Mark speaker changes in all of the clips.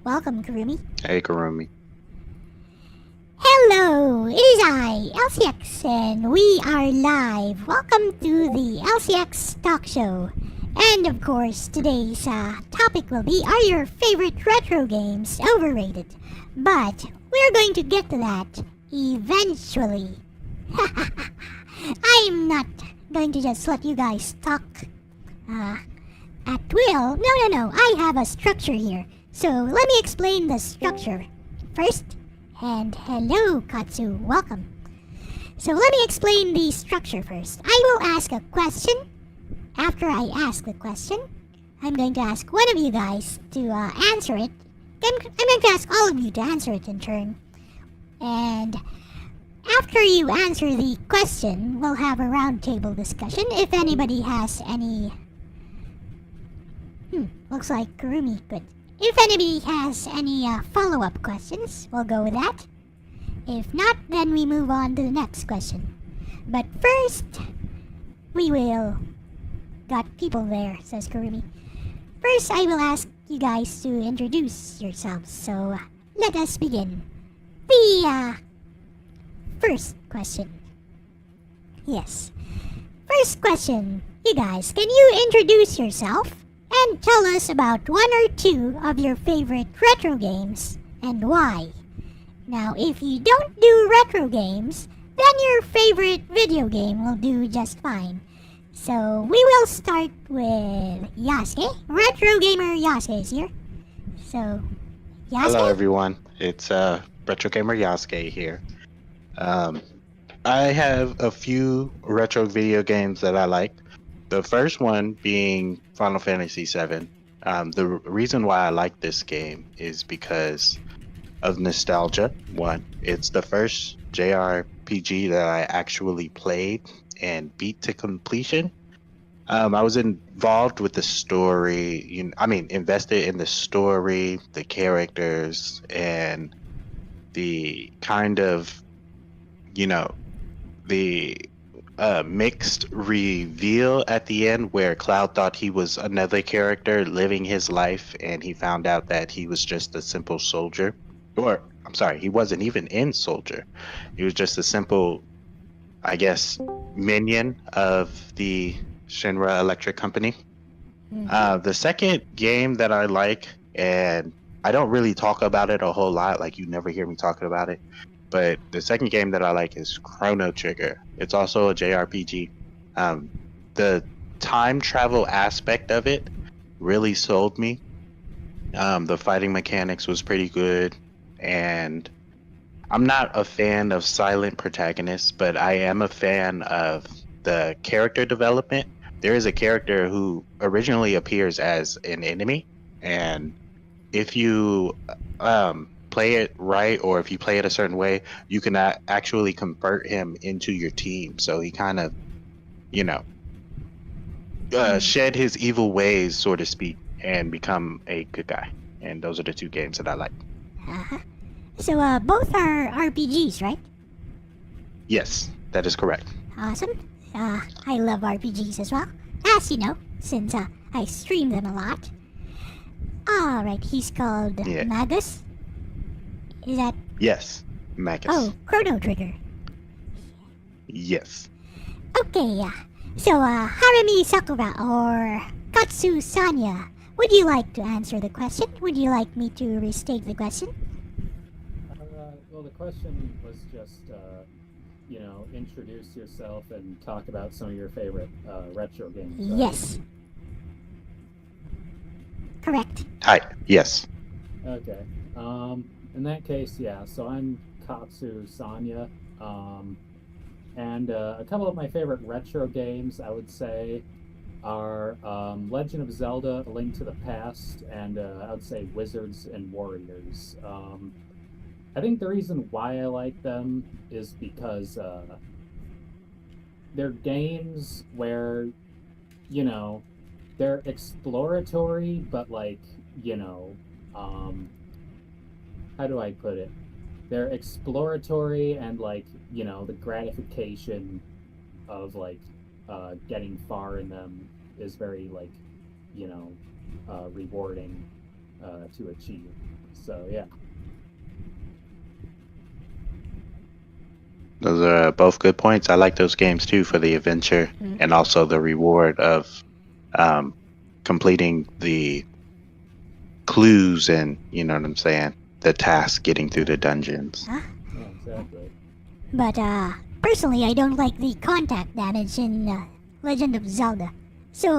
Speaker 1: Welcome, Kurumi.
Speaker 2: Hey, Karumi.
Speaker 1: Hello, it is I, LCX, and we are live. Welcome to the LCX Talk Show. And of course, today's topic will be, are your favorite retro games overrated? But we're going to get to that eventually. I'm not going to just let you guys talk at will. No. I have a structure here. So let me explain the structure. First, and hello, Katsu. Welcome. So let me explain the structure first. I will ask a question. After I ask the question, I'm going to ask one of you guys to answer it. I'm going to ask all of you to answer it in turn. And after you answer the question, we'll have a roundtable discussion. If anybody has any... looks like Kurumi, but if anybody has any follow-up questions, we'll go with that. If not, then we move on to the next question. But first, we will... Got people there, says Kurumi. First, I will ask you guys to introduce yourselves, so let us begin. The first question. Yes. First question. You guys, can you introduce yourself and tell us about one or two of your favorite retro games and why? Now, if you don't do retro games, then your favorite video game will do just fine. So, we will start with Yasuke. Retro gamer Yasuke is here. So, Yasuke?
Speaker 2: Hello, everyone. It's Retro Gamer Yasuke here. I have a few retro video games that I like. The first one being Final Fantasy VII. The reason why I like this game is because of nostalgia. One, it's the first JRPG that I actually played and beat to completion. I was involved with the story, invested in the story, the characters, and the kind of, the mixed reveal at the end where Cloud thought he was another character living his life, and he found out that he was just a simple soldier. Or, I'm sorry, he wasn't even in soldier. He was just a simple, I guess, minion of the Shinra Electric Company. The second game that I like, and I don't really talk about it a whole lot, like you never hear me talking about it, but the second game that I like is Chrono Trigger. It's also a JRPG. The time travel aspect of it really sold me. The fighting mechanics was pretty good, and I'm not a fan of silent protagonists, but I am a fan of the character development. There is a character who originally appears as an enemy, and if you play it right, or if you play it a certain way, you can actually convert him into your team. So he kind of, shed his evil ways, so to speak, and become a good guy. And those are the two games that I like.
Speaker 1: Uh-huh. So, both are RPGs, right?
Speaker 2: Yes, that is correct.
Speaker 1: Awesome. I love RPGs as well, as you know, since I stream them a lot. Alright, he's called Magus? Is that...
Speaker 2: Yes, Magus.
Speaker 1: Oh, Chrono Trigger.
Speaker 2: Yes.
Speaker 1: Okay, so Harumi Sakura or Katsu Sanya, would you like to answer the question? Would you like me to restate the question?
Speaker 3: Well, the question was just, introduce yourself and talk about some of your favorite retro games. Right?
Speaker 1: Yes. Correct.
Speaker 2: Hi. Yes.
Speaker 3: Okay. In that case, yeah. So I'm Katsu Sanya, and a couple of my favorite retro games, I would say, are Legend of Zelda: A Link to the Past, and I would say Wizards and Warriors. I think the reason why I like them is because they're games where, they're exploratory, but how do I put it? They're exploratory and the gratification of getting far in them is very rewarding. to achieve. So yeah.
Speaker 2: Those are both good points. I like those games too for the adventure and also the reward of um, completing the clues and, you know what I'm saying, the task getting through the dungeons.
Speaker 3: Yeah, exactly.
Speaker 1: But personally, I don't like the contact damage in Legend of Zelda. So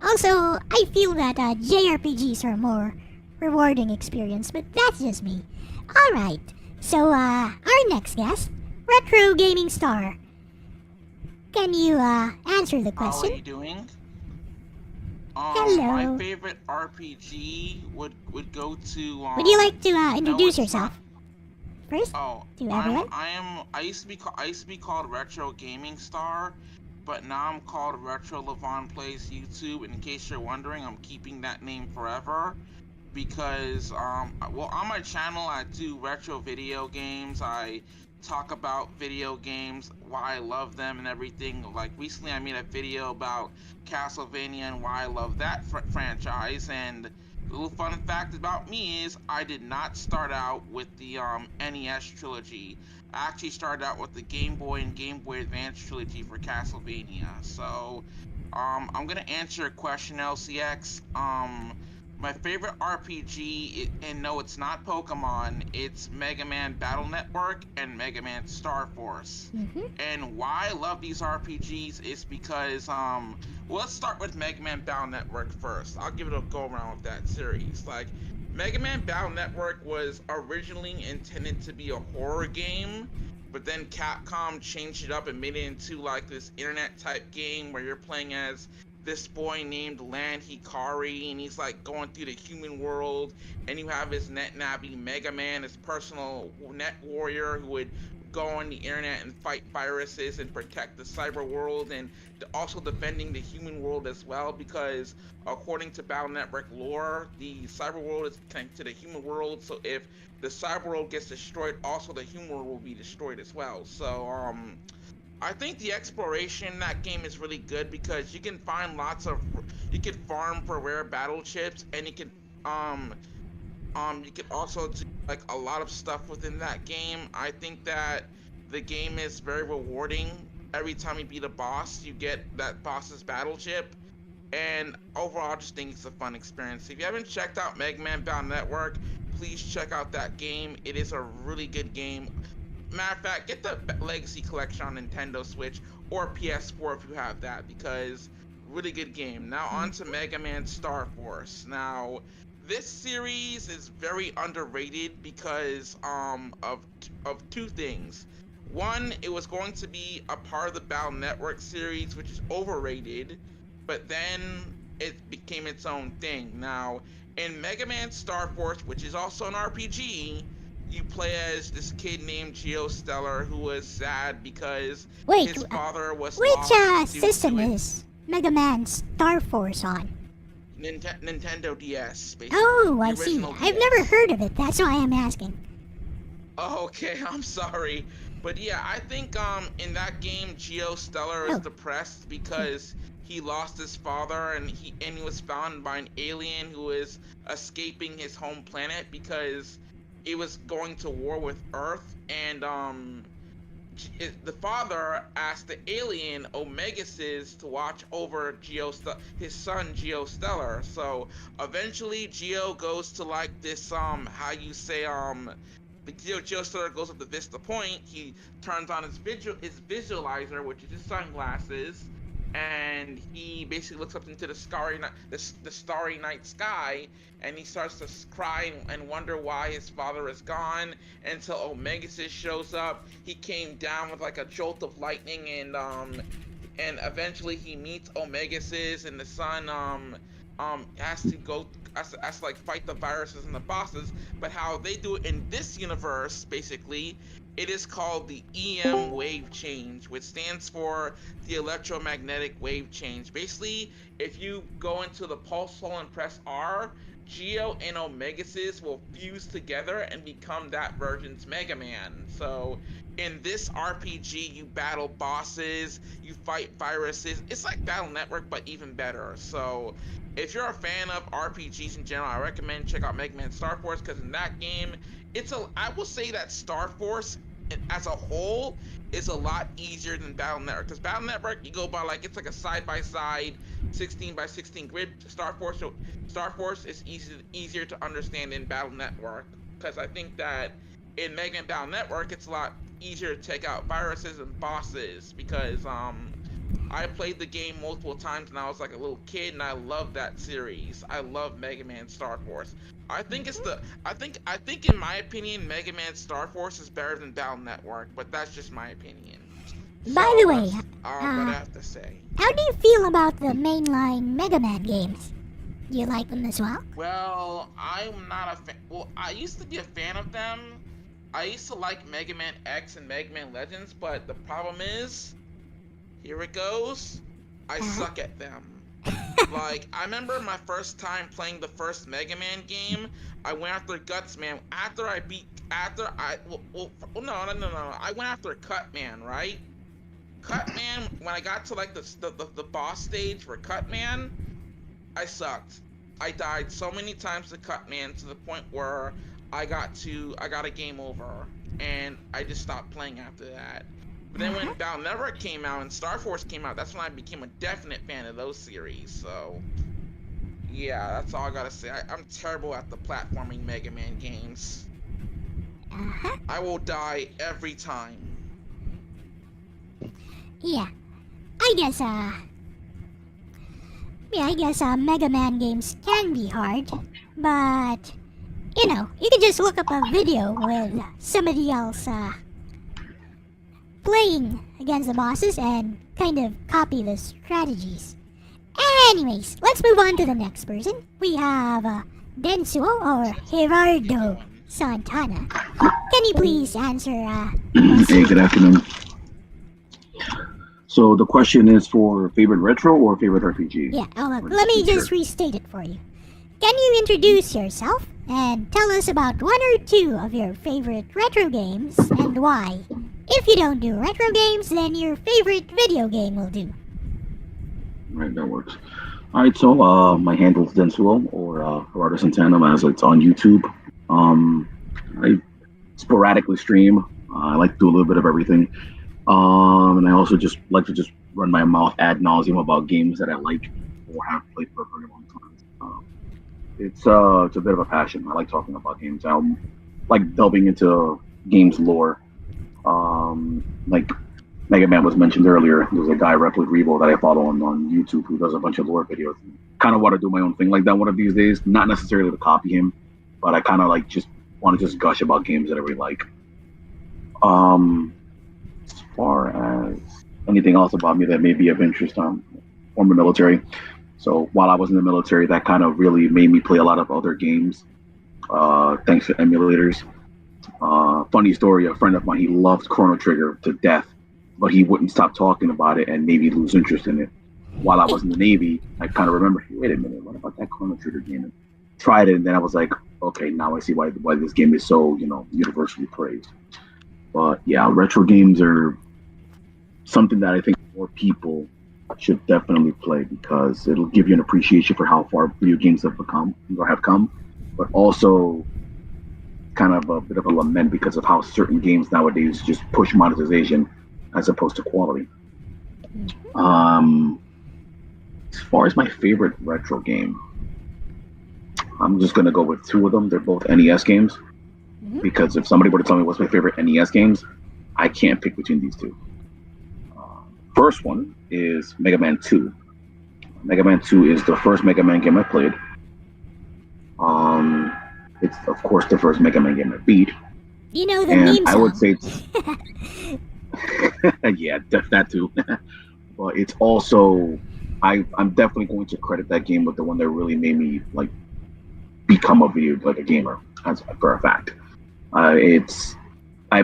Speaker 1: also, I feel that JRPGs are more rewarding experience, but that's just me. Alright, so our next guest, Retro Gaming Star. Can you answer the
Speaker 4: How are
Speaker 1: question?
Speaker 4: you doing?
Speaker 1: Hello.
Speaker 4: My favorite RPG would go to.
Speaker 1: Would you like to
Speaker 4: no,
Speaker 1: introduce
Speaker 4: it's
Speaker 1: yourself
Speaker 4: not.
Speaker 1: first
Speaker 4: Oh,
Speaker 1: to everyone?
Speaker 4: I used to be called Retro Gaming Star, but now I'm called Retro Levon Plays YouTube. And in case you're wondering, I'm keeping that name forever because well, on my channel I do retro video games. I talk about video games, why I love them and everything. Like recently I made a video about Castlevania and why I love that franchise. And the little fun fact about me is I did not start out with the NES trilogy. I actually started out with the Game Boy and Game Boy Advance trilogy for Castlevania. So I'm gonna answer a question, LCX. My favorite RPG, and no, it's not Pokemon, it's Mega Man Battle Network and Mega Man Star Force. And why I love these RPGs is because, well, let's start with Mega Man Battle Network first. I'll give it a go around with that series. Like, Mega Man Battle Network was originally intended to be a horror game, but then Capcom changed it up and made it into like this internet type game where you're playing as this boy named Lan Hikari, and he's like going through the human world, and you have his net navvy Mega Man, his personal net warrior who would go on the internet and fight viruses and protect the cyber world, and also defending the human world as well, because according to Battle Network lore, the cyber world is connected to the human world, so if the cyber world gets destroyed, also the human world will be destroyed as well. So I think the exploration in that game is really good because you can find you can farm for rare battle chips, and you can also do like a lot of stuff within that game. I think that the game is very rewarding. Every time you beat a boss, you get that boss's battle chip, and overall, I just think it's a fun experience. If you haven't checked out Mega Man Battle Network, please check out that game. It is a really good game. Matter of fact, get the Legacy Collection on Nintendo Switch or PS4 if you have that, because really good game. Now on to Mega Man Star Force. Now, this series is very underrated because of two things. One, it was going to be a part of the Battle Network series, which is overrated, but then it became its own thing. Now, in Mega Man Star Force, which is also an RPG, you play as this kid named Geostellar who was sad because
Speaker 1: Wait,
Speaker 4: his father was
Speaker 1: which
Speaker 4: lost due
Speaker 1: system
Speaker 4: to
Speaker 1: is Mega Man Star Force on?
Speaker 4: Nintendo DS, basically.
Speaker 1: Oh, I
Speaker 4: The
Speaker 1: see.
Speaker 4: original
Speaker 1: I've
Speaker 4: DS.
Speaker 1: never heard of it. That's why I'm asking.
Speaker 4: Oh, okay, I'm sorry. But yeah, I think in that game Geostellar is
Speaker 1: Oh.
Speaker 4: depressed because he lost his father, and he was found by an alien who is escaping his home planet because it was going to war with Earth, and the father asked the alien Omegasis to watch over his son Geostellar. So eventually Geo goes to like this how you say the Geostellar goes up to Vista Point. He turns on his visualizer, which is his sunglasses, and he basically looks up into the starry night sky, and he starts to cry and wonder why his father is gone, until Omegasis shows up. He came down with like a jolt of lightning, and eventually he meets Omegasis, and the son has to like fight the viruses and the bosses. But how they do it in this universe, basically, it is called the EM wave change, which stands for the electromagnetic wave change. Basically, if you go into the pulse hole and press R, Geo and Omegasis will fuse together and become that version's Mega Man. So in this RPG, you battle bosses, you fight viruses. It's like Battle Network, but even better. So if you're a fan of RPGs in general, I recommend check out Mega Man Star Force, because in that game, I will say that Star Force as a whole is a lot easier than Battle Network. Because Battle Network, you go by it's like a side-by-side 16 by 16 grid. Star Force is easier to understand in Battle Network, because I think that in Mega Man Battle Network, it's a lot easier to take out viruses and bosses, because I played the game multiple times when I was like a little kid, and I love that series. I love Mega Man Star Force. I think in my opinion, Mega Man Star Force is better than Battle Network, but that's just my opinion.
Speaker 1: By the way,
Speaker 4: that's what I have to say.
Speaker 1: how do you feel about the mainline Mega Man games? Do you like them as well?
Speaker 4: Well, I'm not a fan. Well, I used to be a fan of them. I used to like Mega Man X and Mega Man Legends, but the problem is, here it goes, I suck at them. Like, I remember my first time playing the first Mega Man game, I went after Guts Man. I went after Cut Man, right? Cut Man, when I got to like the boss stage for Cut Man, I sucked. I died so many times to Cut Man, to the point where I got a game over, and I just stopped playing after that. But then when Battle Network came out and Star Force came out, that's when I became a definite fan of those series. So yeah, that's all I gotta say. I'm terrible at the platforming Mega Man games. I will die every time.
Speaker 1: Yeah, I guess Mega Man games can be hard, but you can just look up a video with somebody else playing against the bosses and kind of copy the strategies. Anyways, let's move on to the next person. We have Densuo or Gerardo Santana. Can you please answer
Speaker 5: Hey, good afternoon. So the question is for favorite retro or favorite RPG?
Speaker 1: Yeah, let me just restate it for you. Can you introduce yourself and tell us about one or two of your favorite retro games and why? If you don't do retro games, then your favorite video game will do.
Speaker 5: Right, that works. All right, so my handle is Densuo or Gerardo Santana, as it's on YouTube. I sporadically stream. I like to do a little bit of everything. And I also just like to just run my mouth ad nauseum about games that I like or have played for a very long time. It's a bit of a passion. I like talking about games. I like delving into games lore. Like Mega Man was mentioned earlier. There's a guy, Replit Revo, that I follow on YouTube who does a bunch of lore videos. Kind of want to do my own thing like that one of these days. Not necessarily to copy him, but I kind of like just want to just gush about games that I really like. As far as anything else about me that may be of interest, former military. So while I was in the military, that kind of really made me play a lot of other games, thanks to emulators. Funny story, a friend of mine, he loved Chrono Trigger to death, but he wouldn't stop talking about it and made me lose interest in it. While I was in the Navy, I kind of remember, wait a minute, what about that Chrono Trigger game? And tried it, and then I was like, okay, now I see why this game is so, universally praised. But yeah, retro games are something that I think more people should definitely play, because it'll give you an appreciation for how far video games have come, but also kind of a bit of a lament because of how certain games nowadays just push monetization as opposed to quality. As far as my favorite retro game, I'm just gonna go with two of them. They're both NES games, because if somebody were to tell me what's my favorite NES games, I can't pick between these two. First one is Mega Man 2. Mega Man 2 is the first Mega Man game I played. It's of course the first Mega Man game I beat.
Speaker 1: You know the meme song.
Speaker 5: I would say it's yeah, that too. But it's also I'm definitely going to credit that game with the one that really made me like become a gamer, as for a fact. I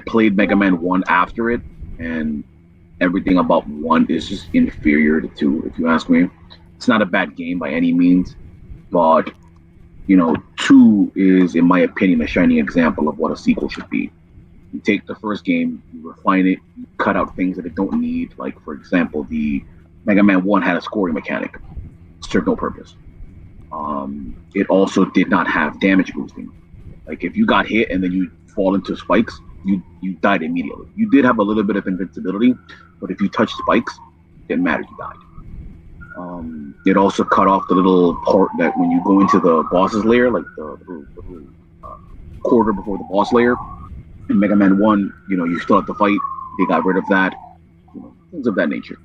Speaker 5: played Mega Man 1 after it, and everything about 1 is just inferior to 2, if you ask me. It's not a bad game by any means, but 2 is, in my opinion, a shining example of what a sequel should be. You take the first game, you refine it, you cut out things that it don't need. Like, for example, the Mega Man 1 had a scoring mechanic. It served no purpose. It also did not have damage boosting. Like, if you got hit and then you fall into spikes, you died immediately. You did have a little bit of invincibility, but if you touched spikes, it didn't matter, you died. It also cut off the little part that when you go into the boss's lair, like the little quarter before the boss lair, in Mega Man 1, you still have to fight. They got rid of that, things of that nature.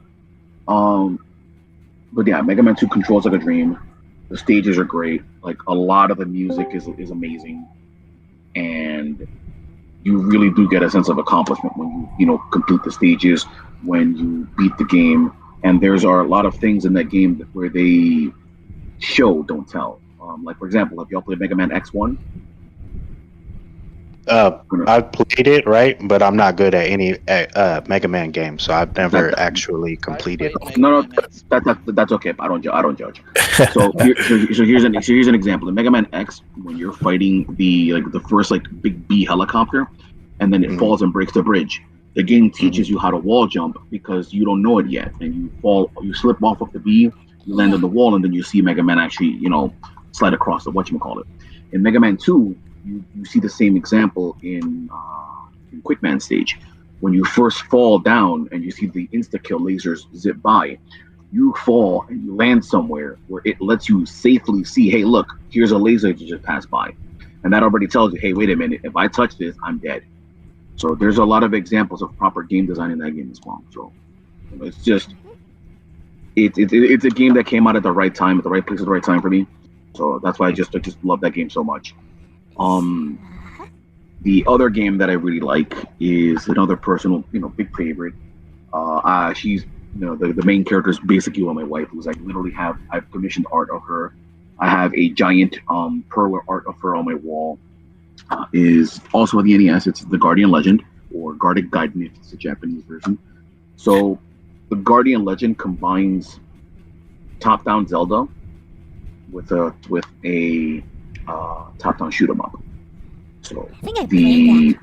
Speaker 5: But yeah, Mega Man 2 controls like a dream. The stages are great. Like, a lot of the music is amazing, and you really do get a sense of accomplishment when you complete the stages, when you beat the game. And there's a lot of things in that game where they show, don't tell. Like, for example, have y'all played Mega Man X1?
Speaker 2: I've played it, right? But I'm not good at any Mega Man games, so I've never actually completed.
Speaker 5: No, that's okay. I don't judge. So here's an example. In Mega Man X, when you're fighting the first big B helicopter, and then it falls and breaks the bridge. The game teaches you how to wall jump because you don't know it yet, and you slip off of the B, you land on the wall, and then you see Mega Man actually, slide across the whatchamacallit. In Mega Man 2, you see the same example in Quickman stage. When you first fall down and you see the insta-kill lasers zip by, you fall and you land somewhere where it lets you safely see, hey, look, here's a laser that just passed by. And that already tells you, hey, wait a minute, if I touch this, I'm dead. So there's a lot of examples of proper game design in that game as well. So it's just, it's a game that came out at the right time, at the right place at the right time for me. So that's why I just love that game so much. The other game that I really like is another personal, big favorite. She's, the main character is basically my wife, who's literally I've commissioned art of her. I have a giant perler art of her on my wall. Is also on the NES. It's the Guardian Legend, or Guardian Gaiden if it's the Japanese version. So the Guardian Legend combines top-down Zelda with a top-down shoot 'em up. So
Speaker 1: I think I played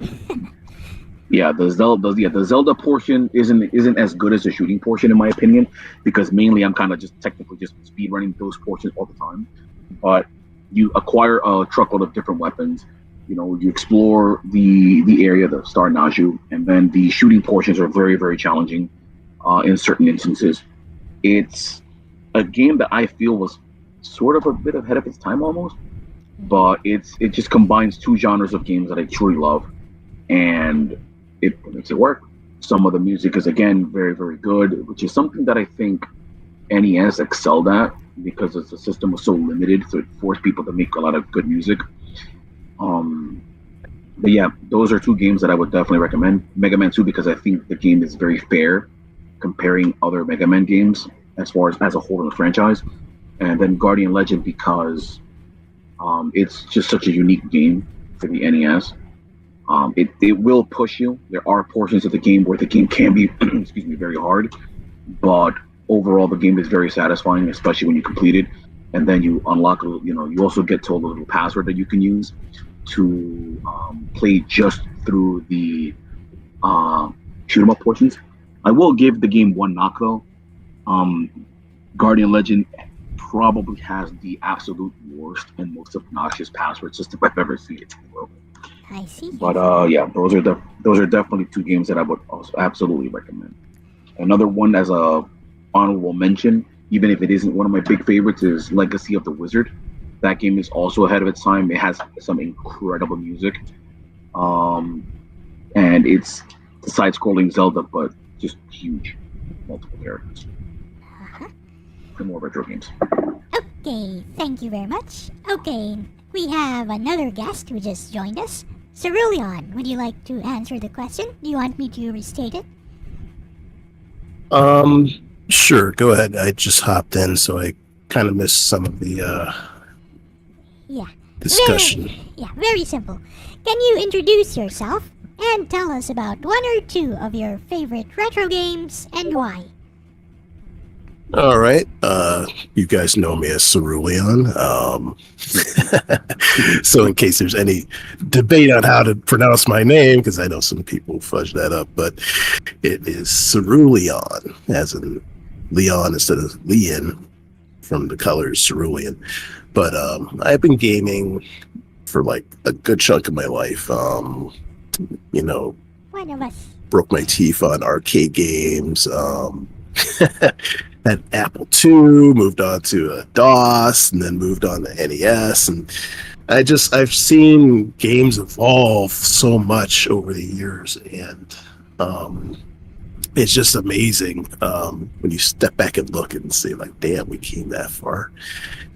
Speaker 1: that.
Speaker 5: the Zelda portion isn't as good as the shooting portion in my opinion, because mainly I'm kind of just technically just speed running those portions all the time. But you acquire a truckload of different weapons. You explore the area, the Star Naju, and then the shooting portions are very, very challenging in certain instances. It's a game that I feel was sort of a bit ahead of its time almost, but it just combines two genres of games that I truly love, and it makes it work. Some of the music is, again, very, very good, which is something that I think NES excelled at because the system was so limited, so it forced people to make a lot of good music. But yeah, those are two games that I would definitely recommend. Mega Man 2 because I think the game is very fair comparing other Mega Man games as far as a whole in the franchise, and then Guardian Legend because it's just such a unique game for the NES. It will push you. There are portions of the game where the game can be excuse me, very hard, but overall the game is very satisfying, especially when you complete it. And then you unlock, you also get told a little password that you can use to play just through the shoot 'em up portions. I will give the game one knock though. Guardian Legend probably has the absolute worst and most obnoxious password system I've ever seen in the world.
Speaker 1: I see.
Speaker 5: But yeah, those are definitely two games that I would also absolutely recommend. Another one as a honorable mention, even if it isn't one of my big favorites, is Legacy of the Wizard. That game is also ahead of its time. It has some incredible music. And it's the side-scrolling Zelda, but just huge. Multiple characters. For more retro games.
Speaker 1: Okay, thank you very much. Okay, we have another guest who just joined us. Cerulean, would you like to answer the question? Do you want me to restate it?
Speaker 6: Sure, go ahead. I just hopped in, so I kind of missed some of the discussion.
Speaker 1: Very simple. Can you introduce yourself and tell us about one or two of your favorite retro games and why?
Speaker 6: All right. You guys know me as Cerulean. So in case there's any debate on how to pronounce my name, because I know some people fudge that up, but it is Cerulean, as in Leon instead of Leon from the colors Cerulean. But I've been gaming for like a good chunk of my life. You know,
Speaker 1: One of us.
Speaker 6: broke my teeth on arcade games. Had Apple II, moved on to a DOS, and then moved on to NES. And I've seen games evolve so much over the years, and it's just amazing when you step back and look and say, like, damn, we came that far.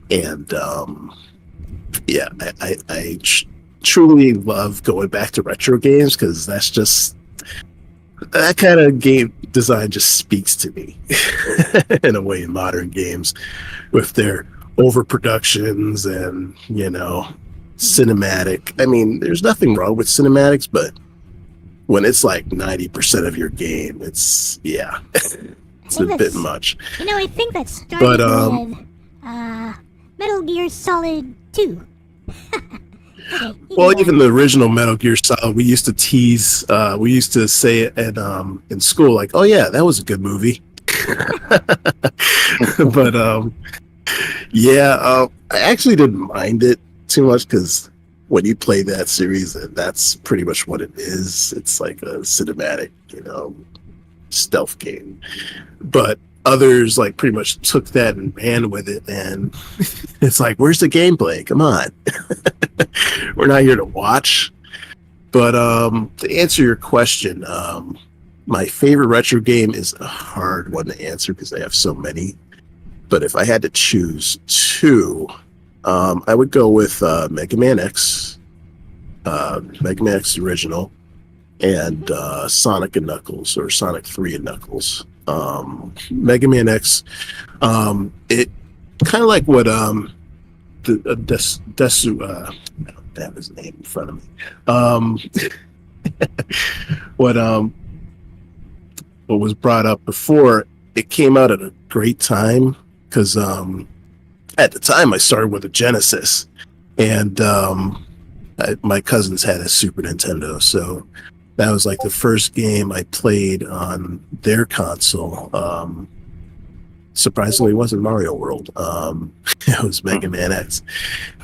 Speaker 6: And yeah, I truly love going back to retro games because that's just that kind of game design just speaks to me in a way in modern games with their overproductions and, you know, cinematic. I mean, there's nothing wrong with cinematics, but when it's like 90% of your game, it's, yeah, it's a bit much.
Speaker 1: You know, I think that started
Speaker 6: But,
Speaker 1: with Metal Gear Solid 2. Okay,
Speaker 6: well, even the original Metal Gear Solid, we used to tease, we used to say it in school, like, oh yeah, that was a good movie. But yeah, I actually didn't mind it too much because when you play that series, that's pretty much what it is. It's like a cinematic, you know, stealth game. But others like pretty much took that and ran with it, and it's like, where's the gameplay? Come on. We're not here to watch. But to answer your question, my favorite retro game is a hard one to answer because I have so many. But if I had to choose two, I would go with Mega Man X, Mega Man X original, and Sonic and Knuckles, or Sonic 3 and Knuckles. Mega Man X, it kind of like what Desu, I don't have his name in front of me. What was brought up before, it came out at a great time because at the time I started with a Genesis, and my cousins had a Super Nintendo, so that was like the first game I played on their console. Surprisingly, it wasn't Mario World. It was Mega Man X.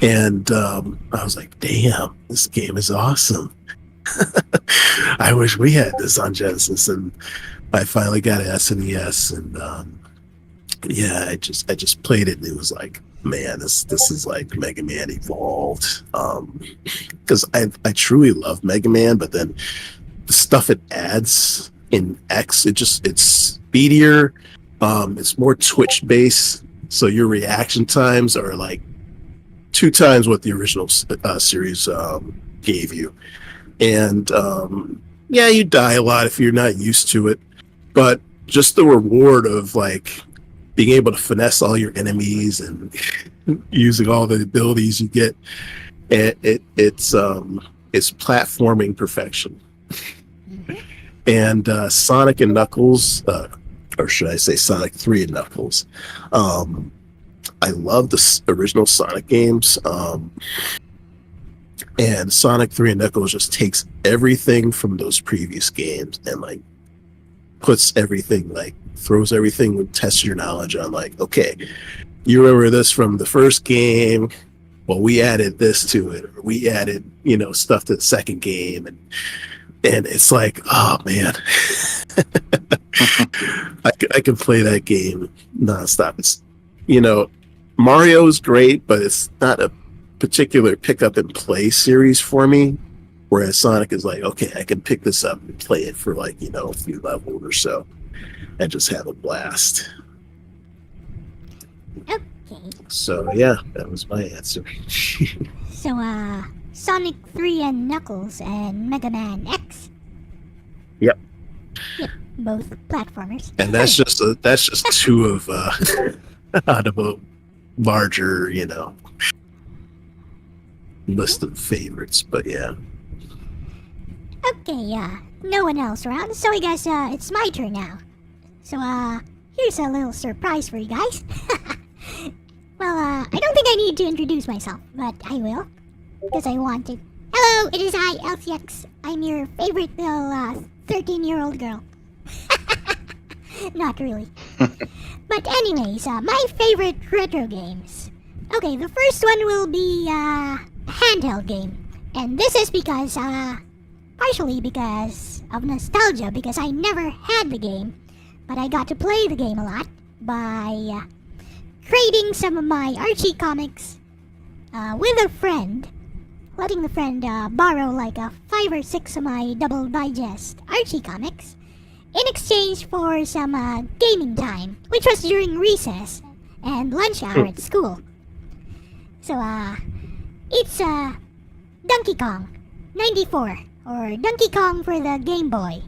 Speaker 6: And I was like, damn, this game is awesome. I wish we had this on Genesis. And I finally got an SNES. And yeah, I just played it, and it was like, man, this is like Mega Man evolved. Because I truly love Mega Man, but then the stuff it adds in X, it's speedier. It's more Twitch based, so your reaction times are like 2 times what the original series gave you. And yeah, you die a lot if you're not used to it, but just the reward of like being able to finesse all your enemies and using all the abilities you get, it's platforming perfection. And Sonic and Knuckles, or should I say Sonic 3 and Knuckles, I love the original Sonic games, and Sonic 3 and Knuckles just takes everything from those previous games and like puts everything, like throws everything and tests your knowledge on, like, okay, you remember this from the first game, well, we added this to it, or we added, you know, stuff to the second game, and it's like, oh man, I can play that game nonstop. It's, you know, Mario's great, but it's not a particular pick up and play series for me. Whereas Sonic is like, okay, I can pick this up and play it for like, you know, a few levels or so and just have a blast.
Speaker 1: Okay.
Speaker 6: So yeah, that was my answer.
Speaker 1: So, Sonic 3 and Knuckles and Mega Man X.
Speaker 6: Yep.
Speaker 1: Yep, both platformers.
Speaker 6: And that's just 2 of out of a larger, you know, list of favorites. But yeah.
Speaker 1: Okay, no one else around. So I guess it's my turn now. So here's a little surprise for you guys. Well, I don't think I need to introduce myself, but I will, because I want to. Hello, it is I, LCX. I'm your favorite little 13-year-old girl. Not really. But anyways, my favorite retro games. Okay, the first one will be a handheld game. And this is because, partially because of nostalgia, because I never had the game, but I got to play the game a lot by trading some of my Archie comics with a friend, letting the friend borrow like 5 or 6 of my double digest Archie comics in exchange for some gaming time, which was during recess and lunch hour at school. So, it's Donkey Kong 94, or Donkey Kong for the Game Boy.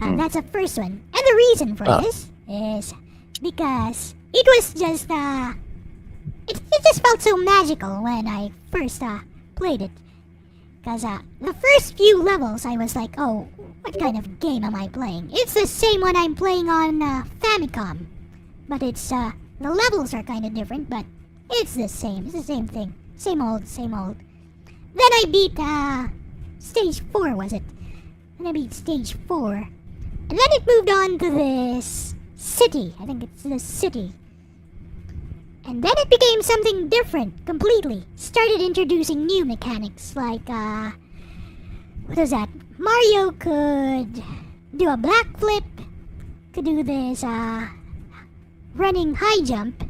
Speaker 1: And that's the first one. And the reason for this is because it was just, it just felt so magical when I first played it. Because the first few levels I was like, oh, what kind of game am I playing? It's the same one I'm playing on Famicom. But it's, the levels are kind of different, but it's the same. It's the same thing. Same old, same old. Then I beat, stage 4, was it? Then I beat stage 4. And then it moved on to this city. I think it's the city. And then it became something different, completely. Started introducing new mechanics, like, what is that? Mario could do a black flip, could do this, running high jump.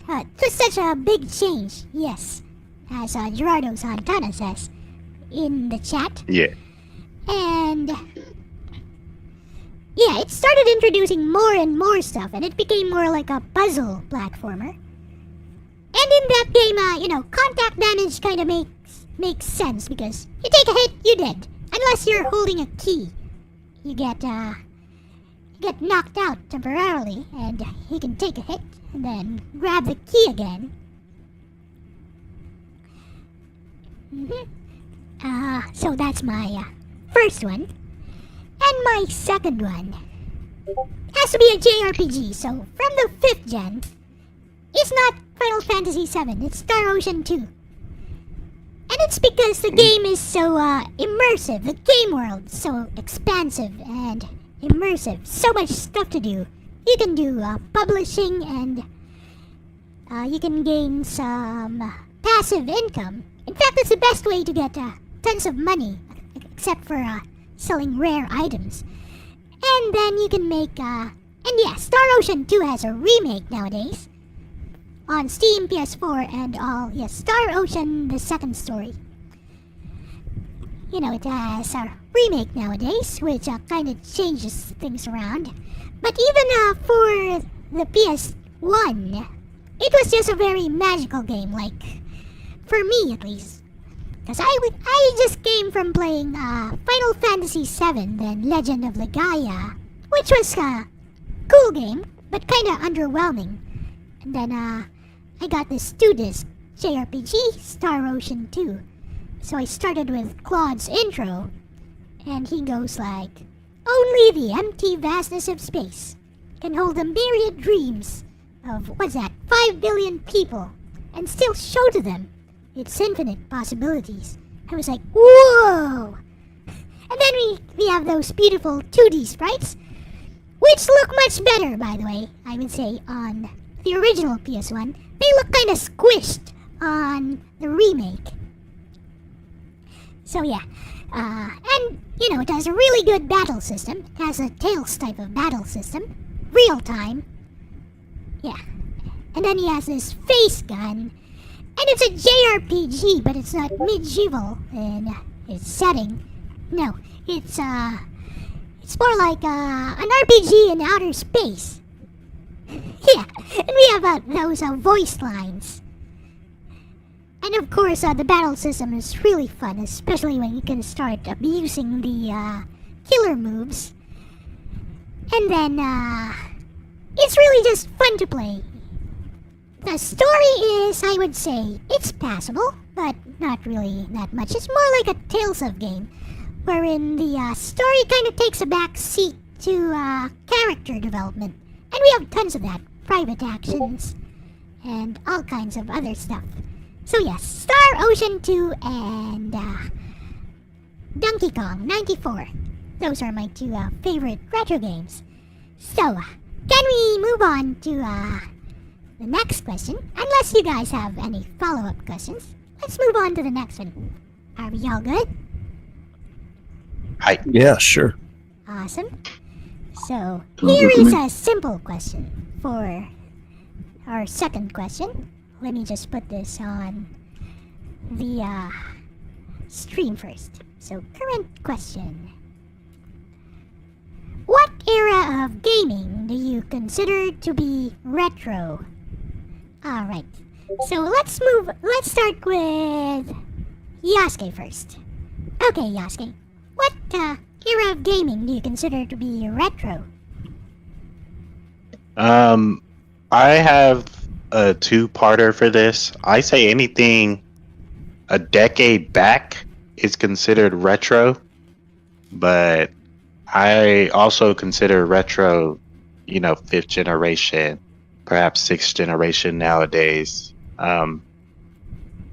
Speaker 1: It was such a big change, yes, as Gerardo Santana says in the chat.
Speaker 2: Yeah.
Speaker 1: And yeah, it started introducing more and more stuff, and it became more like a puzzle platformer. And in that game, contact damage kind of makes sense, because you take a hit, you're dead. Unless you're holding a key, you get knocked out temporarily, and you can take a hit and then grab the key again. So that's my first one. And my second one has to be a JRPG. So from the 5th gen, it's not Final Fantasy VII, it's Star Ocean 2. And it's because the game is so immersive. The game world is so expansive and immersive. So much stuff to do. You can do publishing, and you can gain some passive income. In fact, it's the best way to get tons of money, except for selling rare items. And then you can make, and yeah, Star Ocean 2 has a remake nowadays on Steam, PS4, and all. Yes, Star Ocean, the second story. It has a remake nowadays, which kind of changes things around. But even for the PS1, it was just a very magical game, like, for me at least. Because I just came from playing Final Fantasy VII, then Legend of Legaia, which was a cool game, but kind of underwhelming. And then I got this 2-disc JRPG, Star Ocean 2. So I started with Claude's intro, and he goes like, "Only the empty vastness of space can hold the myriad dreams of, 5 billion people, and still show to them its infinite possibilities." I was like, whoa! And then we have those beautiful 2D sprites, which look much better, by the way, I would say, on the original PS1. They look kind of squished on the remake. So yeah, and it has a really good battle system. It has a Tales type of battle system, real time. Yeah, and then he has this face gun, and it's a JRPG, but it's not medieval in its setting. No, it's more like an RPG in outer space. Yeah, and we have those voice lines. And of course, the battle system is really fun, especially when you can start abusing the killer moves. And then, it's really just fun to play. The story is, I would say, it's passable, but not really that much. It's more like a Tales of game, wherein the story kind of takes a back seat to character development. And we have tons of that. Private actions and all kinds of other stuff. So yes, Star Ocean 2 and Donkey Kong 94. Those are my two favorite retro games. So, can we move on to the next question? Unless you guys have any follow-up questions. Let's move on to the next one. Are we all good?
Speaker 2: Hi.
Speaker 6: Yeah, sure.
Speaker 1: Awesome. So,
Speaker 5: Sounds
Speaker 1: here
Speaker 5: good to
Speaker 1: is
Speaker 5: me.
Speaker 1: a simple question for our second question. Let me just put this on the stream first. So, current question. What era of gaming do you consider to be retro? Alright. So, let's start with Yasuke first. Okay, Yasuke. What era of gaming do you consider to be retro?
Speaker 2: I have a two-parter for this. I say anything a decade back is considered retro, but I also consider retro, fifth generation, perhaps sixth generation nowadays.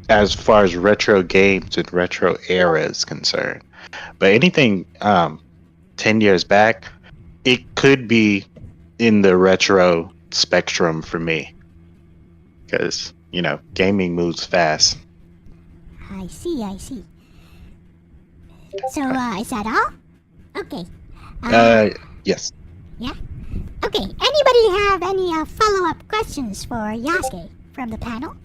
Speaker 2: As far as retro games and retro era is concerned. But anything 10 years back, it could be in the retro spectrum for me. Because, gaming moves fast.
Speaker 1: I see. So, is that all? Okay.
Speaker 2: Yes.
Speaker 1: Yeah? Okay, anybody have any follow-up questions for Yasuke from the panel?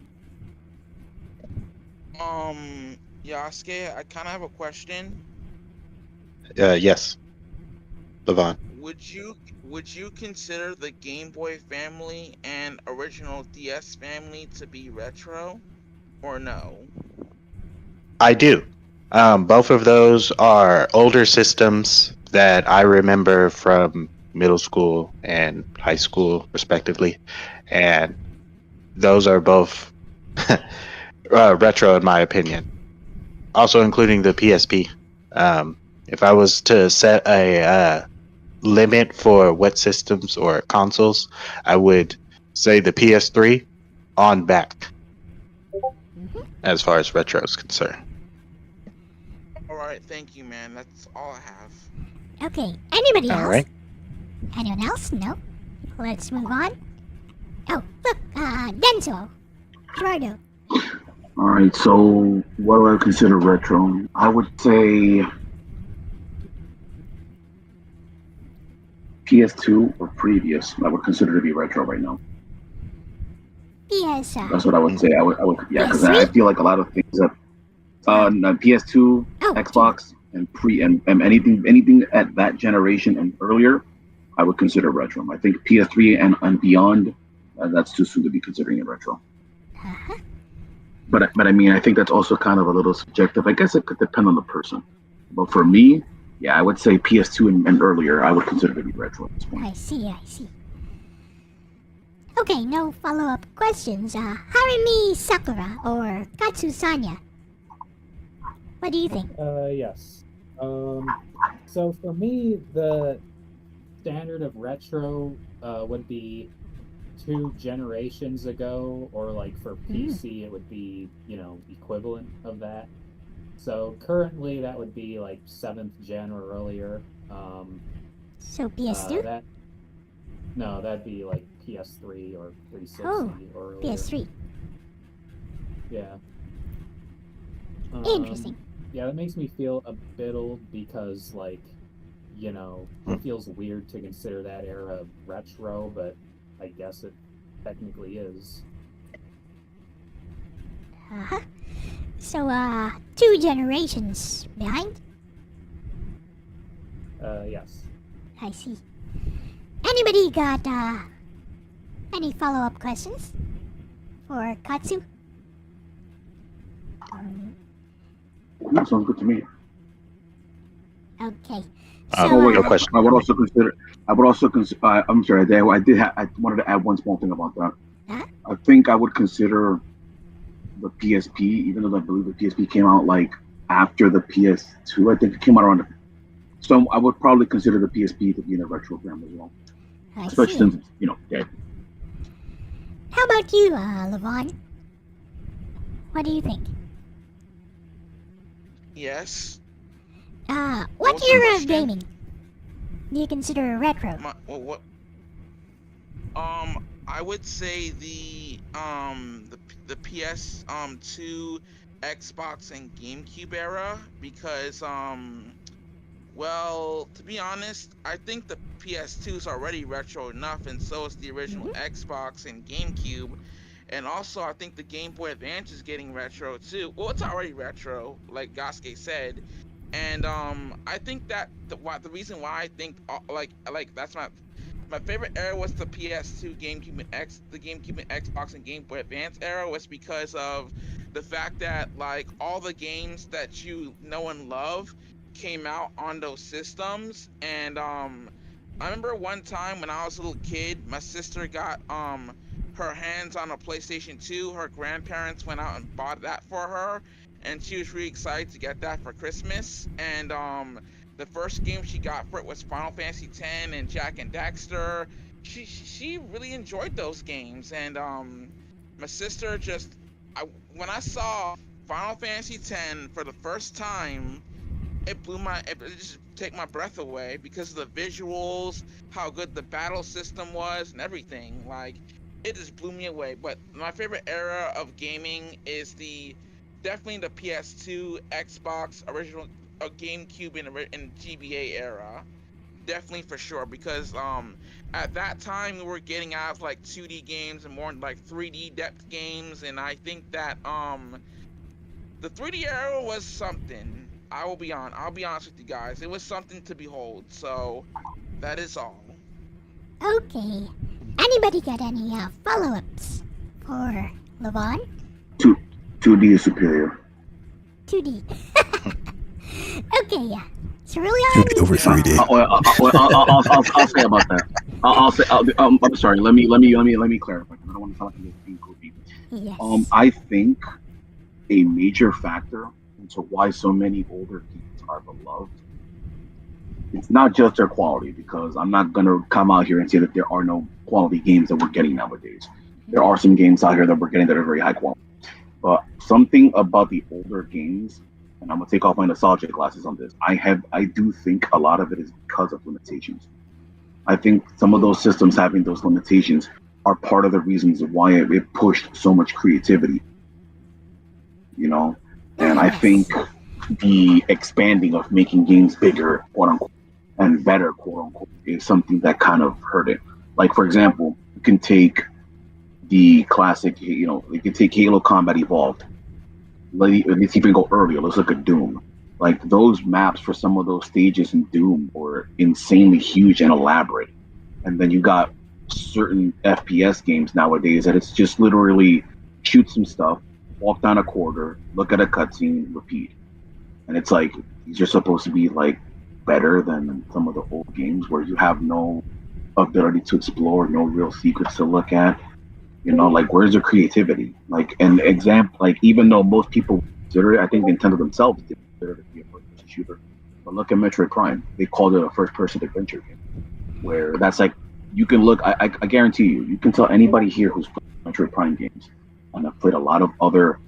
Speaker 4: Yasuke, I kind of have a question.
Speaker 2: Yes. Levon.
Speaker 4: Would you consider the Game Boy family and original DS family to be retro, or no?
Speaker 2: I do. Both of those are older systems that I remember from middle school and high school, respectively. And those are both retro, in my opinion. Also including the PSP. If I was to set a limit for what systems or consoles, I would say the PS3 on back, as far as retro is concerned.
Speaker 4: Alright, thank you, man. That's all I have.
Speaker 1: Okay, anybody else?
Speaker 2: All right.
Speaker 1: Anyone else? No? Let's move on. Oh, look, Denso. Gerardo.
Speaker 5: All right, so what do I consider retro? I would say PS2 or previous. I would consider to be retro right now.
Speaker 1: PS,
Speaker 5: That's what I would say. I would, yeah, because
Speaker 1: PS3?
Speaker 5: I feel like a lot of things that PS2,
Speaker 1: Oh,
Speaker 5: Xbox, and anything at that generation and earlier, I would consider retro. I think PS3 and beyond, that's too soon to be considering it retro.
Speaker 1: Uh-huh.
Speaker 5: But I mean, I think that's also kind of a little subjective. I guess it could depend on the person. But for me, yeah, I would say PS2 and earlier, I would consider to be retro at this point.
Speaker 1: I see. Okay, no follow-up questions. Harumi Sakura or Katsu Sanya. What do you think?
Speaker 3: Yes. So for me, the standard of retro would be 2 generations ago, or like for PC, it would be, equivalent of that. So currently, that would be like 7th gen or earlier.
Speaker 1: So PS2?
Speaker 3: No, that'd be like PS3 or 360 or earlier.
Speaker 1: PS3.
Speaker 3: Yeah.
Speaker 1: Interesting.
Speaker 3: Yeah, that makes me feel a bit old because, like, it feels weird to consider that era retro, but I guess it technically is.
Speaker 1: Uh-huh. So, 2 generations behind?
Speaker 3: Yes.
Speaker 1: I see. Anybody got, any follow-up questions for Katsu?
Speaker 5: That sounds good to me.
Speaker 1: Okay.
Speaker 2: No question.
Speaker 5: I would also consider. I'm sorry. I wanted to add one small thing about that.
Speaker 1: Huh?
Speaker 5: I think I would consider the PSP, even though I believe the PSP came out like after the PS2. I think it came out around So I would probably consider the PSP to be in the retro realm as well,
Speaker 1: I
Speaker 5: especially
Speaker 1: see.
Speaker 5: since it's dead.
Speaker 1: How about you, Levon? What do you think?
Speaker 4: Yes.
Speaker 1: What
Speaker 4: was the
Speaker 1: era of
Speaker 4: question?
Speaker 1: gaming do you consider retro?
Speaker 4: What? I would say the PS 2, Xbox, and GameCube era because well, to be honest, I think the PS2 is already retro enough, and so is the original
Speaker 1: Mm-hmm.
Speaker 4: Xbox and GameCube. And also, I think the Game Boy Advance is getting retro too. Well, it's already retro, like Gasuke said. And I think that the reason why I think like that's my favorite era was the PS2, GameCube, and the GameCube and Xbox and Game Boy Advance era was because of the fact that like all the games that you know and love came out on those systems. And I remember one time when I was a little kid, my sister got her hands on a PlayStation 2. Her grandparents went out and bought that for her, and she was really excited to get that for Christmas. And the first game she got for it was Final Fantasy X and Jack and Daxter. She really enjoyed those games, and my sister just when I saw Final Fantasy X for the first time, it just take my breath away because of the visuals, how good the battle system was, and everything. Like it just blew me away. But my favorite era of gaming is definitely the PS2, Xbox, original GameCube, and GBA era. Definitely for sure because at that time we were getting out of like 2D games and more like 3D depth games, and I think that the 3D era was something. I'll be honest with you guys. It was something to behold. So that is all.
Speaker 1: Okay. Anybody got any follow-ups for Levon?
Speaker 5: 2D is superior.
Speaker 1: 2D. Okay, yeah. So really
Speaker 6: You'll be
Speaker 1: on.
Speaker 6: over 3D.
Speaker 5: I'll say about that. I'll say. I'm sorry. Let me clarify. I don't want to talk about being goofy.
Speaker 1: Yes.
Speaker 5: I think a major factor into why so many older games are beloved. It's not just their quality, because I'm not gonna come out here and say that there are no quality games that we're getting nowadays. There are some games out here that we're getting that are very high quality. But something about the older games, and I'm gonna take off my nostalgia glasses on this. I do think a lot of it is because of limitations. I think some of those systems having those limitations are part of the reasons why it pushed so much creativity. And I think the expanding of making games bigger, quote unquote, and better, quote unquote, is something that kind of hurt it. Like, for example, you can take the classic, you can take Halo Combat Evolved. Let's even go earlier. Let's look at Doom. Like, those maps for some of those stages in Doom were insanely huge and elaborate. And then you got certain FPS games nowadays that it's just literally shoot some stuff, walk down a corridor, look at a cutscene, repeat. And it's like, these are supposed to be like better than some of the old games where you have no ability to explore, no real secrets to look at. Like, where's the creativity? Like, an example, like, even though most people consider it, I think Nintendo themselves did consider it to be a first-person shooter. But look at Metroid Prime; they called it a first-person adventure game, where that's like, you can look. I guarantee you can tell anybody here who's played Metroid Prime games and have played a lot of other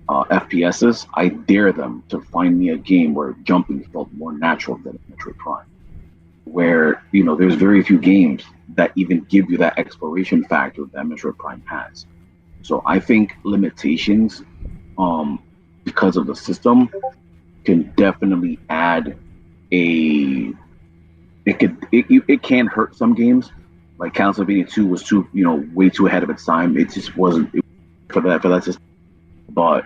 Speaker 5: FPSs. I dare them to find me a game where jumping felt more natural than Metroid Prime, where there's very few games that even give you that exploration factor that Metroid Prime has. So I think limitations, because of the system, can definitely add it can hurt some games. Like Castlevania 2 was way too ahead of its time. It just wasn't for that system. But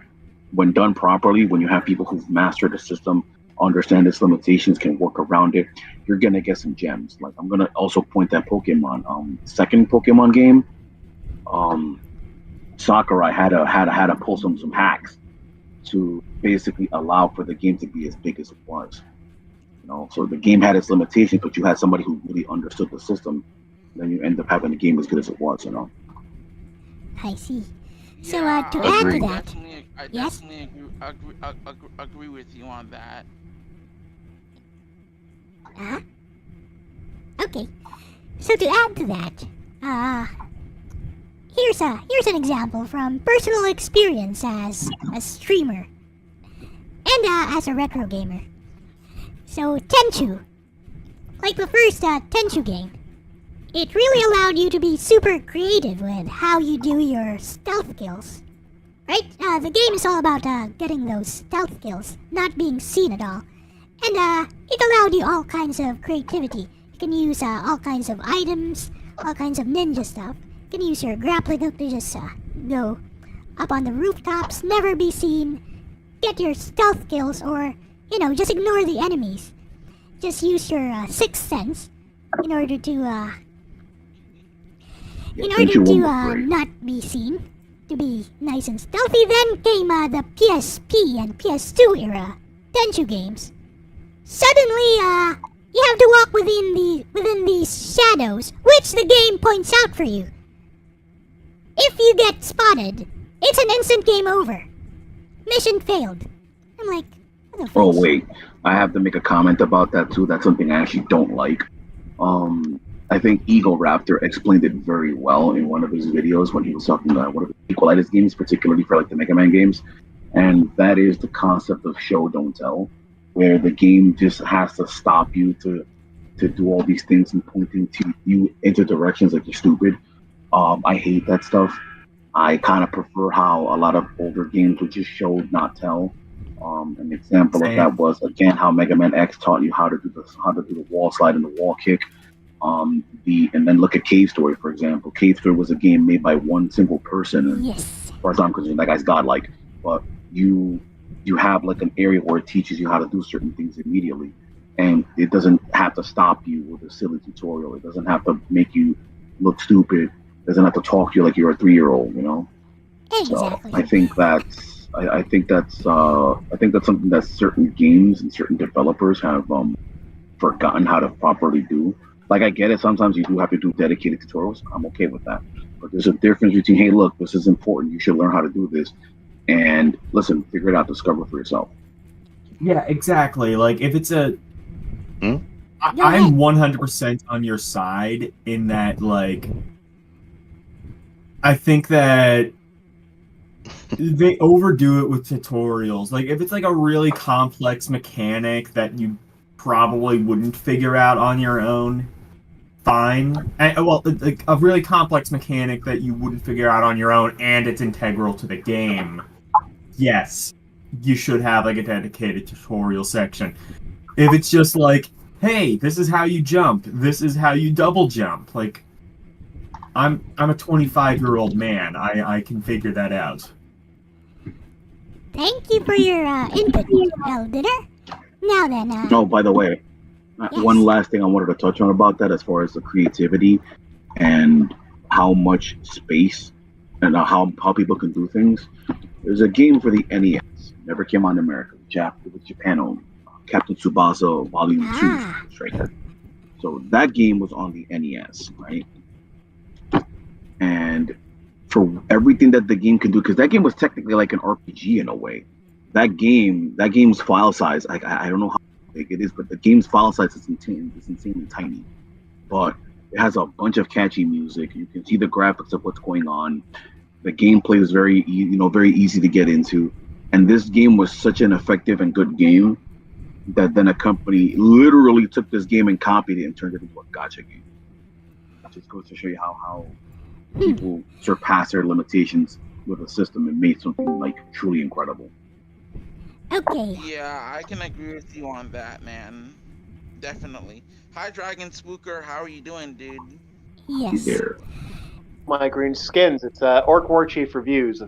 Speaker 5: when done properly, when you have people who've mastered the system, understand its limitations, can work around it, you're gonna get some gems. Like, I'm gonna also point that Pokemon, second Pokemon game, Sakurai had to pull some hacks to basically allow for the game to be as big as it was. So the game had its limitations, but you had somebody who really understood the system, then you end up having a game as good as it was.
Speaker 1: I see. So,
Speaker 4: Yeah,
Speaker 1: to
Speaker 5: I
Speaker 1: add to
Speaker 5: agree.
Speaker 1: that,
Speaker 4: I
Speaker 1: yes?
Speaker 4: definitely agree with you on that.
Speaker 1: Uh-huh. Okay. So to add to that, here's an example from personal experience as a streamer and as a retro gamer. So Tenchu, like the first Tenchu game, it really allowed you to be super creative with how you do your stealth kills. Right? The game is all about getting those stealth kills, not being seen at all. And it allowed you all kinds of creativity. You can use all kinds of items, all kinds of ninja stuff. You can use your grappling hook to just go up on the rooftops, never be seen, get your stealth kills, or, just ignore the enemies. Just use your sixth sense in order to not be seen, to be nice and stealthy. Then came the PSP and PS2 era Tenchu games. Suddenly, you have to walk within these shadows, which the game points out for you. If you get spotted, it's an instant game over. Mission failed. I'm like, what the fuck?
Speaker 5: Oh wait, I have to make a comment about that too. That's something I actually don't like. I think Eagle Raptor explained it very well in one of his videos when he was talking about one of the Equalitis games, particularly for like the Mega Man games, and that is the concept of show don't tell, where the game just has to stop you to do all these things and pointing to you into directions like you're stupid. I hate that stuff. I kind of prefer how a lot of older games would just show not tell. An example of that was again how Mega Man X taught you how to do the wall slide and the wall kick. And then look at Cave Story, for example. Cave Story was a game made by one single person, and
Speaker 1: Yes.
Speaker 5: as far as I'm concerned, that guy's godlike. But you have like an area where it teaches you how to do certain things immediately, and it doesn't have to stop you with a silly tutorial. It doesn't have to make you look stupid. It doesn't have to talk to you like you're a 3-year-old,
Speaker 1: Exactly.
Speaker 5: So I think that's something that certain games and certain developers have forgotten how to properly do. Like, I get it, sometimes you do have to do dedicated tutorials. I'm okay with that. But there's a difference between, hey, look, this is important. You should learn how to do this. And listen, figure it out, discover for yourself.
Speaker 7: Yeah, exactly. Like, if it's a...
Speaker 2: Hmm?
Speaker 7: I'm 100% on your side in that, like... I think that they overdo it with tutorials. Like, if it's like a really complex mechanic that you probably wouldn't figure out on your own, fine. Like a really complex mechanic that you wouldn't figure out on your own and it's integral to the game, yes, you should have like a dedicated tutorial section. If it's just like, hey, this is how you jump, this is how you double jump, like, I'm a 25-year-old man. I can figure that out.
Speaker 1: Thank you for your input, Elder. Now then,
Speaker 5: Oh, by the way,
Speaker 1: Yes.
Speaker 5: one last thing I wanted to touch on about that as far as the creativity and how much space and how people can do things. There's a game for the NES. Never came on America. It was Japan only. Captain Tsubasa Volume 2 Striker. So that game was on the NES, right? And for everything that the game can do, because that game was technically like an RPG in a way. That game's file size, I don't know how big it is, but the game's file size is insanely tiny. But it has a bunch of catchy music. You can see the graphics of what's going on. The gameplay is very easy to get into. And this game was such an effective and good game that then a company literally took this game and copied it and turned it into a gacha game. That just goes to show you how people surpass their limitations with a system and made something like truly incredible.
Speaker 1: okay.
Speaker 4: Yeah, I can agree with you on that, man. Definitely. Hi, Dragon Spooker. How are you doing, dude?
Speaker 1: Yes.
Speaker 5: There.
Speaker 8: My green skins. It's Orc War Chief Reviews.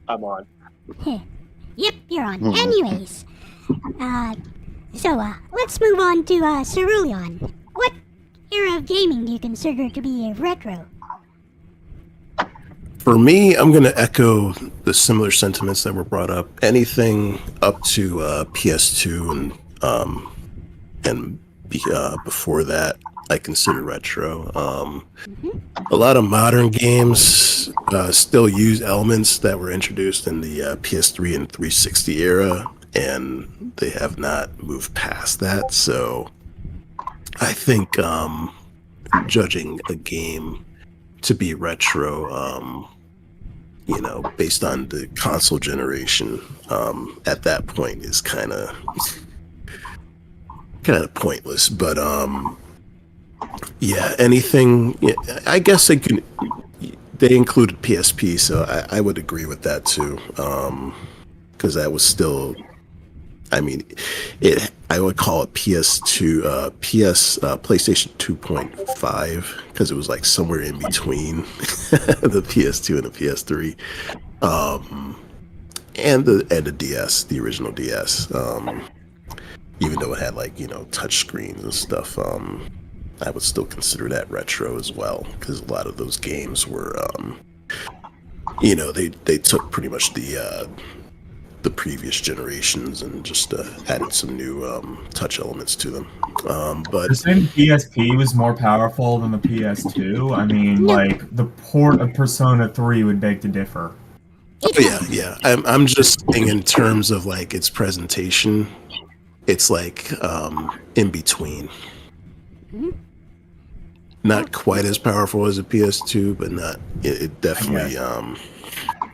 Speaker 8: I'm on.
Speaker 1: Yep, you're on. Anyways, so let's move on to Cerulean. What era of gaming do you consider to be a retro?
Speaker 6: For me, I'm going to echo the similar sentiments that were brought up. Anything up to PS2 and before that, I consider retro. A lot of modern games still use elements that were introduced in the PS3 and 360 era, and they have not moved past that. So I think judging a game to be retro, based on the console generation, at that point is kind of pointless. But yeah, anything. Yeah, I guess they can. They included PSP, so I would agree with that too, because that was still. I mean, I would call it PS2, PlayStation 2.5, because it was like somewhere in between the PS2 and the PS3, and the DS, the original DS. Even though it had touch screens and stuff, I would still consider that retro as well, because a lot of those games were, they took pretty much the previous generations and just added some new touch elements to them. But
Speaker 7: the same PSP was more powerful than the PS2. I mean, like the port of Persona 3 would beg to differ.
Speaker 6: yeah. I'm just saying in terms of like its presentation, it's like in between. Not quite as powerful as a PS2, but not. It definitely.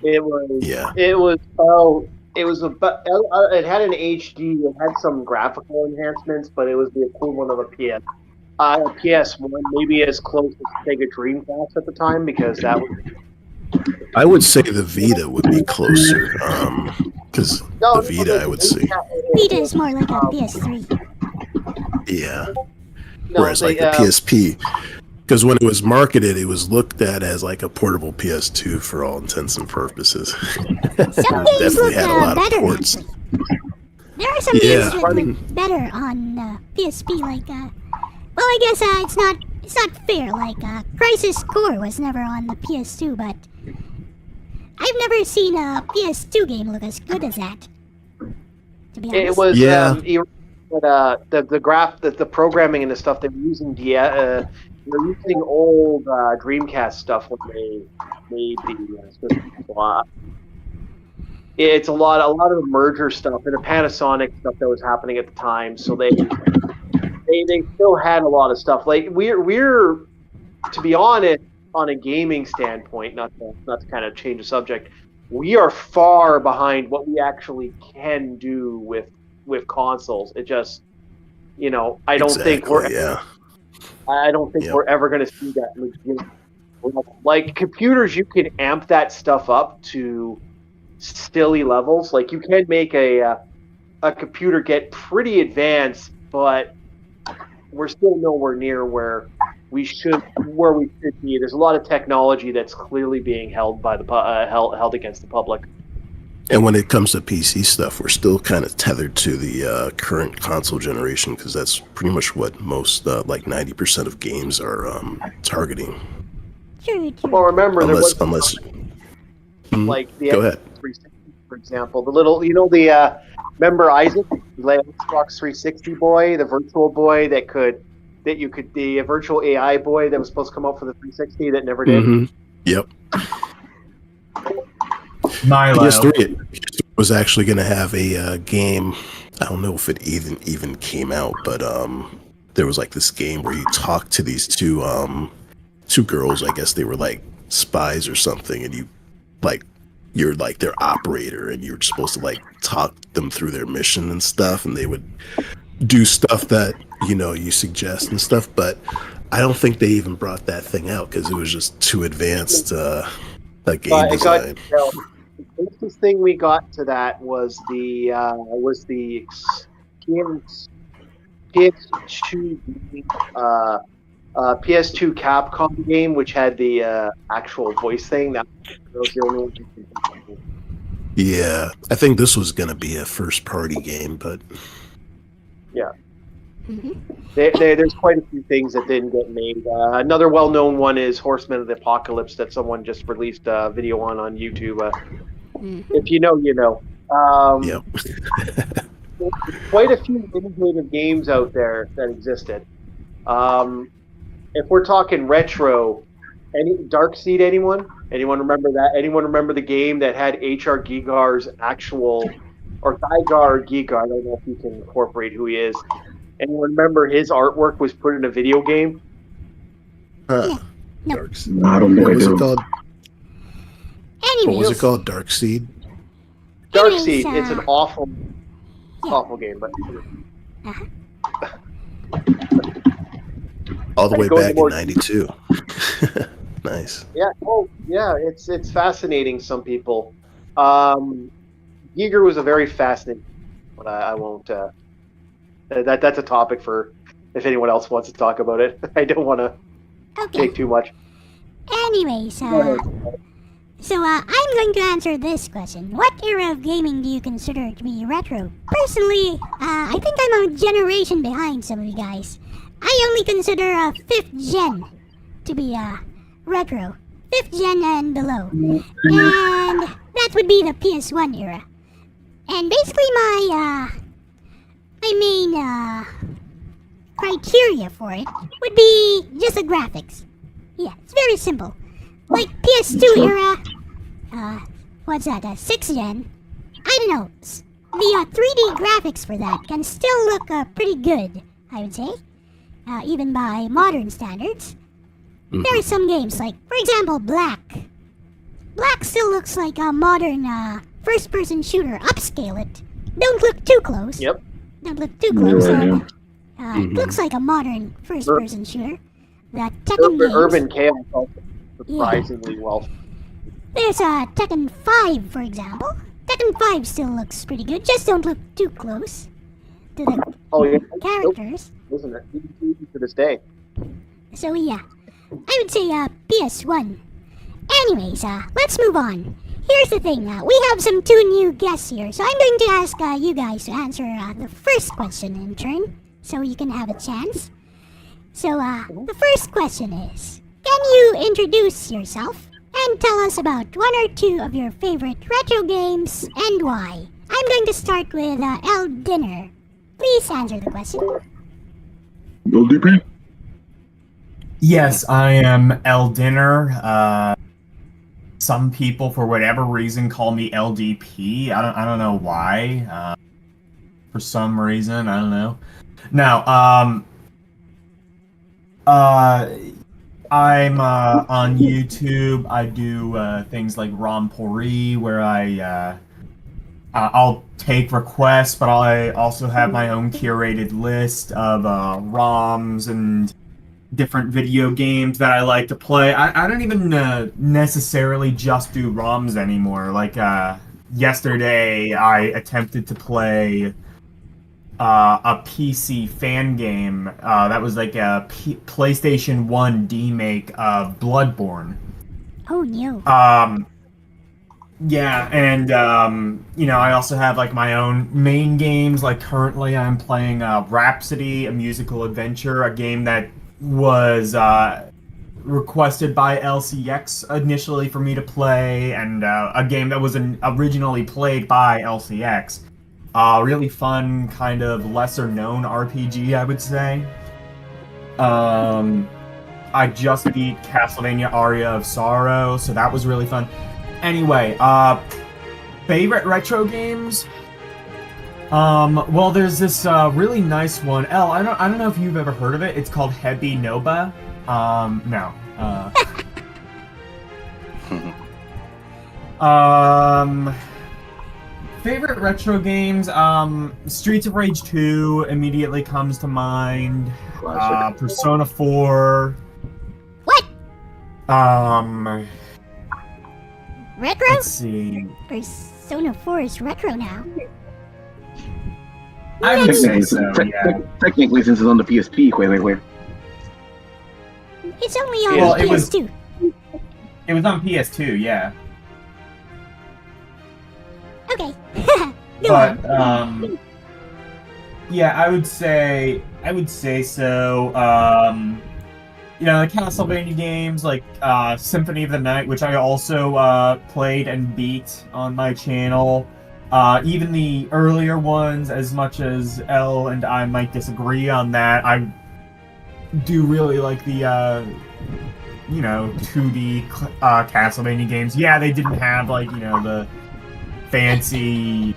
Speaker 8: It was.
Speaker 6: Yeah.
Speaker 8: It was. Oh. It had an HD. It had some graphical enhancements, but it was the equivalent of a PS1, maybe as close as Sega Dreamcast at the time, because that was.
Speaker 6: I would say the Vita would be closer, because the Vita, I would say.
Speaker 1: Vita is more like a PS3.
Speaker 6: Yeah. Whereas like the PSP, because when it was marketed, it was looked at as like a portable PS2 for all intents and purposes.
Speaker 1: Some games look better.
Speaker 6: Ports.
Speaker 1: There are some games that look better on PSP. Like, well, I guess it's not fair. Like, Crisis Core was never on the PS2, but I've never seen a PS2 game look as good as that. To be honest.
Speaker 8: It was the programming and the stuff they were using. They're using old Dreamcast stuff when they made the system. It's a lot of the merger stuff and the Panasonic stuff that was happening at the time. So they still had a lot of stuff. Like we're to be honest, on a gaming standpoint, not to kind of change the subject, we are far behind what we actually can do with consoles. It just, I don't think we're ever going to see that. Like computers, you can amp that stuff up to silly levels. Like you can make a computer get pretty advanced, but we're still nowhere near where we should be. There's a lot of technology that's clearly being held by the held against the public.
Speaker 6: And when it comes to PC stuff, we're still kind of tethered to the current console generation, because that's pretty much what most, like 90% of games are targeting.
Speaker 1: True.
Speaker 8: Well, remember,
Speaker 6: unless
Speaker 8: like the
Speaker 6: go ahead.
Speaker 8: 360, for example, the little, remember Isaac, the Xbox 360 boy, the virtual boy the virtual AI boy that was supposed to come out for the 360 that never did.
Speaker 6: Mm-hmm. Yep.
Speaker 7: Milo.
Speaker 6: PS3 was actually going to have a game. I don't know if it even came out, but there was like this game where you talk to these two girls. I guess they were like spies or something, and you're like their operator, and you're supposed to like talk them through their mission and stuff, and they would do stuff that you suggest and stuff. But I don't think they even brought that thing out because it was just too advanced. Game design.
Speaker 8: The closest thing we got to that was the PS2 Capcom game, which had the actual voice thing. That was the only one you could do.
Speaker 6: Yeah, I think this was going to be a first-party game, but
Speaker 8: yeah. There's quite a few things that didn't get made. Another well-known one is Horsemen of the Apocalypse that someone just released a video on YouTube. If you know, you know.
Speaker 6: Yep.
Speaker 8: Quite a few innovative games out there that existed. If we're talking retro, any Darkseid, anyone remember that? Anyone remember the game that had H.R. Giger's actual, or Giger or Giger, I don't know if you can incorporate who he is, Anyone remember his artwork was put in a video game?
Speaker 6: Huh.
Speaker 1: No.
Speaker 6: Dark Seed.
Speaker 5: No, I don't think
Speaker 6: What
Speaker 5: I
Speaker 6: was it
Speaker 5: do.
Speaker 6: called? What was
Speaker 1: Anyways,
Speaker 6: it called? Dark Seed?
Speaker 8: Darkseid. It's an awful,
Speaker 1: yeah.
Speaker 8: awful game, but
Speaker 6: All the
Speaker 8: But it
Speaker 6: way
Speaker 8: goes
Speaker 6: back in
Speaker 8: more-
Speaker 6: '92. Nice.
Speaker 8: yeah, oh yeah, it's fascinating. Some people, Giger was a very fascinating, but I won't. That's a topic for if anyone else wants to talk about it. I don't want to
Speaker 1: okay.
Speaker 8: take too much.
Speaker 1: Anyways, so I'm going to answer this question. What era of gaming do you consider to be retro? Personally, I think I'm a generation behind some of you guys. I only consider 5th gen to be retro. 5th gen and below. And that would be the PS1 era. And basically my main criteria for it would be just the graphics. Yeah, it's very simple. Like PS2 era, what's that, 6th gen? I don't know. The 3D graphics for that can still look pretty good, I would say. Even by modern standards. There are some games, like, for example, Black. Black still looks like a modern first-person shooter. Upscale it. Don't look too close.
Speaker 8: Yep.
Speaker 1: Don't look too close.
Speaker 5: Yeah.
Speaker 1: It looks like a modern first-person shooter. The Tekken games.
Speaker 8: Urban Chaos also surprisingly well.
Speaker 1: There's Tekken 5, for example. Tekken 5 still looks pretty good. Just don't look too close to the
Speaker 8: Oh yeah,
Speaker 1: characters.
Speaker 8: isn't it? Even to this day.
Speaker 1: So yeah, I would say PS1. Anyways, let's move on. Here's the thing, we have some 2 new guests here, so I'm going to ask you guys to answer the first question in turn, so you can have a chance. So, the first question is, can you introduce yourself and tell us about 1 or 2 of your favorite retro games and why? I'm going to start with El Dinner. Please answer the question.
Speaker 5: LDP?
Speaker 7: Yes, I am El Dinner. Some people, for whatever reason, call me LDP. I don't know why. For some reason, I don't know. Now, I'm on YouTube. I do things like Rompori, where I'll take requests, but I also have my own curated list of ROMs and different video games that I like to play. I don't even necessarily just do ROMs anymore. Like yesterday, I attempted to play a PC fan game that was like a PlayStation 1 remake of Bloodborne.
Speaker 1: Oh no.
Speaker 7: Yeah, and I also have like my own main games. Like currently, I'm playing Rhapsody, a musical adventure, a game that was requested by LCX initially for me to play, and a game that was originally played by LCX. Really fun, kind of lesser-known RPG, I would say. I just beat Castlevania Aria of Sorrow, so that was really fun. Anyway, favorite retro games? Well, there's this really nice one. Elle, I don't know if you've ever heard of it. It's called Hebi Noba. No. Favorite retro games? Streets of Rage 2 immediately comes to mind.
Speaker 5: Classic.
Speaker 7: Persona 4.
Speaker 1: What? Retro?
Speaker 7: Let's see.
Speaker 1: Persona 4 is retro now.
Speaker 7: I would say so,
Speaker 5: Technically, since it's on the PSP, wait.
Speaker 1: It's only on
Speaker 7: Well,
Speaker 1: PS2.
Speaker 7: It was on PS2, yeah.
Speaker 1: Okay. Go on.
Speaker 7: But yeah, I would say so. The Castlevania games like Symphony of the Night, which I also played and beat on my channel. Even the earlier ones, as much as Elle and I might disagree on that, I do really like the 2D Castlevania games. Yeah, they didn't have the fancy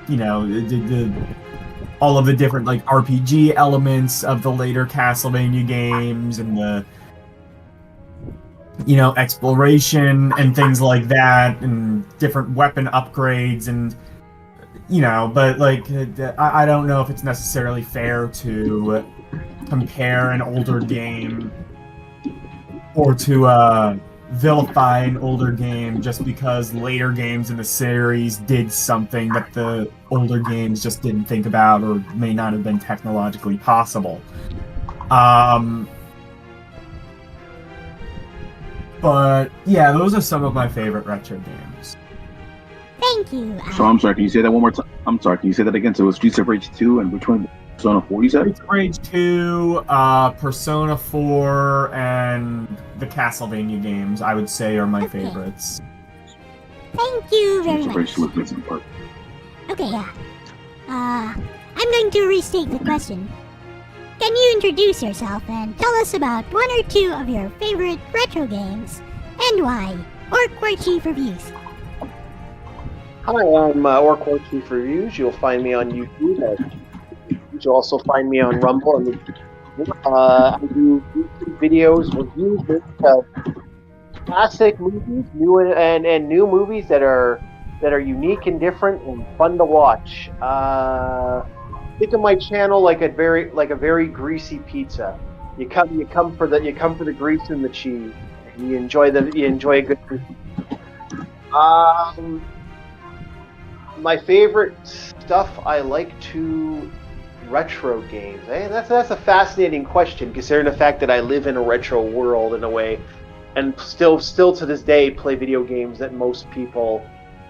Speaker 7: you know, all of the different like RPG elements of the later Castlevania games and the, you know, exploration and things like that, and different weapon upgrades, and you know, but like I don't know if it's necessarily fair to compare an older game or to vilify an older game just because later games in the series did something that the older games just didn't think about or may not have been technologically possible. But yeah, those are some of my favorite retro games.
Speaker 1: Thank you.
Speaker 5: So I'm sorry, can you say that one more time? I'm sorry, can you say that again? So it was Streets of Rage 2 and which one? Persona 4 you said?
Speaker 7: Streets of Rage 2, Persona 4, and the Castlevania games, I would say, are my favorites.
Speaker 1: Thank you very
Speaker 5: Streets of Rage 2
Speaker 1: much.
Speaker 5: was missing part.
Speaker 1: Okay, I'm going to restate the question. Can you introduce yourself and tell us about one or two of your favorite retro games and why? Orc War Chief Reviews.
Speaker 8: Hi, I'm Orc War Chief Reviews. You'll find me on YouTube. You'll also find me on Rumble. I do YouTube videos, reviews of classic movies, new and new movies that are unique and different and fun to watch. Think of my channel like a very greasy pizza. You come for the grease and the cheese. You enjoy a good. My favorite stuff I like to retro games. That's a fascinating question, considering the fact that I live in a retro world in a way, and still to this day play video games that most people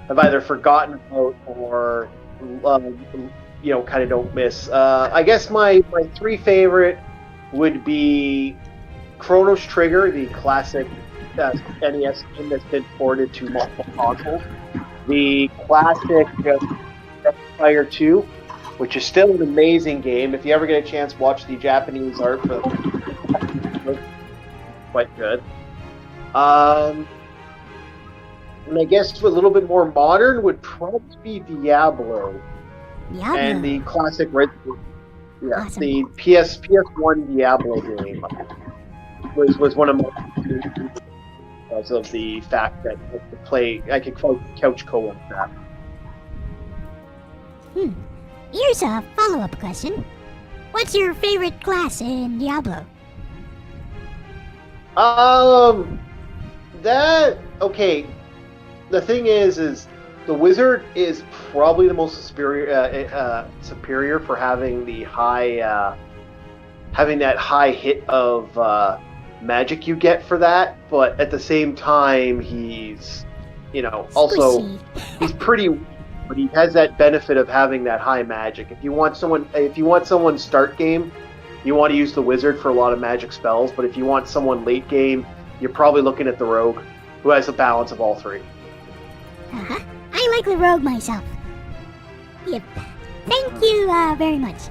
Speaker 8: have either forgotten about or kind of don't miss. I guess my three favorite would be Chronos Trigger, the classic NES game that's been ported to multiple consoles. The classic Fire 2, which is still an amazing game. If you ever get a chance, watch the Japanese art for quite good. And I guess a little bit more modern would probably be Diablo. And the classic
Speaker 1: Awesome.
Speaker 8: the PS1 Diablo game was one of my because of the fact that I could couch co-op that.
Speaker 1: Here's a follow-up question. What's your favorite class in Diablo?
Speaker 8: The thing is the wizard is probably the most superior for having the having that high hit of magic you get for that, but at the same time he's also he's pretty, but he has that benefit of having that high magic. If you want someone start game, you want to use the wizard for a lot of magic spells, but if you want someone late game, you're probably looking at the rogue, who has a balance of all three.
Speaker 1: I like the rogue myself. Yep. Thank you very much.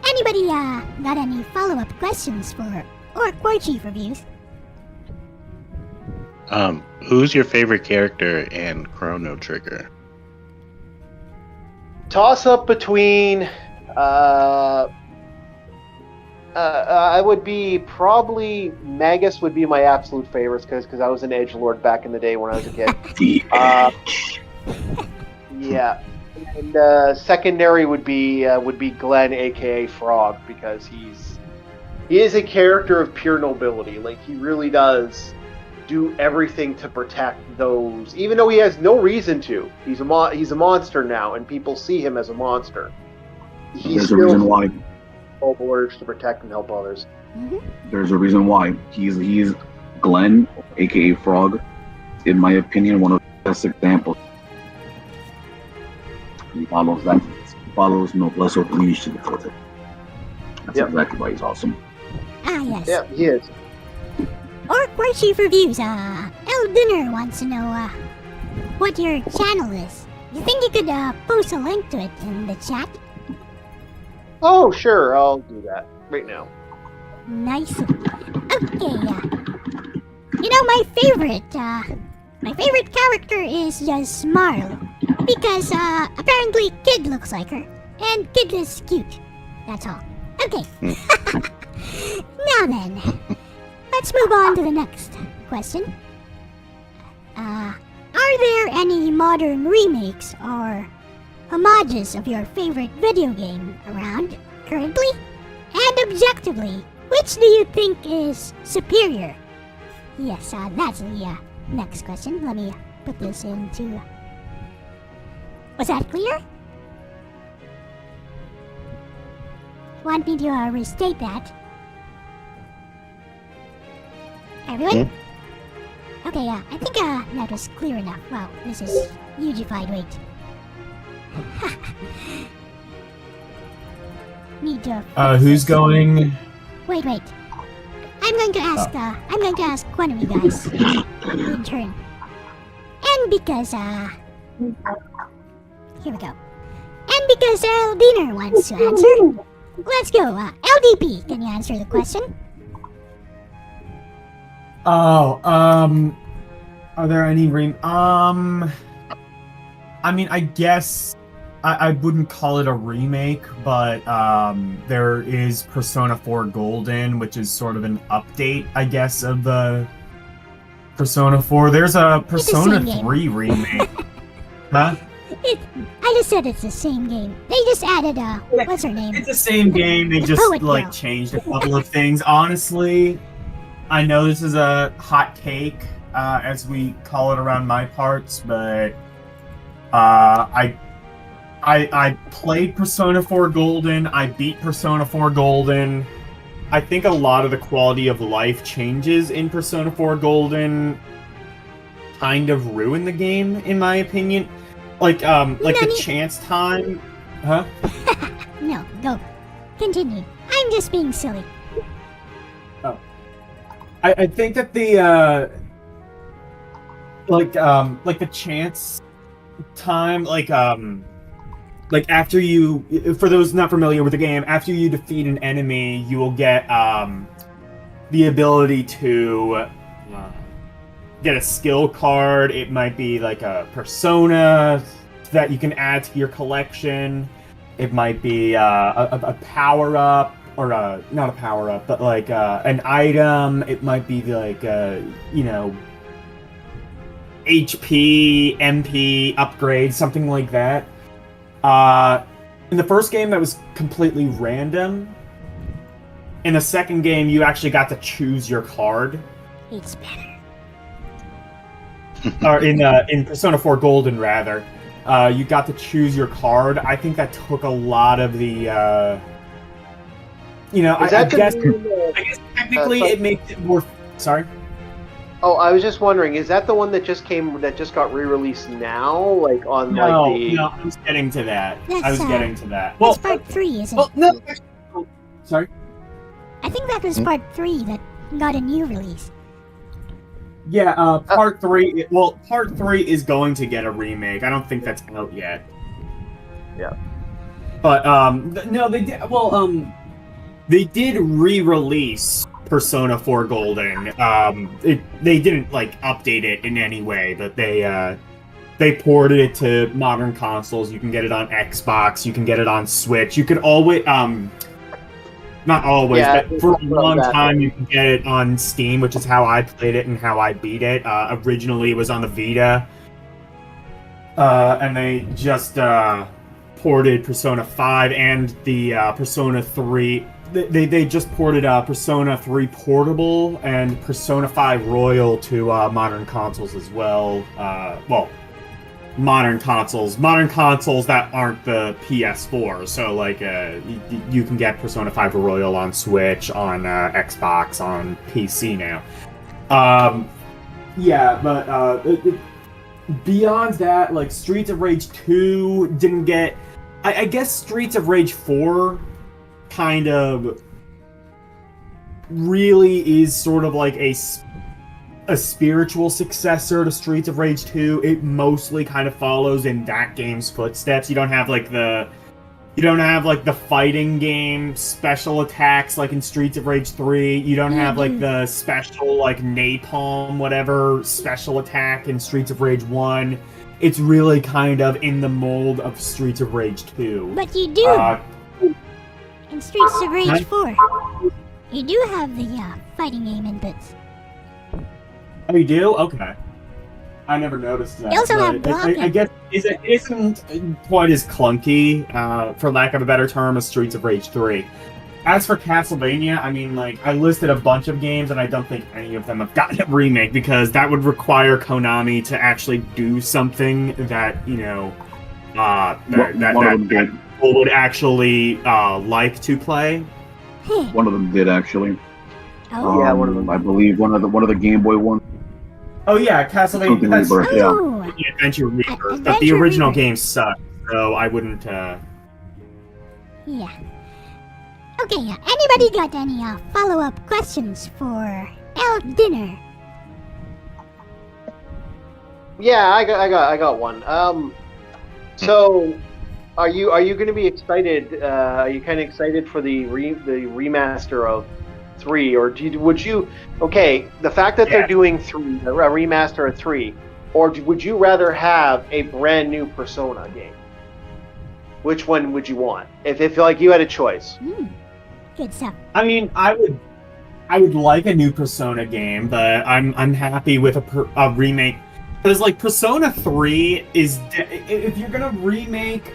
Speaker 1: Anybody got any follow-up questions for Orc War Chief Reviews?
Speaker 2: Who's your favorite character in Chrono Trigger?
Speaker 8: Toss up between I would be probably Magus would be my absolute favorites because I was an edgelord back in the day when I was a kid. Yeah, and secondary would be Glenn, aka Frog, because he is a character of pure nobility. Like, he really does do everything to protect those, even though he has no reason to. He's a monster now, and people see him as a monster.
Speaker 5: There's a reason why.
Speaker 8: Orders to protect and help others.
Speaker 5: There's a reason why. He's Glenn, aka Frog, in my opinion, one of the best examples. He follows noblesse oblige to the filter. That's exactly why he's awesome.
Speaker 1: Yes.
Speaker 8: Yeah, he is.
Speaker 1: Orc War Chief Reviews, El Dinner wants to know what your channel is. You think you could post a link to it in the chat?
Speaker 8: Oh, sure, I'll do that right now.
Speaker 1: Nice. Okay, my favorite character is just Marl. Because apparently Kid looks like her, and Kid is cute. That's all. Okay. Now then, let's move on to the next question. Are there any modern remakes or homages of your favorite video game around currently? And objectively, which do you think is superior? Yes, that's the next question. Let me put this into... Was that clear? Want me to restate that? Everyone? Okay, I think that was clear enough. Wow, this is hugified. Wait. Need to...
Speaker 7: Who's going?
Speaker 1: Wait. I'm going to ask, I'm going to ask one of you guys in turn. And because, here we go. And because Diner wants to answer, let's go. LDP, can you answer the question?
Speaker 7: Oh, are there any I mean, I guess I wouldn't call it a remake, but there is Persona 4 Golden, which is sort of an update, I guess, of the Persona 4. There's a Persona 3 remake. Huh?
Speaker 1: I just said it's the same game. They just added, what's her name?
Speaker 7: It's the same game, they
Speaker 1: The
Speaker 7: just,
Speaker 1: Poet
Speaker 7: like,
Speaker 1: Girl.
Speaker 7: changed a couple of things. Honestly, I know this is a hot take, as we call it around my parts, but I played Persona 4 Golden, I beat Persona 4 Golden. I think a lot of the quality of life changes in Persona 4 Golden kind of ruin the game, in my opinion. Like the chance time... Huh?
Speaker 1: No, go. Continue. I'm just being silly.
Speaker 7: I think that the like the chance time, like after you, for those not familiar with the game, after you defeat an enemy, you will get the ability to get a skill card. It might be like a persona that you can add to your collection. It might be a power up. Or not a power up, but like an item. It might be like HP, MP upgrade, something like that. In the first game, that was completely random. In the second game, you actually got to choose your card.
Speaker 1: It's better.
Speaker 7: Or in Persona 4 Golden, rather, you got to choose your card. I think that took a lot of the. I guess technically it makes it more. Sorry.
Speaker 8: Oh, I was just wondering, is that the one that just got re-released now, like on like the?
Speaker 7: No, I was getting to that.
Speaker 1: That's part 3, isn't it?
Speaker 7: No. Sorry.
Speaker 1: I think that was part 3 that got a new release.
Speaker 7: Yeah, part 3. Part 3 is going to get a remake. I don't think that's out yet.
Speaker 8: Yeah.
Speaker 7: But no, they did. Well, they did re-release Persona 4 Golden. They didn't like update it in any way, but they ported it to modern consoles. You can get it on Xbox. You can get it on Switch. You could always not always, but for a long time you can get it on Steam, which is how I played it and how I beat it. Originally, it was on the Vita, and they just ported Persona 5 and the Persona 3. They just ported Persona 3 Portable and Persona 5 Royal to modern consoles as well. Modern consoles that aren't the PS4. So like you can get Persona 5 Royal on Switch, on Xbox, on PC now. Beyond that, like Streets of Rage 2 didn't get. I guess Streets of Rage 4 kind of really is sort of like a spiritual successor to Streets of Rage 2. It mostly kind of follows in that game's footsteps. You don't have like the fighting game special attacks like in Streets of Rage 3. You don't have like the special like napalm whatever special attack in Streets of Rage 1. it's really kind of in the mold of Streets of Rage 2.
Speaker 1: But you do in Streets of Rage 4. You do have the fighting game inputs.
Speaker 7: Oh, you do? Okay. I never noticed that.
Speaker 1: You also have
Speaker 7: but
Speaker 1: blocking.
Speaker 7: I guess it isn't quite as clunky, for lack of a better term, as Streets of Rage 3. As for Castlevania, I mean, like, I listed a bunch of games, and I don't think any of them have gotten a remake, because that would require Konami to actually do something that, you know, that people would actually like to play.
Speaker 5: One of them did actually.
Speaker 1: Oh.
Speaker 8: Yeah, one of them.
Speaker 5: I believe one of the Game Boy ones.
Speaker 7: Oh yeah, Castlevania.
Speaker 5: Something
Speaker 7: That's
Speaker 5: Rebirth, yeah.
Speaker 1: Oh.
Speaker 7: the Adventure Rebirth, but the
Speaker 1: Adventure
Speaker 7: original
Speaker 1: Rebirth.
Speaker 7: game sucked, so I wouldn't.
Speaker 1: Yeah. Okay, anybody got any follow-up questions for El Dinner?
Speaker 8: Yeah, I got one. So, are you going to be excited? Are you kind of excited for the remaster of 3, or would you? Okay, the fact that they're doing 3, a remaster of 3, or would you rather have a brand new Persona game? Which one would you want? If like you had a choice.
Speaker 1: Good stuff.
Speaker 7: I mean, I would like a new Persona game, but I'm happy with a remake. Because like Persona 3 is if you're gonna remake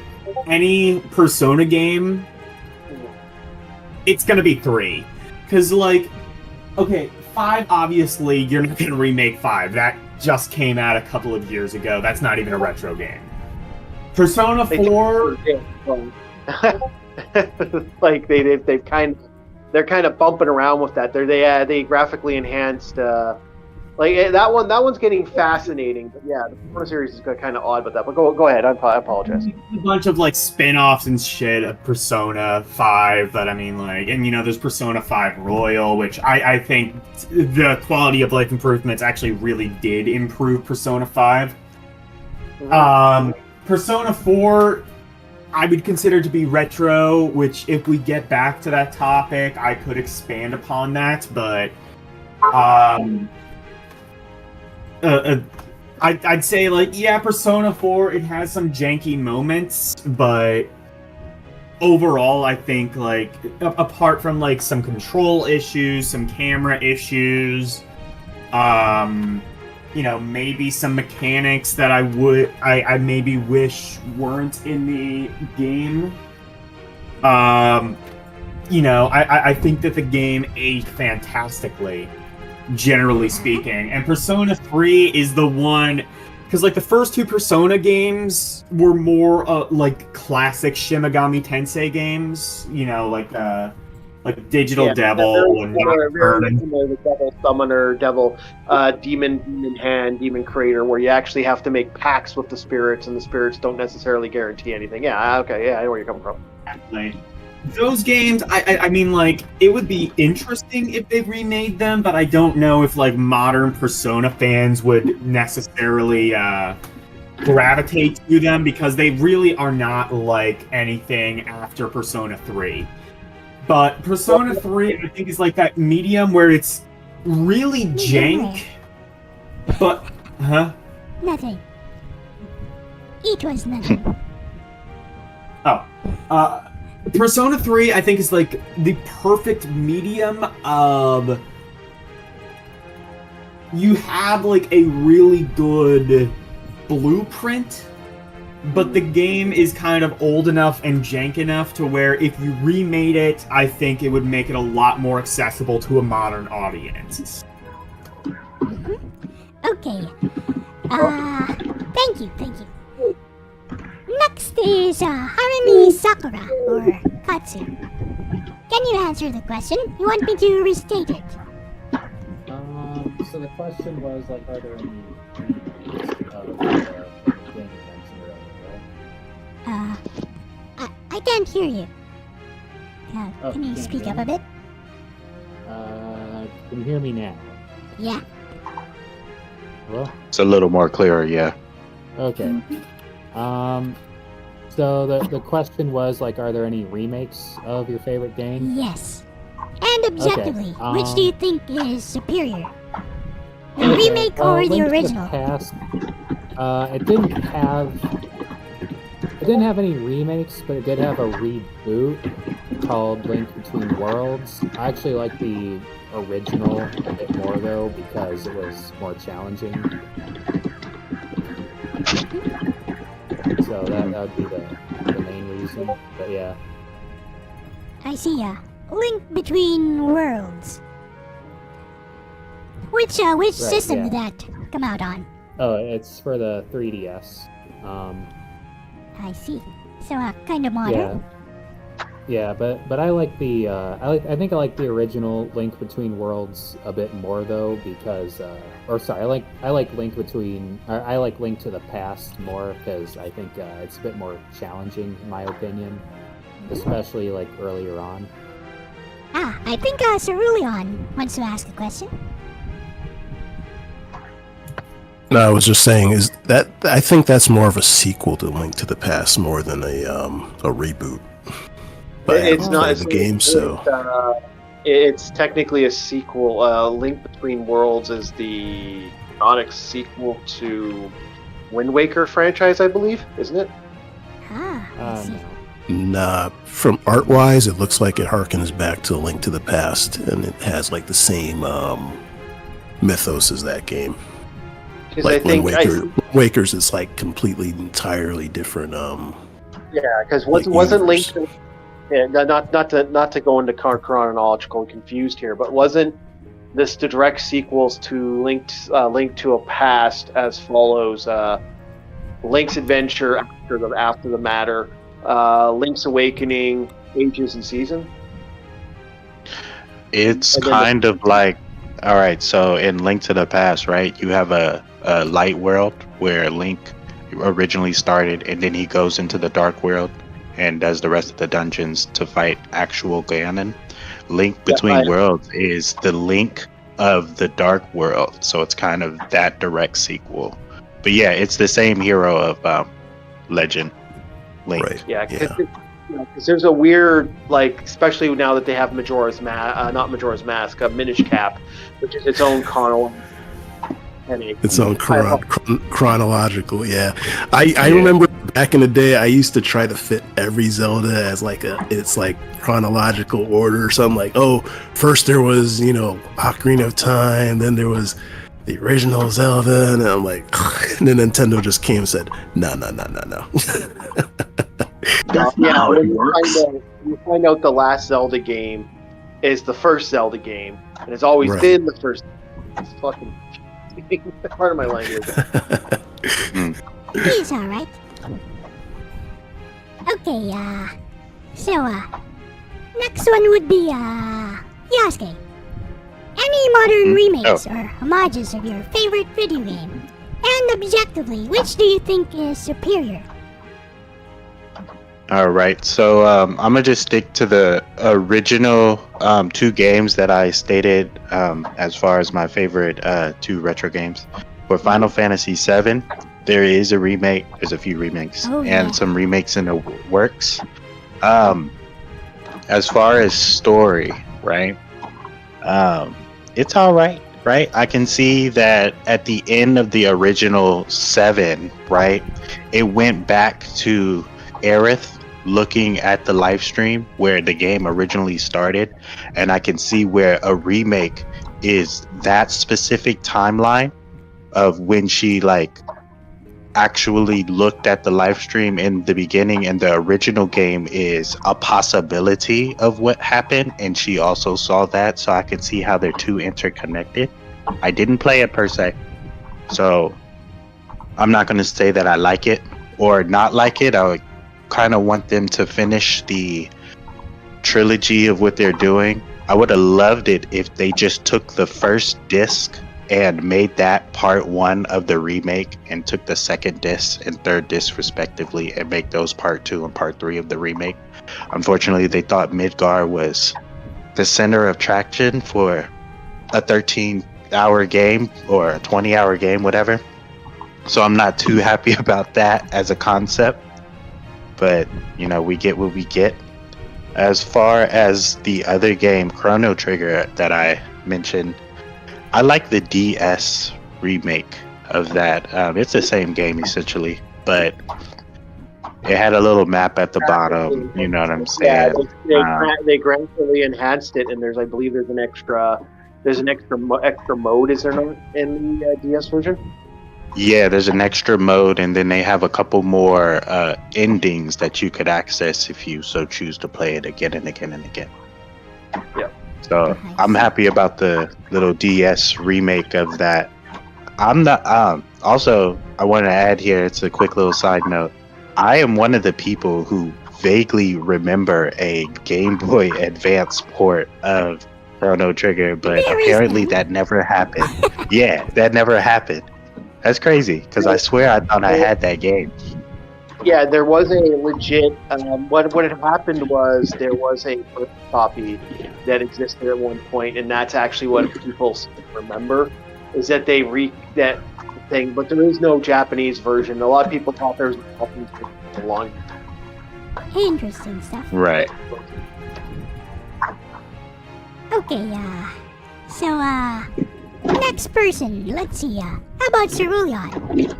Speaker 7: any Persona game, it's gonna be 3. Because like, okay, 5 obviously you're not gonna remake 5. That just came out a couple of years ago. That's not even a retro game. Persona 4.
Speaker 8: Like they're kind of bumping around with that. They graphically enhanced. Like that one's getting fascinating. But yeah, the Persona series is kind of odd with that. But go ahead. I apologize.
Speaker 7: A bunch of like spin-offs and shit of Persona 5, but I mean like, and you know, there's Persona 5 Royal, which I think the quality of life improvements actually really did improve Persona 5. Persona 4, I would consider to be retro, which if we get back to that topic, I could expand upon that, but I'd say like, yeah, Persona 4, it has some janky moments, but overall I think like, apart from like some control issues, some camera issues, you know, maybe some mechanics that I maybe wish weren't in the game. You know, I think that the game aged fantastically, generally speaking. And Persona 3 is the one, because like the first 2 Persona games were more like classic Shin Megami Tensei games, you know, like Digital Devil and
Speaker 8: the Devil Summoner, Devil Demon Hand, Demon Creator, where you actually have to make pacts with the spirits, and the spirits don't necessarily guarantee anything. Yeah, okay, yeah, I know where you're coming from.
Speaker 7: Exactly. Those games, I mean, like, it would be interesting if they remade them, but I don't know if like modern Persona fans would necessarily gravitate to them, because they really are not like anything after Persona 3. But Persona 3, I think, is like that medium where it's really jank, but... Huh?
Speaker 1: Nothing. It was nothing.
Speaker 7: Persona 3, I think, is like the perfect medium of... You have like a really good blueprint, but the game is kind of old enough and jank enough to where if you remade it, I think it would make it a lot more accessible to a modern audience.
Speaker 1: Okay. Thank you. Next is Harumi Sakura, or Katsu. Can you answer the question? You want me to restate it?
Speaker 3: So the question was like, are there any game
Speaker 1: I can't hear you. Can you speak up a bit?
Speaker 3: Can you hear me now?
Speaker 1: Yeah.
Speaker 3: Hello?
Speaker 2: It's a little more clearer, yeah.
Speaker 3: Okay. So the question was like, are there any remakes of your favorite game?
Speaker 1: Yes. And objectively, which do you think is superior? The
Speaker 3: Okay,
Speaker 1: remake or the
Speaker 3: Link to
Speaker 1: original?
Speaker 3: Past It didn't have any remakes, but it did have a reboot called Link Between Worlds. I actually like the original a bit more though because it was more challenging. So that would be the main reason. But yeah.
Speaker 1: I see. Link Between Worlds. Which system
Speaker 3: yeah.
Speaker 1: did that come out on?
Speaker 3: Oh, it's for the 3DS.
Speaker 1: I see. So kind of modern.
Speaker 3: Yeah, but I like the I think I like the original Link Between Worlds a bit more though because I like Link to the Past more because I think it's a bit more challenging in my opinion, especially like earlier on.
Speaker 1: I think Cerulean wants to ask a question.
Speaker 6: No, I was just saying I think that's more of a sequel to Link to the Past more than a reboot. But
Speaker 8: It's not
Speaker 6: played the game, so
Speaker 8: it's technically a sequel. Link Between Worlds is the canonic sequel to Wind Waker franchise, I believe, isn't it?
Speaker 1: I see.
Speaker 6: nah. From art wise, it looks like it harkens back to Link to the Past, and it has like the same mythos as that game. Like Waker's is like completely entirely different.
Speaker 8: Yeah, because wasn't Link?
Speaker 6: universe.
Speaker 8: Yeah, not to go into chronological and confused here, but wasn't this the direct sequels to Link to a Past as follows: Link's Adventure after the Matter, Link's Awakening, Ages and Season.
Speaker 2: It's
Speaker 8: And then
Speaker 2: kind of like, all right, so in Link to the Past, right, you have a light world where Link originally started, and then he goes into the dark world and does the rest of the dungeons to fight actual Ganon. Link Between Worlds is the Link of the dark world, so it's kind of that direct sequel. But yeah, it's the same hero of Legend, Link.
Speaker 6: Right.
Speaker 8: Yeah, because there's a weird, like, especially now that they have Majora's Minish Cap, which is its own
Speaker 6: Its own chronological, yeah. I remember back in the day, I used to try to fit every Zelda as like it's like chronological order or something. Like, oh, first there was Ocarina of Time, then there was the original Zelda, and I'm like, and then Nintendo just came and said, no.
Speaker 5: That's not how it works.
Speaker 8: You find out the last Zelda game is the first Zelda game, and it's always been the first. It's fucking part of my language.
Speaker 1: He's alright. Okay, so, next one would be, Yasuke. Any modern remakes or homages of your favorite video game? And objectively, which do you think is superior?
Speaker 2: All right, so I'm gonna just stick to the original two games that I stated as far as my favorite two retro games. For Final Fantasy VII, there is a remake. There's a few remakes and some remakes in the works. As far as story, right? It's all right, right? I can see that at the end of the original 7, right? It went back to Aerith looking at the live stream where the game originally started, and I can see where a remake is that specific timeline of when she like actually looked at the live stream in the beginning, and the original game is a possibility of what happened, and she also saw that, so I can see how they're two interconnected. I didn't play it per se, so I'm not going to say that I like it or not like it. I would kind of want them to finish the trilogy of what they're doing. I would have loved it if they just took the first disc and made that part 1 of the remake, and took the second disc and third disc respectively and make those part 2 and part 3 of the remake. Unfortunately, they thought Midgar was the center of attraction for a 13-hour game or a 20-hour game, whatever. So I'm not too happy about that as a concept. But, we get what we get. As far as the other game, Chrono Trigger, that I mentioned, I like the DS remake of that. It's the same game essentially, but it had a little map at the bottom. You know what I'm
Speaker 8: Yeah,
Speaker 2: saying?
Speaker 8: they gradually enhanced it, and I believe there's an extra mode, is there not, in the DS version?
Speaker 2: Yeah, there's an extra mode, and then they have a couple more endings that you could access if you so choose to play it again and again and again.
Speaker 8: Yeah.
Speaker 2: So I'm happy about the little DS remake of that. I'm not. Also, I want to add here. It's a quick little side note. I am one of the people who vaguely remember a Game Boy Advance port of Chrono Trigger, but apparently that never happened. Yeah, that never happened. That's crazy because I swear I thought I had that game.
Speaker 8: Yeah, there was a legit. What had happened was there was a first copy that existed at one point, and that's actually what people remember. Is that that thing, but there is no Japanese version. A lot of people thought there was a Japanese version along.
Speaker 1: Interesting stuff.
Speaker 2: Right.
Speaker 1: Okay, so, next person. Let's see, how about Cerulean?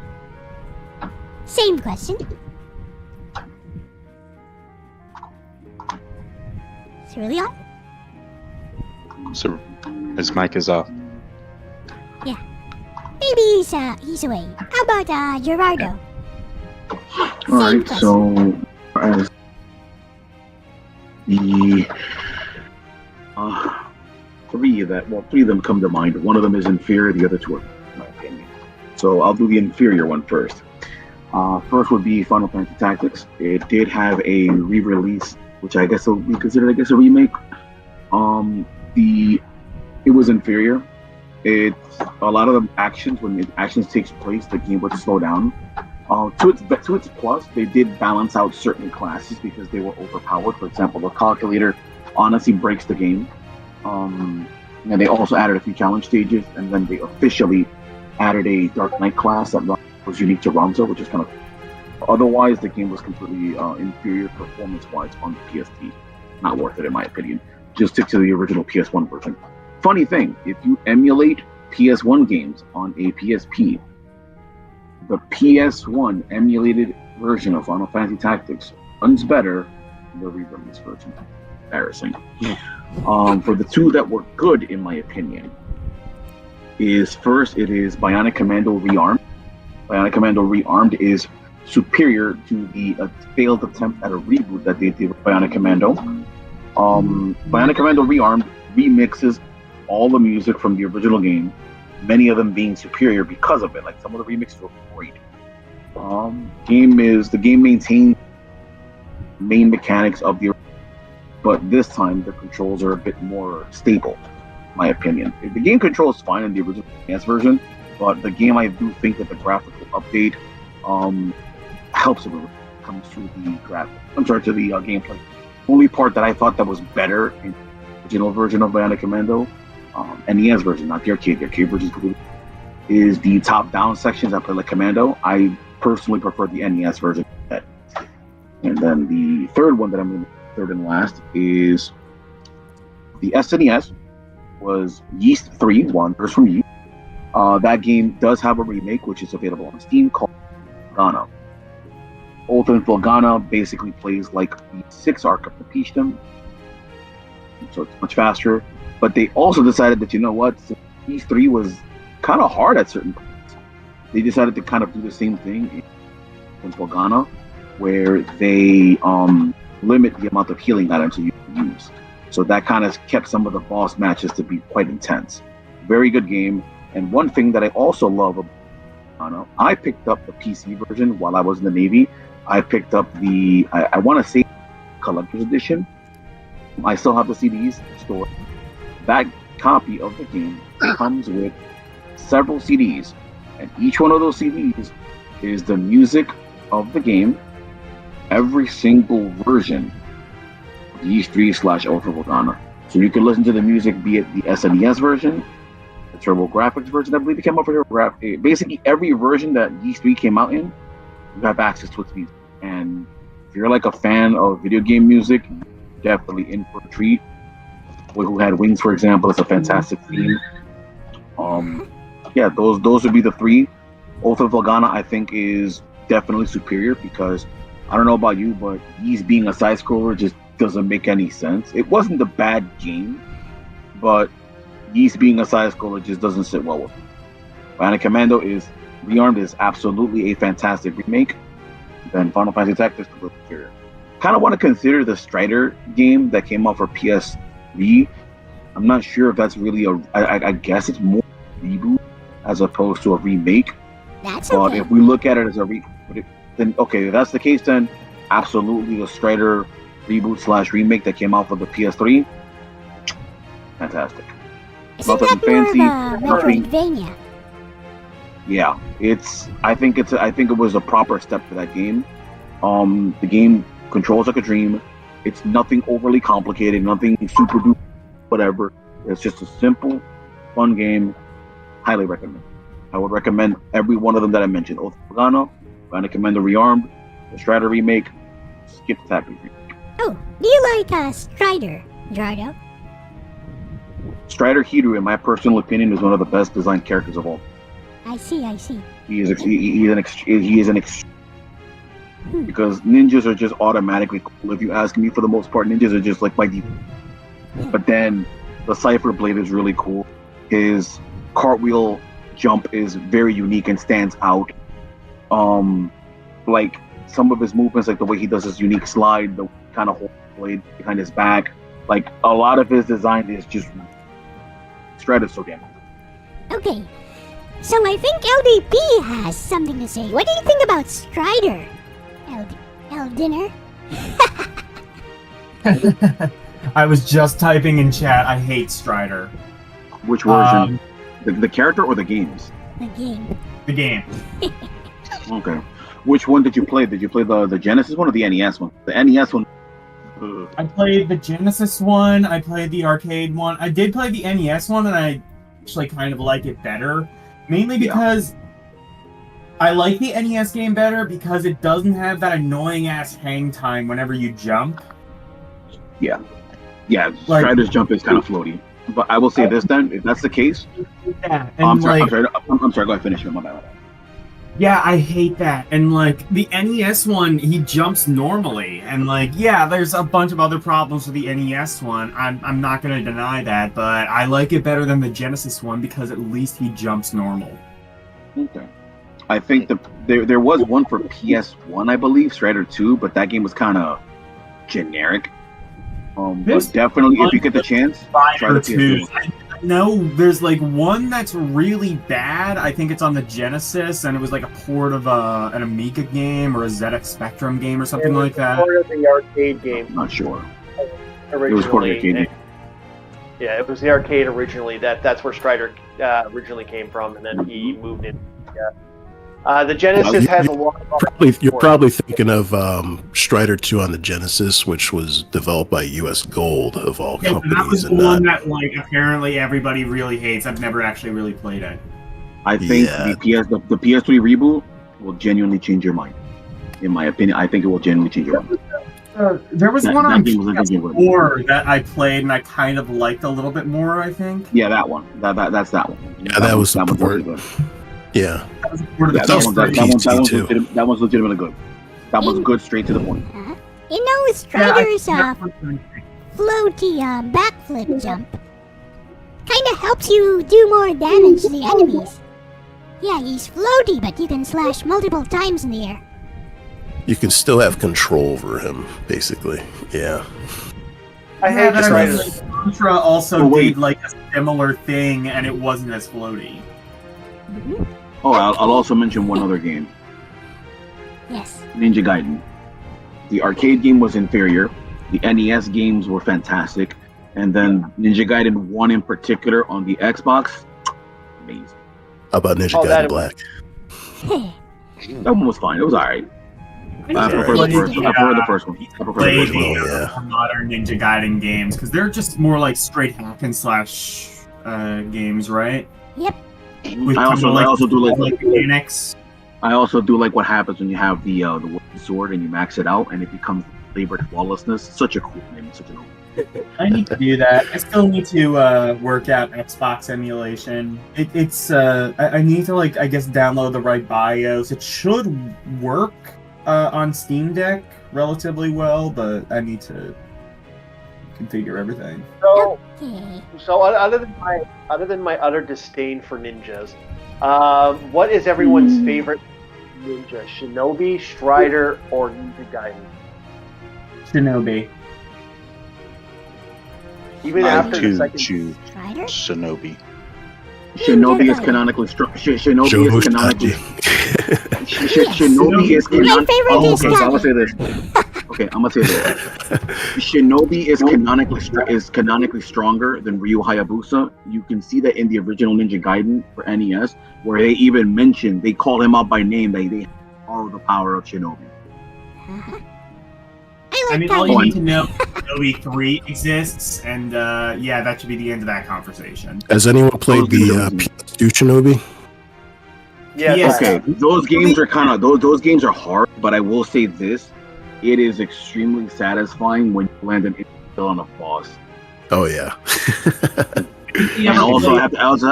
Speaker 1: Same question. Cerulean?
Speaker 2: So his mic is off.
Speaker 1: Yeah. Maybe he's away. How about, Gerardo?
Speaker 5: Alright,
Speaker 1: question.
Speaker 5: so as the three of them come to mind. One of them is inferior, the other two are, in my opinion. So I'll do the inferior one first. First would be Final Fantasy Tactics. It did have a re-release, which I guess will be considered, a remake. It was inferior. It's a lot of the actions, when the actions takes place, the game would slow down. To its plus, they did balance out certain classes because they were overpowered. For example, the calculator honestly breaks the game. And they also added a few challenge stages, and then they officially added a Dark Knight class that was unique to Ramza, which is kind of. Otherwise, the game was completely inferior performance-wise on the PSP. Not worth it, in my opinion. Just stick to the original PS1 version. Funny thing, if you emulate PS1 games on a PSP, the PS1 emulated version of Final Fantasy Tactics runs better than the re-release version. Embarrassing. For the two that were good, in my opinion, it is Bionic Commando Rearmed. Bionic Commando Rearmed is superior to the failed attempt at a reboot that they did with Bionic Commando. Bionic Commando Rearmed remixes all the music from the original game, many of them being superior because of it. Like, some of the remixes were great. The game maintains main mechanics of the, but this time the controls are a bit more stable, in my opinion. The game controls fine in the original NES version, but the game, I do think that the graphical update helps it when it comes to the gameplay. Only part that I thought that was better in the original version of Bionic Commando, NES version, not the arcade. The arcade version is the top-down sections that play like Commando. I personally prefer the NES version. And then the third one that I'm going to third and last is the SNES. Was Yeast 3, Wanderers from Yeast. That game does have a remake, which is available on Steam, called Volgana. Ultimate Volgana basically plays like the 6 arc of the Peachtum, so it's much faster. But they also decided that, you know what, Yeast 3 was kind of hard at certain points. They decided to kind of do the same thing in Volgana, where they limit the amount of healing items that you can use. So that kind of kept some of the boss matches to be quite intense. Very good game. And one thing that I also love about Volgana, I picked up the PC version while I was in the Navy. I picked up I want to say, collector's edition. I still have the CDs stored. That copy of the game comes with several CDs, and each one of those CDs is the music of the game, every single version of Yeast 3 / Ultra Volgana. So you can listen to the music, be it the SNES version, the TurboGrafx version, I believe it came out for basically every version that Yeast 3 came out in, you have access to its music. And if you're like a fan of video game music, definitely in for a treat. Who Had Wings, for example, is a fantastic theme. Yeah, those would be the three. Oath of Lagana, I think, is definitely superior because I don't know about you, but Ys being a side scroller just doesn't make any sense. It wasn't a bad game, but Ys being a side scroller just doesn't sit well with me. Bionic Commando is Rearmed is absolutely a fantastic remake. Then Final Fantasy Tactics is a little superior. Kind of want to consider the Strider game that came out for PS3. I'm not sure if that's really I guess it's more a reboot as opposed to a remake.
Speaker 1: That's
Speaker 5: But
Speaker 1: okay.
Speaker 5: if we look at it as a then okay, if that's the case, then absolutely the Strider reboot / remake that came out for the PS3, fantastic.
Speaker 1: Isn't
Speaker 5: nothing
Speaker 1: that more
Speaker 5: fancy,
Speaker 1: of a
Speaker 5: nothing-
Speaker 1: Metroidvania?
Speaker 5: Yeah, I think it was a proper step for that game. The game controls like a dream. It's nothing overly complicated, nothing super duper, whatever. It's just a simple, fun game. Highly recommend. I would recommend every one of them that I mentioned. Oath of Lagana, Bionic Commando Rearmed, the Strider remake, skip the Tactics remake.
Speaker 1: Oh, do you like Strider, Gerardo?
Speaker 5: Strider Hiru, in my personal opinion, is one of the best designed characters of all.
Speaker 1: I see.
Speaker 5: He is because ninjas are just automatically cool. If you ask me, for the most part, ninjas are just like by default. But then the Cypher Blade is really cool. His cartwheel jump is very unique and stands out. Like some of his movements, like the way he does his unique slide, the kind of hold the blade behind his back, like a lot of his design is just Strider's so damn cool.
Speaker 1: Okay, so I think LDP has something to say. What do you think about Strider? L Dinner?
Speaker 7: I was just typing in chat. I hate Strider.
Speaker 5: Which version? The character or the games?
Speaker 1: The game.
Speaker 7: The game.
Speaker 5: Okay. Which one did you play? Did you play the Genesis one or the NES one? The NES one.
Speaker 7: I played the Genesis one. I played the arcade one. I did play the NES one, and I actually kind of like it better. Mainly because I like the NES game better because it doesn't have that annoying ass hang time whenever you jump.
Speaker 5: Yeah,
Speaker 7: Like-
Speaker 5: Strider's jump is kind of floaty. But I will say this then, if that's the case,
Speaker 7: Yeah,
Speaker 5: I'm sorry, go ahead, finish it. My bad.
Speaker 7: Yeah, I hate that. And like the NES one, he jumps normally, and like there's a bunch of other problems with the NES one. I'm not gonna deny that, but I like it better than the Genesis one because at least he jumps normal.
Speaker 5: Okay. I think there was one for PS1, I believe, Strider 2, but that game was kind of generic.
Speaker 7: This
Speaker 5: But definitely, if you get the chance, try the PS2.
Speaker 7: No, there's like one that's really bad. I think it's on the Genesis, and it was like a port of an Amiga game or a ZX Spectrum game or something like that.
Speaker 8: Part of the arcade game
Speaker 5: I'm not sure.
Speaker 8: originally.
Speaker 5: It was part of the arcade game.
Speaker 8: Yeah, it was the arcade originally. That's where Strider originally came from, and then he moved in. The Genesis has a lot of.
Speaker 6: You're probably thinking of Strider 2 on the Genesis, which was developed by US Gold of all
Speaker 7: Yeah,
Speaker 6: companies.
Speaker 7: that was the
Speaker 6: and
Speaker 7: one
Speaker 6: not,
Speaker 7: that like apparently everybody really hates. I've never actually really played it.
Speaker 5: I think
Speaker 6: Yeah.
Speaker 5: the PS3 reboot will genuinely change your mind. In my opinion, I think it will genuinely change your mind.
Speaker 7: There was
Speaker 5: That-
Speaker 7: one
Speaker 5: that
Speaker 7: on
Speaker 5: game was a good game.
Speaker 7: PS4 that I played and I kind of liked a little bit more. I think.
Speaker 5: Yeah, that one. That's that one.
Speaker 6: Yeah, that was
Speaker 5: that one's really
Speaker 6: support.
Speaker 5: good.
Speaker 6: yeah.
Speaker 7: That was part of the
Speaker 5: Yeah,
Speaker 6: That was
Speaker 7: PS3.
Speaker 5: that one's legitimately good. That was good, straight to the point.
Speaker 1: You know Strider's floaty backflip jump kind of helps you do more damage to the enemies. Yeah, he's floaty, but you can slash multiple times in the air.
Speaker 6: You can still have control over him, basically. Yeah.
Speaker 8: I hate
Speaker 7: but I mean,
Speaker 8: Strider.
Speaker 7: like, Contra also
Speaker 5: Oh, wait.
Speaker 7: did like a similar thing, and it wasn't as floaty.
Speaker 5: Oh, I'll also mention one other game,
Speaker 1: Yes.
Speaker 5: Ninja Gaiden. The arcade game was inferior. The NES games were fantastic, and then Ninja Gaiden 1 in particular on the Xbox, amazing.
Speaker 6: How about Ninja
Speaker 8: Oh, that
Speaker 6: Gaiden Black?
Speaker 5: That one was fine. It was alright. I prefer the first one. I prefer the first one. I prefer the
Speaker 7: Play
Speaker 5: first one.
Speaker 6: one.
Speaker 7: the
Speaker 6: Yeah.
Speaker 7: modern Ninja Gaiden games because they're just more like straight hack and slash games, right?
Speaker 1: Yep.
Speaker 7: With
Speaker 5: I also do like
Speaker 7: mechanics.
Speaker 5: I also do like what happens when you have the sword and you max it out and it becomes flavored flawlessness. Such a cool name, such a cool.
Speaker 7: I need to do that. I still need to work out Xbox emulation. I need to I guess download the right BIOS. It should work on Steam Deck relatively well, but I need to configure everything.
Speaker 8: So,
Speaker 1: Okay.
Speaker 8: other than my utter disdain for ninjas, what is everyone's favorite ninja? Shinobi, Strider, or Ninja Gaiden?
Speaker 7: Shinobi.
Speaker 8: Even
Speaker 2: I
Speaker 8: after the
Speaker 2: too
Speaker 8: second.
Speaker 2: choose
Speaker 1: Strider?
Speaker 2: Shinobi.
Speaker 5: Shinobi is
Speaker 1: Gaiden.
Speaker 5: canonically strong. Shinobi is canonically.
Speaker 1: Yes.
Speaker 5: Shinobi is
Speaker 1: My
Speaker 5: canonically.
Speaker 1: favorite is
Speaker 5: Okay, so I'm gonna say
Speaker 1: Gaiden.
Speaker 5: this. Okay, I'm gonna say this. Shinobi is canonically stronger than Ryu Hayabusa. You can see that in the original Ninja Gaiden for NES, where they even mentioned, they call him out by name. They borrow the power of Shinobi.
Speaker 1: Uh-huh.
Speaker 7: I
Speaker 1: I
Speaker 7: mean,
Speaker 1: like
Speaker 7: all you
Speaker 1: Gaiden.
Speaker 7: need to know is Shinobi 3 exists, and yeah, that should be the end of that conversation.
Speaker 6: Has anyone played the PS2 Shinobi?
Speaker 8: Yeah.
Speaker 7: Yes.
Speaker 5: Okay, those games are kind of those games are hard, but I will say this: it is extremely satisfying when you land an kill on a boss.
Speaker 6: Oh yeah.
Speaker 5: And also, I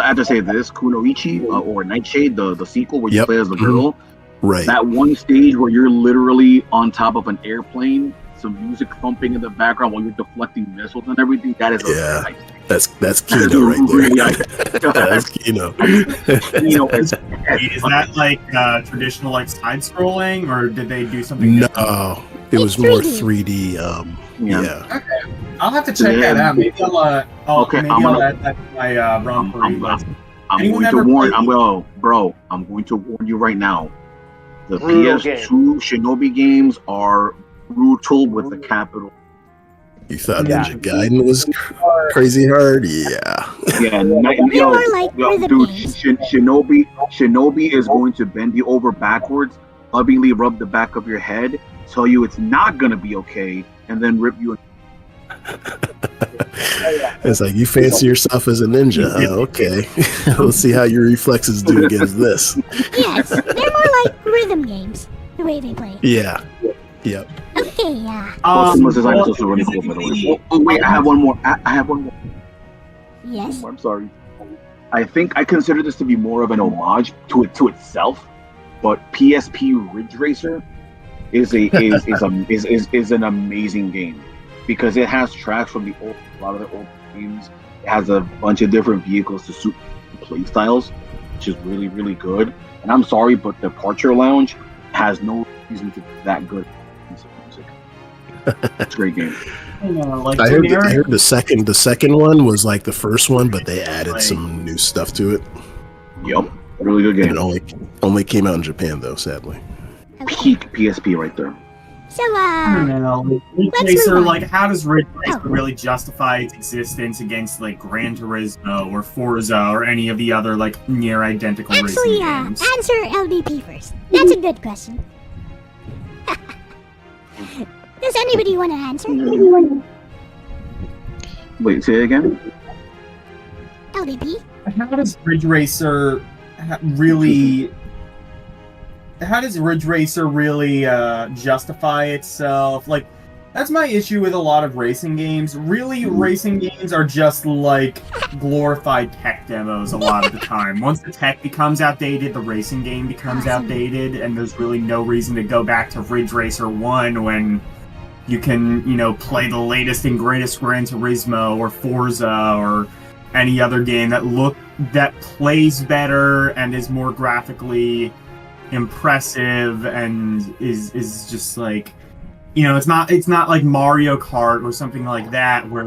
Speaker 5: have to say this: Kunoichi or Nightshade, the sequel where you
Speaker 6: Yep.
Speaker 5: play as the girl.
Speaker 6: Right.
Speaker 5: That one stage where you're literally on top of an airplane, some music thumping in the background while you're deflecting missiles and everything. That is
Speaker 6: Yeah.
Speaker 5: nice.
Speaker 6: That's Kino right there. That's Kino.
Speaker 5: Is
Speaker 7: Is that traditional side-scrolling, or did they do something different?
Speaker 6: No, it was
Speaker 1: It's
Speaker 6: more
Speaker 1: 3D.
Speaker 6: 3D.
Speaker 5: Yeah.
Speaker 6: Yeah.
Speaker 7: I'll have to check that out. Maybe I'll
Speaker 5: Okay,
Speaker 7: maybe I'll add that to my run for you.
Speaker 5: I'm
Speaker 7: Anyone
Speaker 5: going to
Speaker 7: ever
Speaker 5: warn.
Speaker 7: played-
Speaker 5: I'm going to warn you right now. The
Speaker 8: Brutal
Speaker 5: PS2 Shinobi games are brutal with a capital.
Speaker 6: You thought
Speaker 8: Yeah.
Speaker 6: Ninja Gaiden was crazy hard? Yeah.
Speaker 5: Yeah,
Speaker 1: They're more like rhythm
Speaker 5: dude,
Speaker 1: games.
Speaker 5: Shinobi is going to bend you over backwards, lovingly rub the back of your head, tell you it's not gonna be okay, and then rip you.
Speaker 6: It's like you fancy yourself as a ninja. Huh? Okay. We'll see how your reflexes do against this.
Speaker 1: Yes, they're more like rhythm games, the way they play.
Speaker 6: Yeah. Yep.
Speaker 1: Okay,
Speaker 5: Similar design is also really cool, by the way. Oh, wait, I have one more. I have one more.
Speaker 1: yes.
Speaker 5: I'm sorry. I think I consider this to be more of an homage to itself, but PSP Ridge Racer is an amazing game because it has tracks from a lot of the old games. It has a bunch of different vehicles to suit play styles, which is really, really good. And I'm sorry, but Departure Lounge has no reason to be that good. It's a great game.
Speaker 6: I heard the second one was like the first one, but they added some new stuff to it.
Speaker 5: Yep, really good game.
Speaker 6: It only came out in Japan though, sadly.
Speaker 5: Peak PSP right there.
Speaker 1: So,
Speaker 7: I don't know. Ridge
Speaker 1: let's
Speaker 7: Racer,
Speaker 1: move on.
Speaker 7: how does Ridge Racer
Speaker 1: Oh.
Speaker 7: really justify its existence against Gran Turismo or Forza or any of the other near identical
Speaker 1: actually,
Speaker 7: racing games?
Speaker 1: answer LDP first. That's a good question. Does anybody want to answer?
Speaker 5: Wait, say it again?
Speaker 1: LDP?
Speaker 7: How does Ridge Racer really? How does Ridge Racer really justify itself? That's my issue with a lot of racing games. Really, racing games are just glorified tech demos a lot of the time. Once the tech becomes outdated, the racing game becomes outdated, and there's really no reason to go back to Ridge Racer 1 when you can, play the latest and greatest Gran Turismo or Forza or any other game that plays better and is more graphically impressive and is just it's not like Mario Kart or something like that where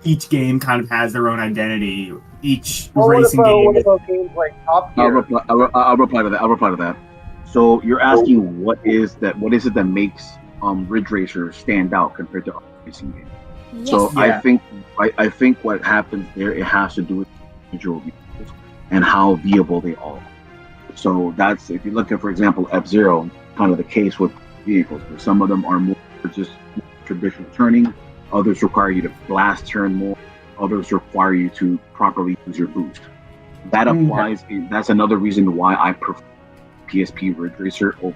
Speaker 7: each game kind of has their own identity. Each racing game.
Speaker 8: What about games like Top Gear?
Speaker 5: I'll reply to that. So you're asking what is it that makes Ridge Racer stand out compared to other racing games?
Speaker 1: Yes.
Speaker 5: So
Speaker 7: Yeah.
Speaker 5: I think what happens there, it has to do with individual vehicles and how viable they are. So that's, if you look at, for example, F-Zero, kind of the case with vehicles, where some of them are more just traditional turning, others require you to blast turn more, others require you to properly use your boost. That applies, that's another reason why I prefer PSP Ridge Racer over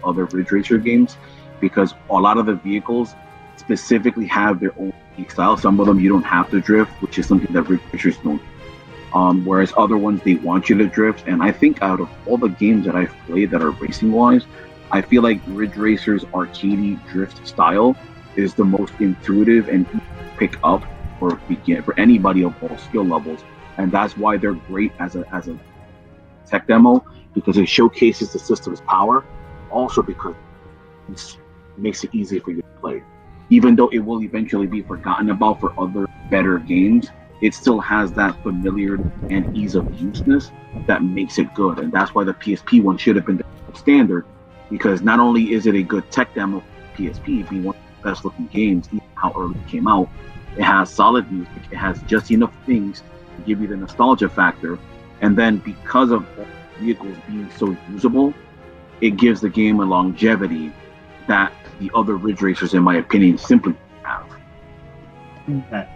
Speaker 5: other Ridge Racer games, because a lot of the vehicles specifically have their own unique style. Some of them you don't have to drift, which is something that Ridge Racers don't. Whereas other ones, they want you to drift. And I think out of all the games that I've played that are racing-wise, I feel like Ridge Racer's arcadey drift style is the most intuitive and easy to pick up for anybody of all skill levels. And that's why they're great as a tech demo, because it showcases the system's power. Also because it makes it easy for you to play. Even though it will eventually be forgotten about for other better games, it still has that familiarity and ease of useness that makes it good. And that's why the PSP one should have been the standard, because not only is it a good tech demo for PSP, being one of the best looking games, even how early it came out, it has solid music, it has just enough things to give you the nostalgia factor. And then because of vehicles being so usable, it gives the game a longevity that the other Ridge Racers, in my opinion, simply have.
Speaker 7: Okay.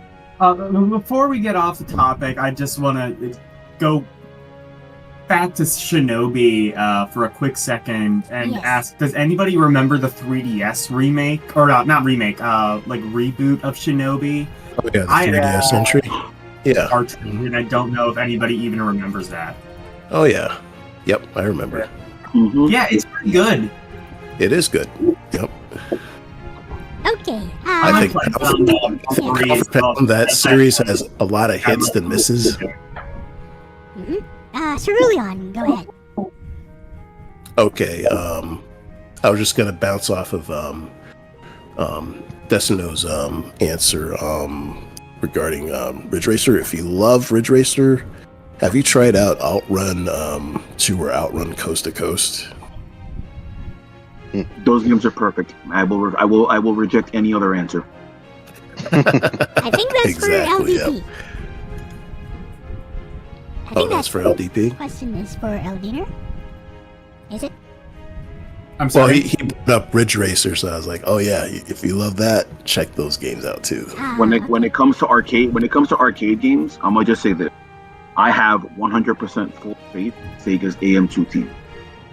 Speaker 7: Before we get off the topic, I just want to go back to Shinobi for a quick second and ask, does anybody remember the 3DS remake? Or not remake, like reboot of Shinobi?
Speaker 6: Oh yeah, the 3DS entry. Yeah.
Speaker 7: And I don't know if anybody even remembers that.
Speaker 6: Oh yeah. Yep, I remember.
Speaker 5: Mm-hmm.
Speaker 7: Yeah, it's pretty good.
Speaker 6: It is good. Yep.
Speaker 1: Okay.
Speaker 6: I think that series has a lot of hits and misses.
Speaker 1: Cerulean, go ahead.
Speaker 6: Okay, I was just gonna bounce off of Destino's answer regarding Ridge Racer. If you love Ridge Racer, have you tried out Outrun 2 or Outrun Coast to Coast?
Speaker 5: Those games are perfect. I will reject any other answer.
Speaker 1: I think that's
Speaker 6: Exactly,
Speaker 1: for LDP.
Speaker 6: yep.
Speaker 1: I
Speaker 6: Oh,
Speaker 1: think
Speaker 6: that's for LDP?
Speaker 1: Question is for Eldiner. Is it?
Speaker 7: I'm
Speaker 6: Well,
Speaker 7: sorry.
Speaker 6: he brought up Ridge Racer, so I was like, oh yeah, if you love that, check those games out too.
Speaker 5: When it comes to arcade games, I'm gonna just say that I have 100% full faith in Sega's AM2 team.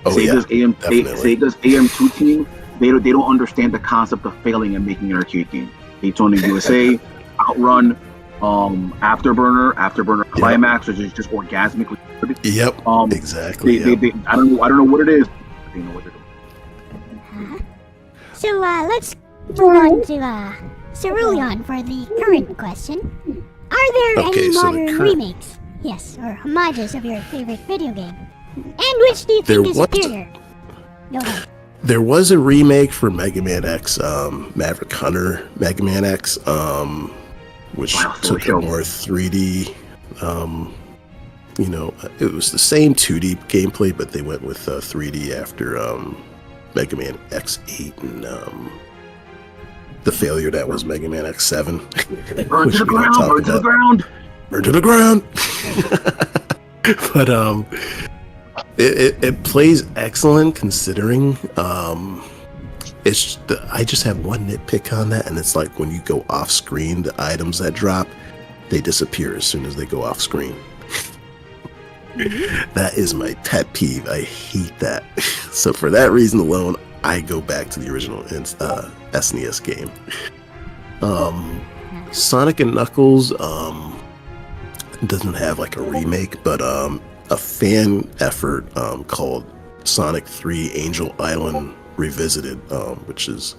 Speaker 6: Oh
Speaker 5: Sega's
Speaker 6: yeah, definitely.
Speaker 5: Sega's AM2 team, they don't understand the concept of failing and making an arcade game. Daytona USA, Outrun, Afterburner Climax, which is just orgasmically good.
Speaker 6: Yep, exactly.
Speaker 5: I don't know what it is. But they know what they're doing.
Speaker 1: So let's move on to Cerulean for the current question. Are there
Speaker 6: Okay,
Speaker 1: any
Speaker 6: so the
Speaker 1: modern
Speaker 6: current-
Speaker 1: remakes? Yes, or homages of your favorite video game? And which do you
Speaker 6: There
Speaker 1: think is
Speaker 6: was-
Speaker 1: superior? Go ahead.
Speaker 6: There was a remake for Mega Man X, Maverick Hunter Mega Man X, which took a more 3D, it was the same 2D gameplay, but they went with 3D after Mega Man X8 and the failure that was Mega Man X7.
Speaker 5: Burn to the ground, burn to the ground.
Speaker 6: Burn to the ground. But it plays excellent considering I just have one nitpick on that, and it's like when you go off screen, the items that drop, they disappear as soon as they go off screen. That is my pet peeve. I hate that. So for that reason alone, I go back to the original SNES game. Sonic and Knuckles doesn't have like a remake, but a fan effort called Sonic 3 Angel Island Revisited, which is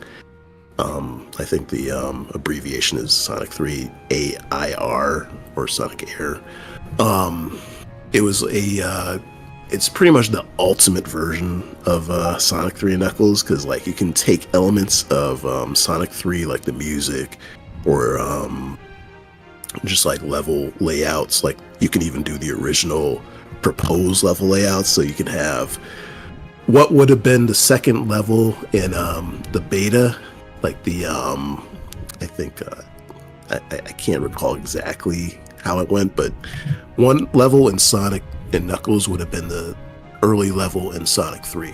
Speaker 6: I think the abbreviation is Sonic 3 AIR or Sonic Air. It was it's pretty much the ultimate version of Sonic 3 and Knuckles, because like you can take elements of Sonic 3, like the music, or just like level layouts. Like you can even do the original proposed level layouts, so you can have what would have been the second level in the beta, like the I think I can't recall exactly how it went, but one level in Sonic and Knuckles would have been the early level in Sonic 3.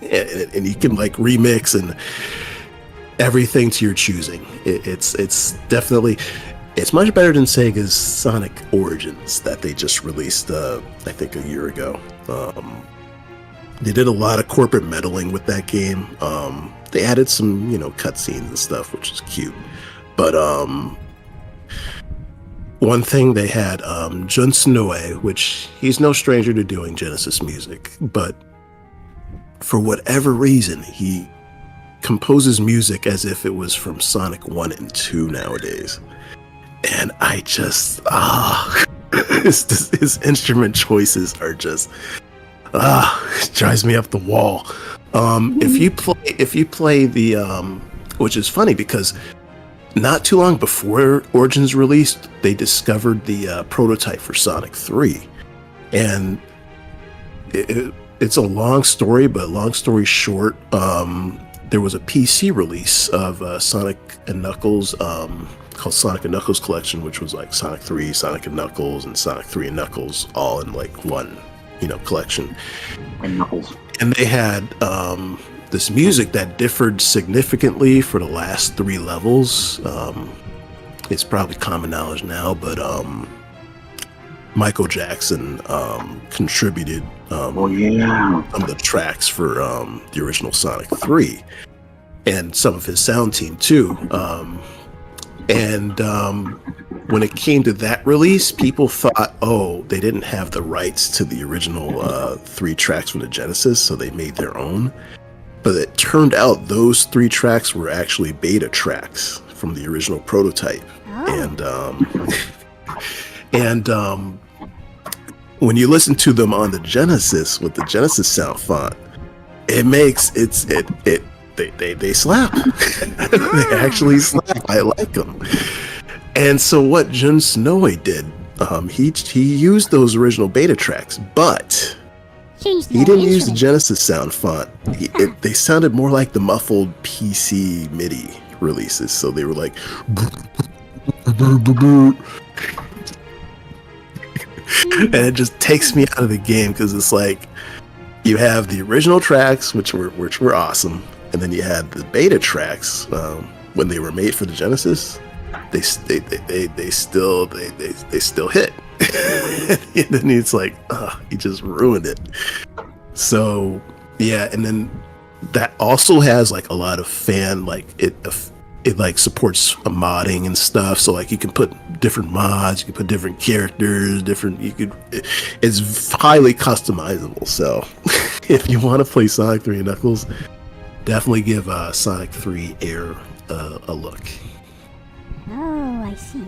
Speaker 6: and you can like remix and everything to your choosing. It's definitely, it's much better than Sega's Sonic Origins that they just released I think a year ago. They did a lot of corporate meddling with that game. They added some, cutscenes and stuff, which is cute. But one thing they had, Jun Snoue, which he's no stranger to doing Genesis music, but for whatever reason, he composes music as if it was from Sonic 1 and 2 nowadays. And I just, his instrument choices are just, it drives me up the wall. If you play the, which is funny because not too long before Origins released, they discovered the prototype for Sonic 3. And it's a long story, but long story short, there was a PC release of Sonic and Knuckles called Sonic and Knuckles Collection, which was like Sonic 3, Sonic and Knuckles, and Sonic 3 and Knuckles all in like one, collection.
Speaker 5: And Knuckles.
Speaker 6: And they had this music that differed significantly for the last 3 levels. It's probably common knowledge now, but Michael Jackson contributed some of the tracks for the original Sonic 3 and some of his sound team too. When it came to that release, people thought, they didn't have the rights to the original 3 tracks from the Genesis, so they made their own. But it turned out those 3 tracks were actually beta tracks from the original prototype. And when you listen to them on the Genesis with the Genesis sound font, it makes they slap. They actually slap. I like them. And so what Jun Snoue did, he used those original beta tracks, but he didn't use the Genesis sound font. They sounded more like the muffled PC MIDI releases. So they were like, and it just takes me out of the game because it's like you have the original tracks, which were awesome, and then you had the beta tracks when they were made for the Genesis. They still hit. And then it's like, he just ruined it. So yeah, and then that also has like a lot of fan it like supports modding and stuff. So like you can put different mods, you can put different characters, it's highly customizable. So if you want to play Sonic 3 and Knuckles, definitely give Sonic 3 Air a look.
Speaker 1: Oh, I see.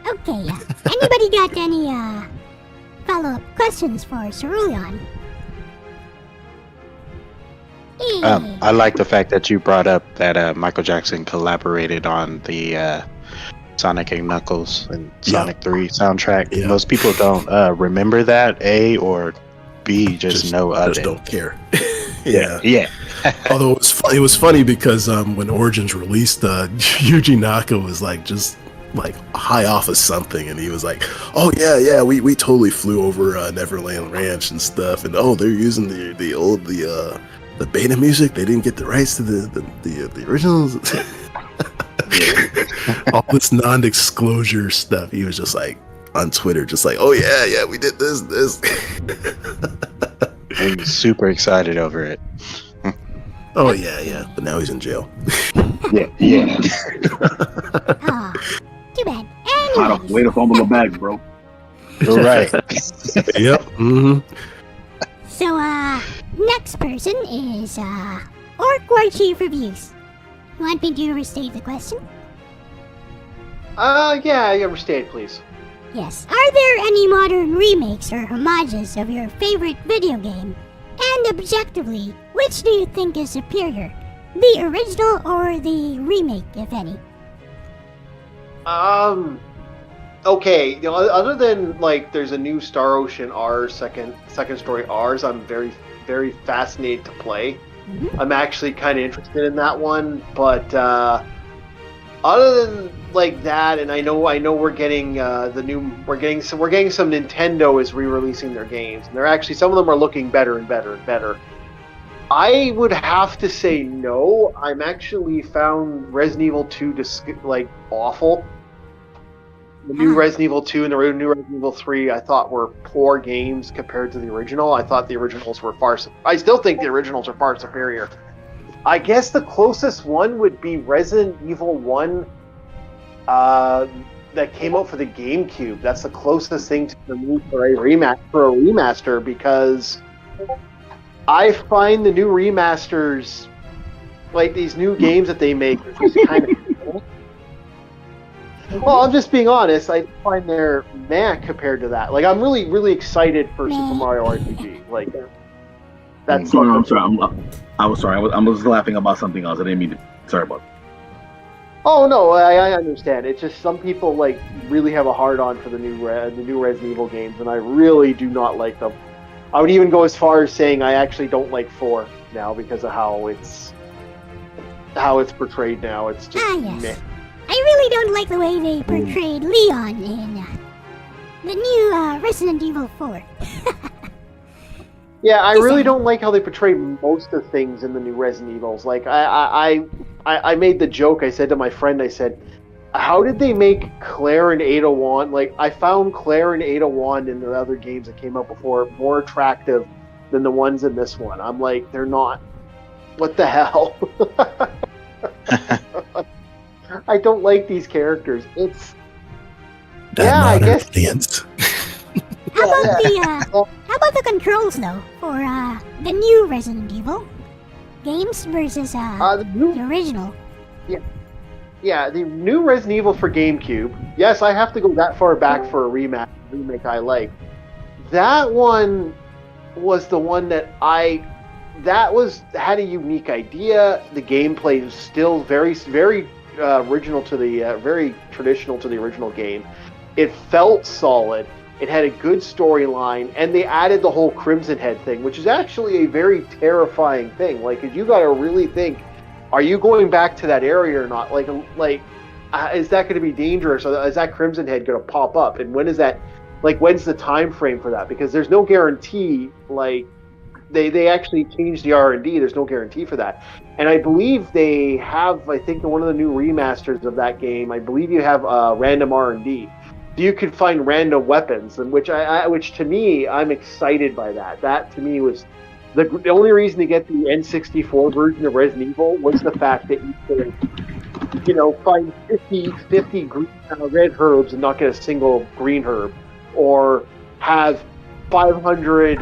Speaker 1: Okay, anybody got any follow-up questions for Cerulean?
Speaker 2: I like the fact that you brought up that Michael Jackson collaborated on the Sonic and Knuckles and Sonic 3 soundtrack.
Speaker 6: Yeah.
Speaker 2: Most people don't remember that, A, or B, just know of
Speaker 6: just
Speaker 2: it.
Speaker 6: don't care.
Speaker 2: Yeah.
Speaker 6: Although it was funny because when Origins released, Yuji Naka was just high off of something, and he was like, "Oh yeah, we totally flew over Neverland Ranch and stuff, and they're using the old the beta music. They didn't get the rights to the originals." All this non-disclosure stuff. He was just like on Twitter, just like, "Oh yeah, we did this."
Speaker 2: He was super excited over it.
Speaker 6: Oh yeah, but now he's in jail.
Speaker 5: Yeah.
Speaker 1: Ah, too bad.
Speaker 5: Way to fumble the bag, bro.
Speaker 2: You're right.
Speaker 6: Yep. Mm-hmm.
Speaker 1: So, next person is, Orc War Chief Reviews. Want me to restate the question?
Speaker 8: Yeah, restate, please.
Speaker 1: Yes. Are there any modern remakes or homages of your favorite video game? And objectively, which do you think is superior? The original or the remake, if any?
Speaker 8: Okay, other than there's a new Star Ocean R second story R's, I'm very, very fascinated to play.
Speaker 1: Mm-hmm.
Speaker 8: I'm actually kind of interested in that one, but other than that, and I know we're getting we're getting some Nintendo is re-releasing their games, and they're actually, some of them are looking better and better and better. I would have to say no. I'm actually found Resident Evil 2 awful. the new Resident Evil 2 and the new Resident Evil 3, I thought were poor games compared to the original. I thought the originals were I still think the originals are far superior. I guess the closest one would be Resident Evil 1 that came out for the GameCube. That's the closest thing to the need for a remaster, because I find the new remasters, like these new games that they make, are just kind of cool. Well, I'm just being honest. I find they're meh compared to that. Like, I'm really, really excited for Super Mario RPG. Like, that's.
Speaker 5: No, I'm sorry. I was sorry. I was laughing about something else. I didn't mean to. Sorry about that.
Speaker 8: Oh no, I understand. It's just some people like really have a hard-on for the new Resident Evil games, and I really do not like them. I would even go as far as saying I actually don't like 4 now because of how it's portrayed now. It's just
Speaker 1: yes.
Speaker 8: meh.
Speaker 1: I really don't like the way they portrayed Leon in the new Resident Evil 4.
Speaker 8: Yeah, I really don't like how they portray most of things in the new Resident Evils. Like, I made the joke. I said to my friend, I said, how did they make Claire and Ada Wong? Like, I found Claire and Ada Wong in the other games that came out before more attractive than the ones in this one. I'm like, they're not. What the hell? I don't like these characters. It's...
Speaker 6: I guess.
Speaker 1: How about the controls though for the new Resident Evil games versus the original?
Speaker 8: Yeah, the new Resident Evil for GameCube. Yes, I have to go that far back for a remake I like. That one was the one that had a unique idea. The gameplay was still very, very original to the very traditional to the original game. It felt solid. It had a good storyline, and they added the whole Crimson Head thing, which is actually a very terrifying thing. Like, you got to really think, are you going back to that area or not? Like, is that going to be dangerous? Or is that Crimson Head going to pop up? And when is that? Like, when's the time frame for that? Because there's no guarantee. Like, they actually changed the R&D. There's no guarantee for that. And I believe they have. I think in one of the new remasters of that game, I believe you have random R&D. You could find random weapons, and which to me, I'm excited by that. That to me was the only reason to get the N64 version of Resident Evil was the fact that you could, find 50 green, red herbs and not get a single green herb, or have 500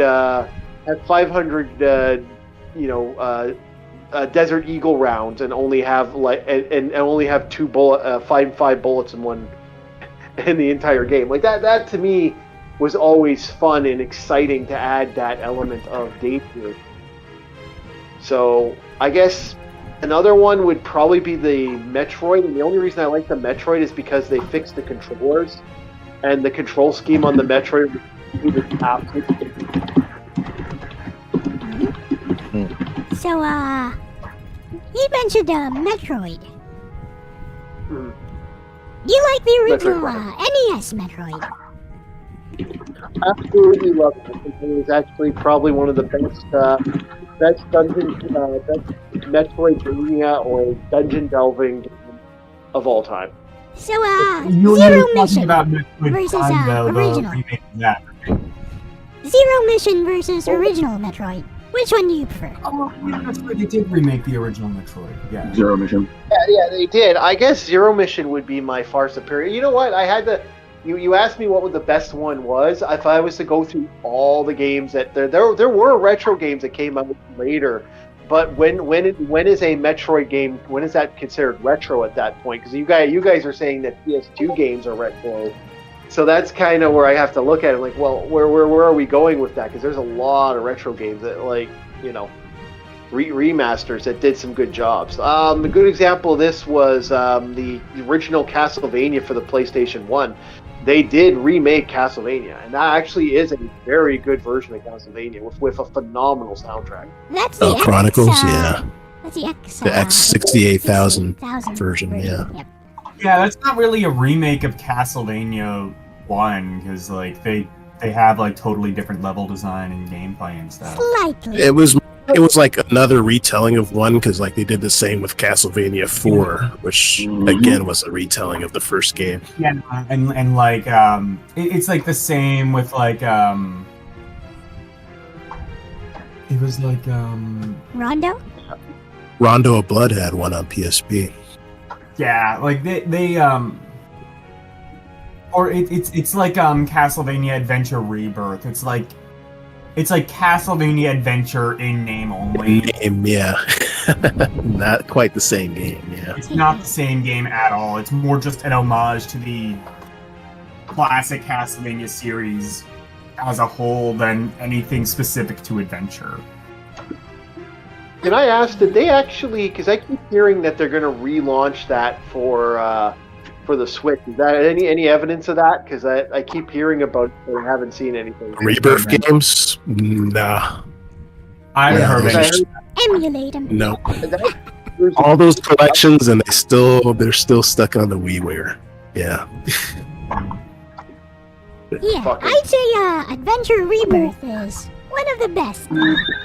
Speaker 8: Desert Eagle rounds and only have and only have 5 bullets in one. In the entire game. Like that to me was always fun and exciting to add that element of danger. So I guess another one would probably be the Metroid, and the only reason I like the Metroid is because they fixed the controllers, and the control scheme on the Metroid was absolutely.
Speaker 1: So you mentioned Metroid.
Speaker 8: Mm-hmm.
Speaker 1: Do you like the original NES Metroid?
Speaker 8: Absolutely love it. I think it was actually probably one of the best dungeon, best Metroidvania or dungeon delving game of all time.
Speaker 1: So, Zero Mission versus original. Zero Mission versus original Metroid. Which one do you prefer?
Speaker 7: Oh, yeah, that's right. They did remake the original Metroid. Yeah.
Speaker 5: Zero Mission.
Speaker 8: Yeah, they did. I guess Zero Mission would be my far superior. You know what? I had to. You asked me what the best one was. If I was to go through all the games that there were retro games that came out later, but when is a Metroid game? When is that considered retro at that point? Because you guys are saying that PS2 games are retro. So that's kind of where I have to look at it. Like, well, where are we going with that? Because there's a lot of retro games that, remasters that did some good jobs. A good example of this was the original Castlevania for the PlayStation 1. They did remake Castlevania, and that actually is a very good version of Castlevania with a phenomenal soundtrack.
Speaker 1: That's the
Speaker 6: Chronicles, yeah.
Speaker 1: That's the X.
Speaker 6: The X68000 version, yeah.
Speaker 1: Yep.
Speaker 7: Yeah, that's not really a remake of Castlevania 1, because they have totally different level design and gameplay and stuff.
Speaker 1: Slightly.
Speaker 6: It was It was like another retelling of one because like they did the same with Castlevania 4, which again was a retelling of the first game.
Speaker 7: Yeah, and like it's like the same with like it was like
Speaker 1: Rondo?
Speaker 6: Rondo of Blood had one on PSP.
Speaker 7: yeah, like they or it's like Castlevania Adventure Rebirth. It's like Castlevania Adventure in name only.
Speaker 6: Name, yeah. Not quite the same game, yeah.
Speaker 7: It's not the same game at all. It's more just an homage to the classic Castlevania series as a whole than anything specific to Adventure.
Speaker 8: Can I ask, did they actually, because I keep hearing that they're going to relaunch that for the Switch. Is that any evidence of that? Because I keep hearing about it, but I haven't seen anything.
Speaker 6: Rebirth games? Nah.
Speaker 7: I haven't heard any.
Speaker 1: Emulate them.
Speaker 6: No. All those collections, and they're still stuck on the WiiWare. Yeah.
Speaker 1: Yeah, I'd say Adventure Rebirth is one of the best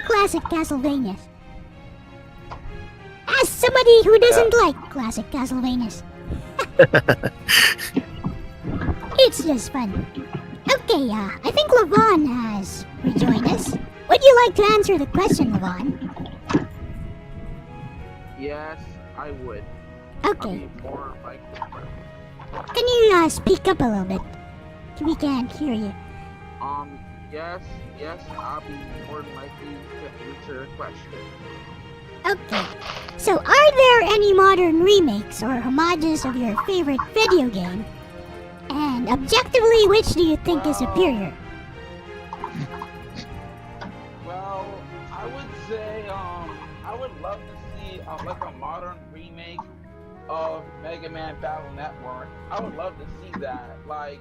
Speaker 1: classic Castlevanias. As somebody who doesn't like classic Castlevanias. It's just fun. Okay, I think Levon has rejoined us. Would you like to answer the question, Levon?
Speaker 4: Yes, I would.
Speaker 1: Okay.
Speaker 4: More like
Speaker 1: Can you speak up a little bit? We can't hear you.
Speaker 4: yes, I'll be more than likely to answer your question.
Speaker 1: Okay. So, are there any modern remakes or homages of your favorite video game? And objectively, which do you think is superior?
Speaker 4: Well, I would say, I would love to see like a modern remake of Mega Man Battle Network. I would love to see that. Like,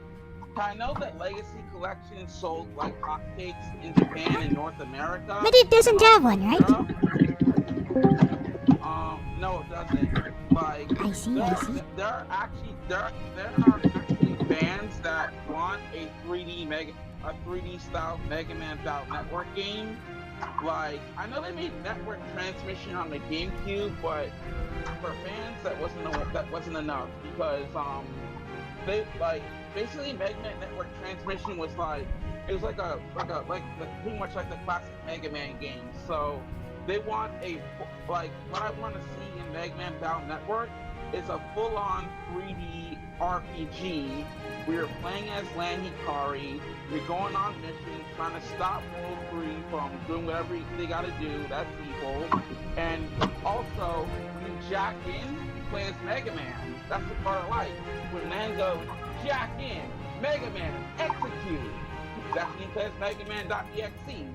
Speaker 4: I know that Legacy Collection sold like hotcakes in Japan and North America.
Speaker 1: But it doesn't have one, right?
Speaker 4: No, it doesn't. Like,
Speaker 1: I see.
Speaker 4: There are actually fans that want a 3D style Mega Man Battle Network game. Like, I know they made network transmission on the GameCube, but for fans that wasn't enough because they like basically Mega Man Network transmission was like it was like pretty much like the classic Mega Man games. So they want what I want to see in Mega Man Battle Network is a full-on 3D RPG. We're playing as Lan Hikari. We're going on missions, trying to stop World 3 from doing whatever they gotta do. That's evil. And also, when you jack in, you play as Mega Man. That's the part I like. When Lan goes, jack in, Mega Man, execute. That's when you play as Mega Man.exe.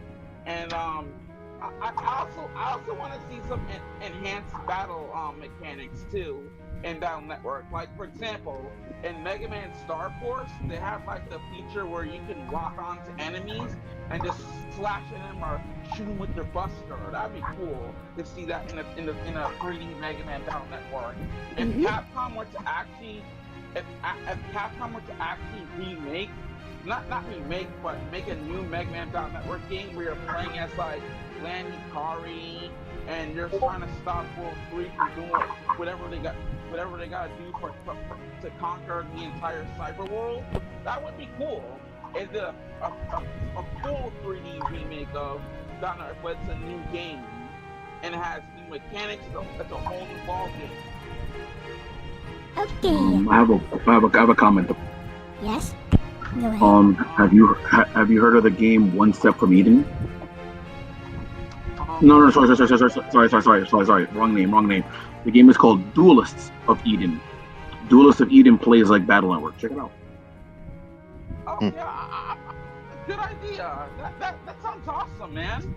Speaker 4: And I also want to see some enhanced battle mechanics too in Battle Network. Like, for example, in Mega Man Star Force, they have like the feature where you can lock onto enemies and just slash at them or shoot them with your buster. That'd be cool to see that in a 3D Mega Man Battle Network. If Capcom were to actually remake, not remake, but make a new Mega Man Battle Network game where you're playing as like Lan Hikari, and you're trying to stop World 3 from doing whatever they got to do to conquer the entire cyber world. That would be cool. It's a full 3D remake of Battle Network, but it's a new game and it has new mechanics. It's a whole new ball game.
Speaker 1: Okay.
Speaker 5: I have a comment.
Speaker 1: Yes. Go ahead.
Speaker 5: Have you heard of the game One Step from Eden? No, sorry. Wrong name. The game is called Duelists of Eden. Duelists of Eden plays like Battle Network. Check it out.
Speaker 4: Oh yeah, good idea. That sounds awesome, man.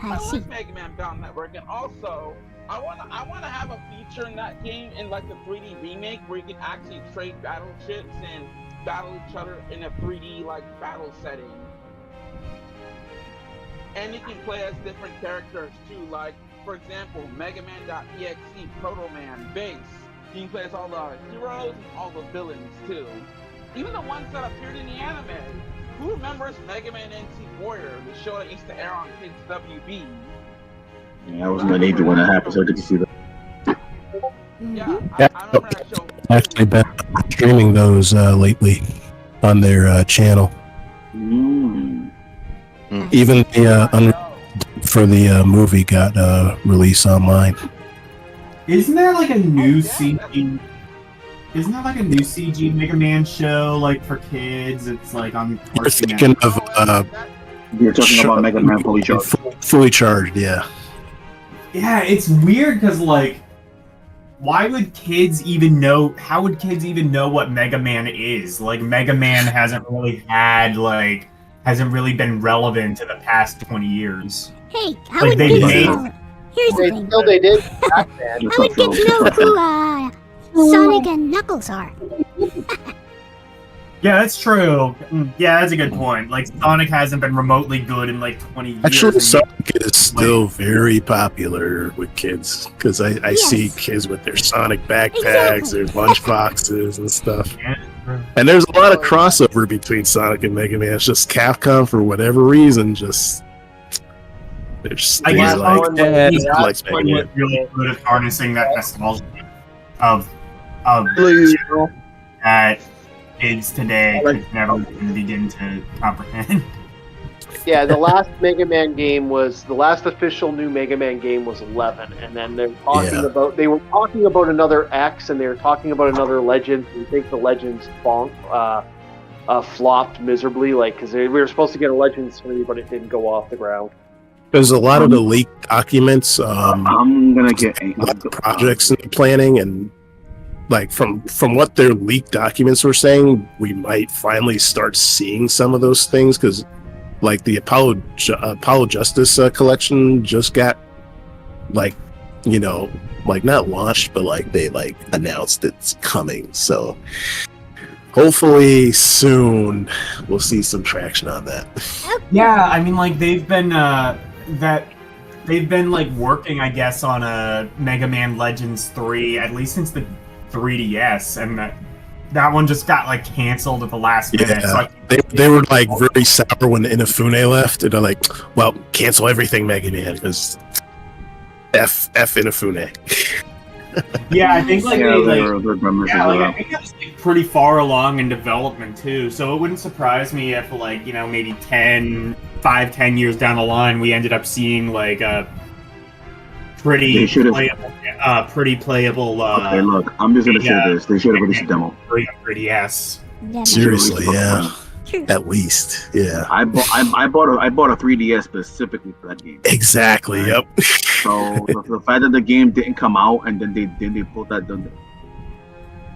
Speaker 1: I see.
Speaker 4: like Mega Man Battle Network, and also I wanna have a feature in that game in like the 3D remake where you can actually trade battle chips and battle each other in a 3D like battle setting. And you can play as different characters too, like, for example, Mega Man.exe, Proto Man, Base. You can play as all the heroes and all the villains too. Even the ones that appeared in the anime. Who remembers Mega Man NC Warrior, the show that used to air on Kids WB?
Speaker 5: Yeah, I was in the Navy when that happened, so I get to see that.
Speaker 4: Yeah,
Speaker 6: Yeah.
Speaker 4: I remember that show.
Speaker 6: Actually, been streaming those lately on their channel.
Speaker 5: Mm.
Speaker 6: Even the for the movie got released online.
Speaker 7: Isn't there like a new CG? Isn't there like a new CG Mega Man show like for kids? It's like on.
Speaker 6: You're thinking of
Speaker 5: You're talking about Mega Man Fully Charged.
Speaker 6: Fully Charged, yeah.
Speaker 7: Yeah, it's weird because like, why would kids even know? How would kids even know what Mega Man is? Like, Mega Man hasn't really been relevant to the past 20 years.
Speaker 1: Hey, how
Speaker 7: Like,
Speaker 1: would
Speaker 7: they
Speaker 1: kids
Speaker 7: made-
Speaker 1: know? Here's the thing.
Speaker 8: Still, they did back then.
Speaker 1: How would kids know who Sonic and Knuckles are?
Speaker 7: Yeah, that's true. Yeah, that's a good point. Like, Sonic hasn't been remotely good in like 20 years.
Speaker 6: Actually,
Speaker 7: and-
Speaker 6: Sonic is still very popular with kids because I
Speaker 1: Yes.
Speaker 6: see kids with their Sonic backpacks,
Speaker 1: Exactly.
Speaker 6: their lunch boxes, and stuff.
Speaker 7: Yeah.
Speaker 6: And there's a lot of crossover between Sonic and Mega Man. It's just Capcom, for whatever reason, just they're
Speaker 7: I guess
Speaker 6: like,
Speaker 8: one-
Speaker 6: yeah,
Speaker 7: he's
Speaker 6: I like
Speaker 7: one
Speaker 6: Mega
Speaker 7: was
Speaker 6: Man.
Speaker 7: really good at harnessing that nostalgia of that kids today could never even begin to comprehend.
Speaker 8: Yeah, the last Mega Man game was the last official new Mega Man game was 11, and then they were talking about another X, and they were talking about another Legend. We think the Legends flopped miserably, like because we were supposed to get a Legends 3, but it didn't go off the ground.
Speaker 6: There's a lot of the leaked documents,
Speaker 5: I'm gonna get
Speaker 6: a lot of projects in the planning, and like from what their leaked documents were saying, we might finally start seeing some of those things because, like, the Apollo Justice collection just got, like, you know, like not launched, but like they like announced it's coming. So hopefully soon we'll see some traction on that.
Speaker 7: Yeah, I mean, like they've been like working, I guess, on a Mega Man Legends 3 at least since the 3DS, and that one just got like canceled at the last minute.
Speaker 6: Yeah,
Speaker 7: So
Speaker 6: they were like very sour when Inafune left, and they're like, well, cancel everything Mega Man because F Inafune.
Speaker 7: yeah, I think like
Speaker 5: Yeah,
Speaker 7: they
Speaker 5: they're
Speaker 7: I think that's like pretty far along in development too. So it wouldn't surprise me if like, you know, maybe 10 years down the line we ended up seeing like a pretty playable
Speaker 5: Okay, look, I'm just gonna say this. They should have released a demo.
Speaker 7: 3DS.
Speaker 1: Yeah,
Speaker 6: Seriously, yeah.
Speaker 1: true.
Speaker 6: At least, yeah.
Speaker 5: I bought a 3DS specifically for that game.
Speaker 6: Exactly. Yep.
Speaker 5: So the fact that the game didn't come out and then they pulled that,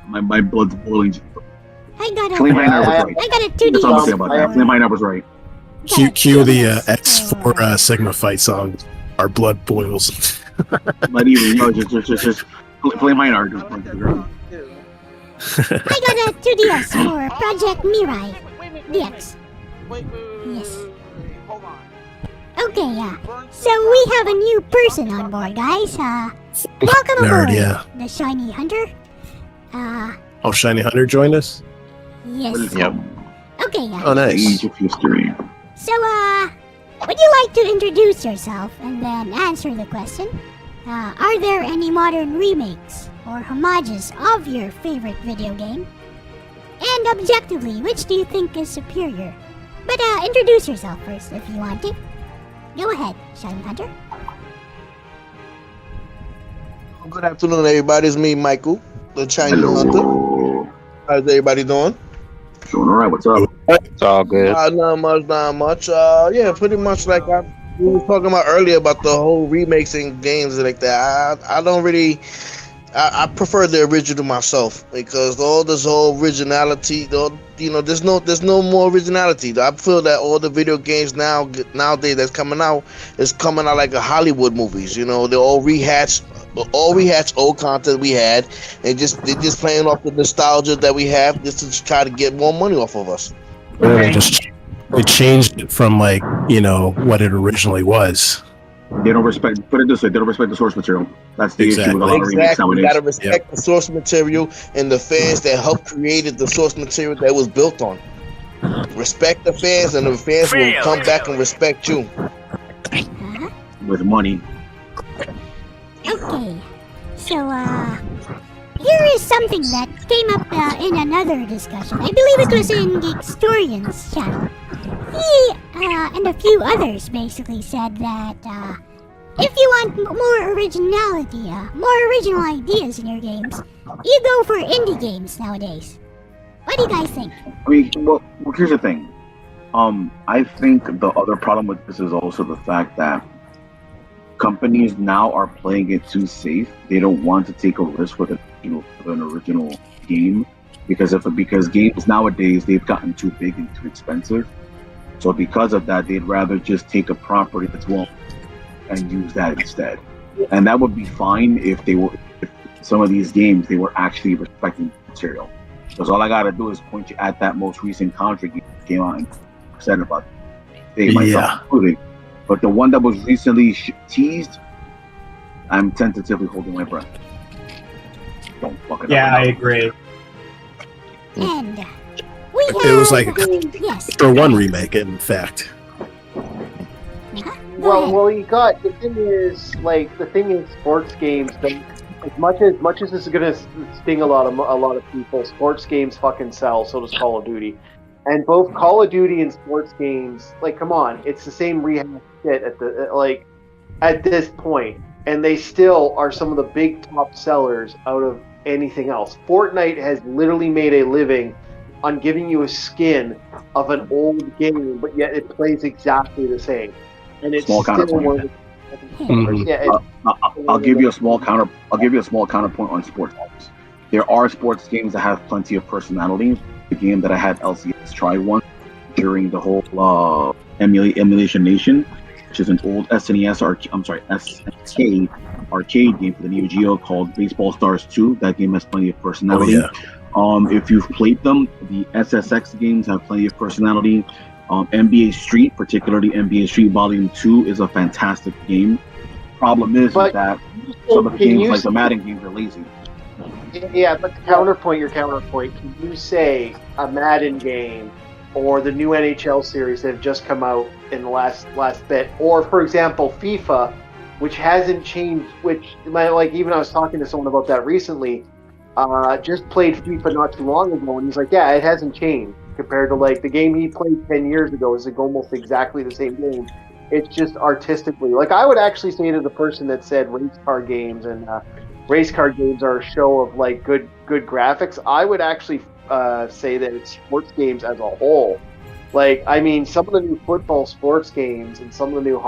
Speaker 5: my blood's boiling.
Speaker 1: I got
Speaker 5: Flame
Speaker 1: a,
Speaker 5: Miner was right.
Speaker 1: I got a
Speaker 5: That's all I'm
Speaker 1: 2DS.
Speaker 5: saying about that. Flame Miner was right.
Speaker 6: Cue the X4 Sigma fight song. Our blood boils.
Speaker 5: Not even just Flame Miner.
Speaker 1: I got a 2DS for Project Mirai DX.
Speaker 4: Wait.
Speaker 1: Yes.
Speaker 4: Hold on.
Speaker 1: Okay, so we have a new person on board, guys. Welcome
Speaker 6: Nerd,
Speaker 1: aboard,
Speaker 6: yeah.
Speaker 1: the Shiny Hunter.
Speaker 6: Oh, Shiny Hunter joined us?
Speaker 1: Yes.
Speaker 2: Yep.
Speaker 1: Okay,
Speaker 6: Oh, nice.
Speaker 5: Age of history.
Speaker 1: So, would you like to introduce yourself and then answer the question? Are there any modern remakes or homages of your favorite video game? And objectively, which do you think is superior? But, introduce yourself first if you want to. Go ahead, Shiny Hunter.
Speaker 9: Good afternoon, everybody. It's me, Michael, the Chinese Hunter.
Speaker 5: Hello.
Speaker 9: How's everybody doing?
Speaker 5: Doing all right. What's up?
Speaker 2: It's all good.
Speaker 9: Not much. Yeah, pretty much like we were talking about earlier about the whole remakes and games like that. I don't really. I prefer the original myself because all this whole originality, there's no more originality. I feel that all the video games nowadays that's coming out is coming out like a Hollywood movies. You know, they're all rehashed old content we had, and they're just playing off the nostalgia that we have just to try to get more money off of us.
Speaker 6: They changed it from like, what it originally was.
Speaker 5: They don't respect. Put it this way: they don't respect the source material. That's the issue with a lot of remakes
Speaker 9: Exactly. You
Speaker 5: nowadays.
Speaker 9: gotta respect the source material and the fans that helped created the source material that was built on. Respect the fans, and the fans will come back and respect you.
Speaker 1: Uh-huh.
Speaker 5: With money.
Speaker 1: Okay, so here is something that came up in another discussion. I believe it was in Geekstorian's channel. He and a few others basically said that if you want more originality, more original ideas in your games, you go for indie games nowadays. What do you guys think?
Speaker 5: I mean, well, here's the thing. I think the other problem with this is also the fact that companies now are playing it too safe. They don't want to take a risk with an original game because games nowadays they've gotten too big and too expensive. So because of that, they'd rather just take a property that's well and use that instead. And that would be fine if some of these games they were actually respecting the material. Because all I gotta do is point you at that most recent Contra game that came out and said about it. Myself included. But the one that was recently teased, I'm tentatively holding my breath. Don't fuck it up.
Speaker 7: Yeah, I agree.
Speaker 1: And we have...
Speaker 6: It was like
Speaker 1: yes.
Speaker 6: for one remake, in fact.
Speaker 8: Well, you got the thing is sports games don't, as much as this is gonna sting a lot of people. Sports games fucking sell. So does Call of Duty, and both Call of Duty and sports games, like, come on, it's the same rehash shit at this point, and they still are some of the big top sellers out of anything else. Fortnite has literally made a living on giving you a skin of an old game, but yet it plays exactly the same. And it's
Speaker 5: small
Speaker 8: still
Speaker 5: counterpoint.
Speaker 8: one of the, yeah,
Speaker 5: I'll give you a small counterpoint on sports games. There are sports games that have plenty of personality. The game that I had LCX try one during the whole Emulation Nation, which is an old SNK arcade game for the Neo Geo called Baseball Stars 2. That game has plenty of personality.
Speaker 6: Oh, yeah.
Speaker 5: If you've played them, the SSX games have plenty of personality. NBA Street, particularly NBA Street Volume 2, is a fantastic game. Problem is that some of the games, like the Madden games, are lazy.
Speaker 8: Yeah, but your counterpoint, can you say a Madden game or the new NHL series that have just come out in the last bit, or, for example, FIFA, which hasn't changed, even I was talking to someone about that recently, just played FIFA not too long ago, and he's like, yeah, it hasn't changed compared to the game he played 10 years ago is almost exactly the same game. It's just artistically, I would actually say to the person that said race car games are a show of good graphics, I would actually say that it's sports games as a whole. Some of the new football sports games and some of the new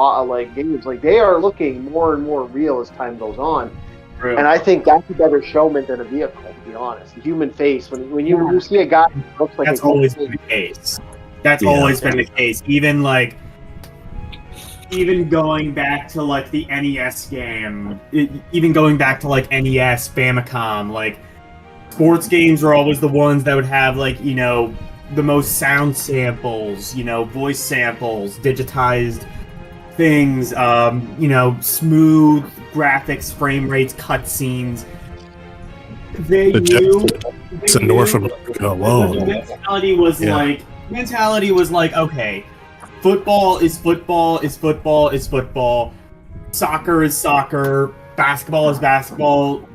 Speaker 8: games, they are looking more and more real as time goes on. True. And I think that's a better showman than a vehicle, to be honest. The human face, when you see a guy who looks like
Speaker 7: that's always been the case. That's always been the case. Even going back to the NES game, even going back to NES, Famicom, sports games were always the ones that would have the most sound samples, voice samples, digitized things, smooth graphics, frame rates, cutscenes.
Speaker 6: It's a North America alone.
Speaker 7: The mentality was okay, football is football is football is football, soccer is soccer, basketball is basketball.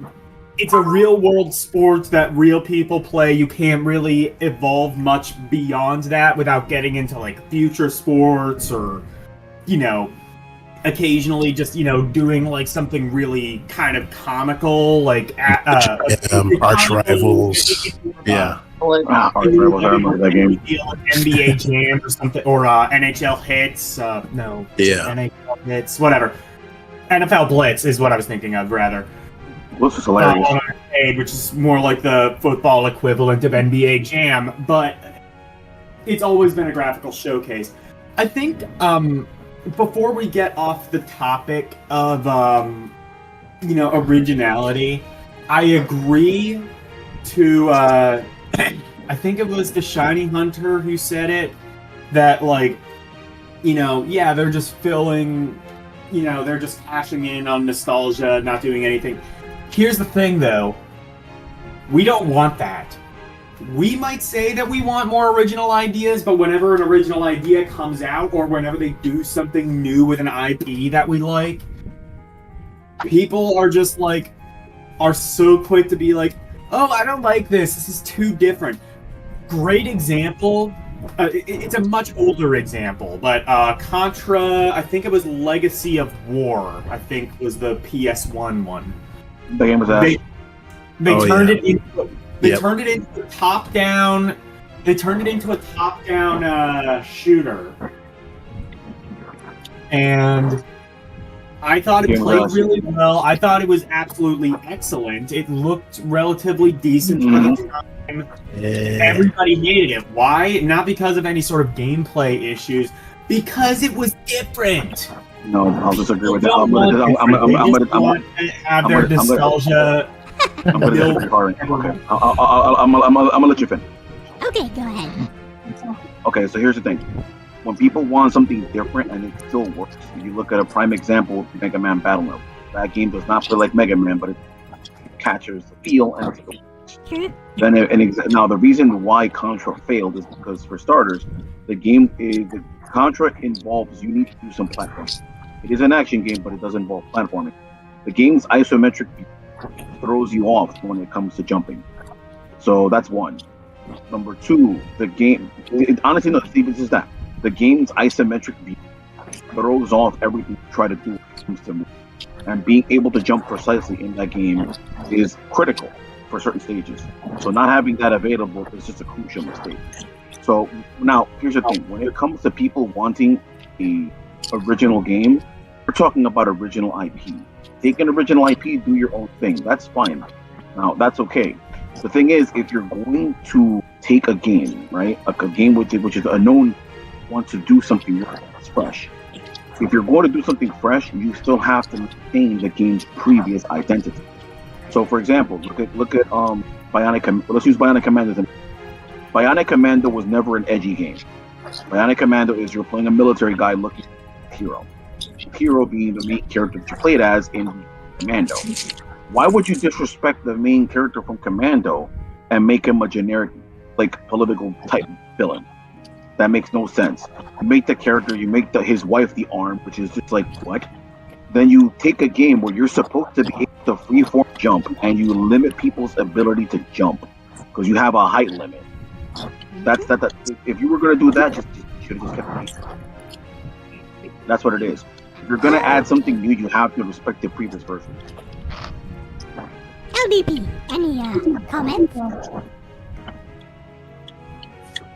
Speaker 7: It's a real world sport that real people play. You can't really evolve much beyond that without getting into future sports or occasionally just doing something really kind of comical, arch rivals.
Speaker 5: Arch rivals, I remember that game.
Speaker 7: NBA Jam or something, or NHL Hits. NHL Hits, whatever. NFL Blitz is what I was thinking of, rather.
Speaker 5: Blitz is hilarious.
Speaker 7: On arcade, which is more like the football equivalent of NBA Jam, but it's always been a graphical showcase. I think before we get off the topic of originality, I agree to I think it was the Shiny Hunter who said it, that they're just filling, they're just cashing in on nostalgia, not doing anything. Here's the thing though, we don't want that. We might say that we want more original ideas, but whenever an original idea comes out, or whenever they do something new with an IP that we like, people are just like, are so quick to be like, oh, I don't like this. This is too different. Great example. It's a much older example, but Contra, I think it was Legacy of War, I think was the PS1 one.
Speaker 5: The game was ass.
Speaker 7: They
Speaker 6: Oh,
Speaker 7: turned
Speaker 6: yeah.
Speaker 7: it into turned it into a top-down. They turned it into a top-down shooter, and I thought it
Speaker 5: Game
Speaker 7: played
Speaker 5: was
Speaker 7: really well. I thought it was absolutely excellent. It looked relatively decent for the time. Everybody hated it. Why? Not because of any sort of gameplay issues, because it was different.
Speaker 5: No, I'll disagree with that.
Speaker 7: I'm gonna have their nostalgia.
Speaker 5: I'm gonna disagree hard. Okay, I'm gonna let you finish.
Speaker 1: Okay, go ahead.
Speaker 5: Okay, so here's the thing. When people want something different and it still works, you look at a prime example of Mega Man Battle Network. That game does not play like Mega Man, but it captures the feel and it's
Speaker 1: True.
Speaker 5: then now the reason why Contra failed is because, for starters, the Contra involves you need to do some platforming. It is an action game, but it does involve platforming. The game's isometric throws you off when it comes to jumping. So that's one. Number two, the game. Honestly, no. Steve, this is that. The game's isometric view throws off everything you try to do when it comes to move. And being able to jump precisely in that game is critical for certain stages. So not having that available is just a crucial mistake. So now, here's the thing. When it comes to people wanting the original game, we're talking about original IP. Take an original IP, do your own thing. That's fine. Now, that's okay. The thing is, if you're going to take a game, right, a game which is a known one to do something that's fresh. If you're going to do something fresh, you still have to maintain the game's previous identity. So, for example, look at Bionic. Let's use Bionic Commando. Bionic Commando was never an edgy game. Bionic Commando is you're playing a military guy looking at a hero. Hero being the main character that you played as in Commando. Why would you disrespect the main character from Commando and make him a generic, like, political type villain? That makes no sense. You make the character, his wife the arm, which is just like, what? Then you take a game where you're supposed to be able to freeform jump and you limit people's ability to jump because you have a height limit. That's that. If you were gonna do that, you should have just kept it. That's what it is. If you're gonna add something new, you have to respect the previous version.
Speaker 1: LDP, any comments?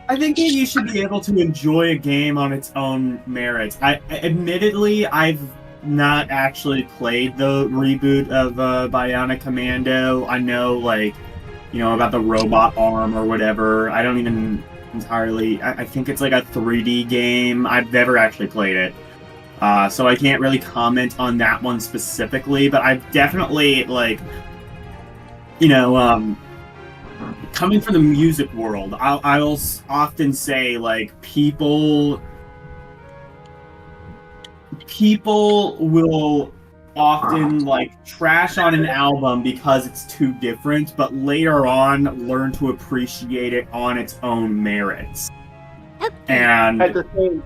Speaker 7: I think that you should be able to enjoy a game on its own merits. Admittedly, I've not actually played the reboot of Bionic Commando. I know, about the robot arm or whatever. I don't even entirely... I think it's like a 3D game. I've never actually played it. So I can't really comment on that one specifically, but I've definitely, coming from the music world, I'll often say, people will often, trash on an album because it's too different, but later on learn to appreciate it on its own merits. And
Speaker 8: At the same,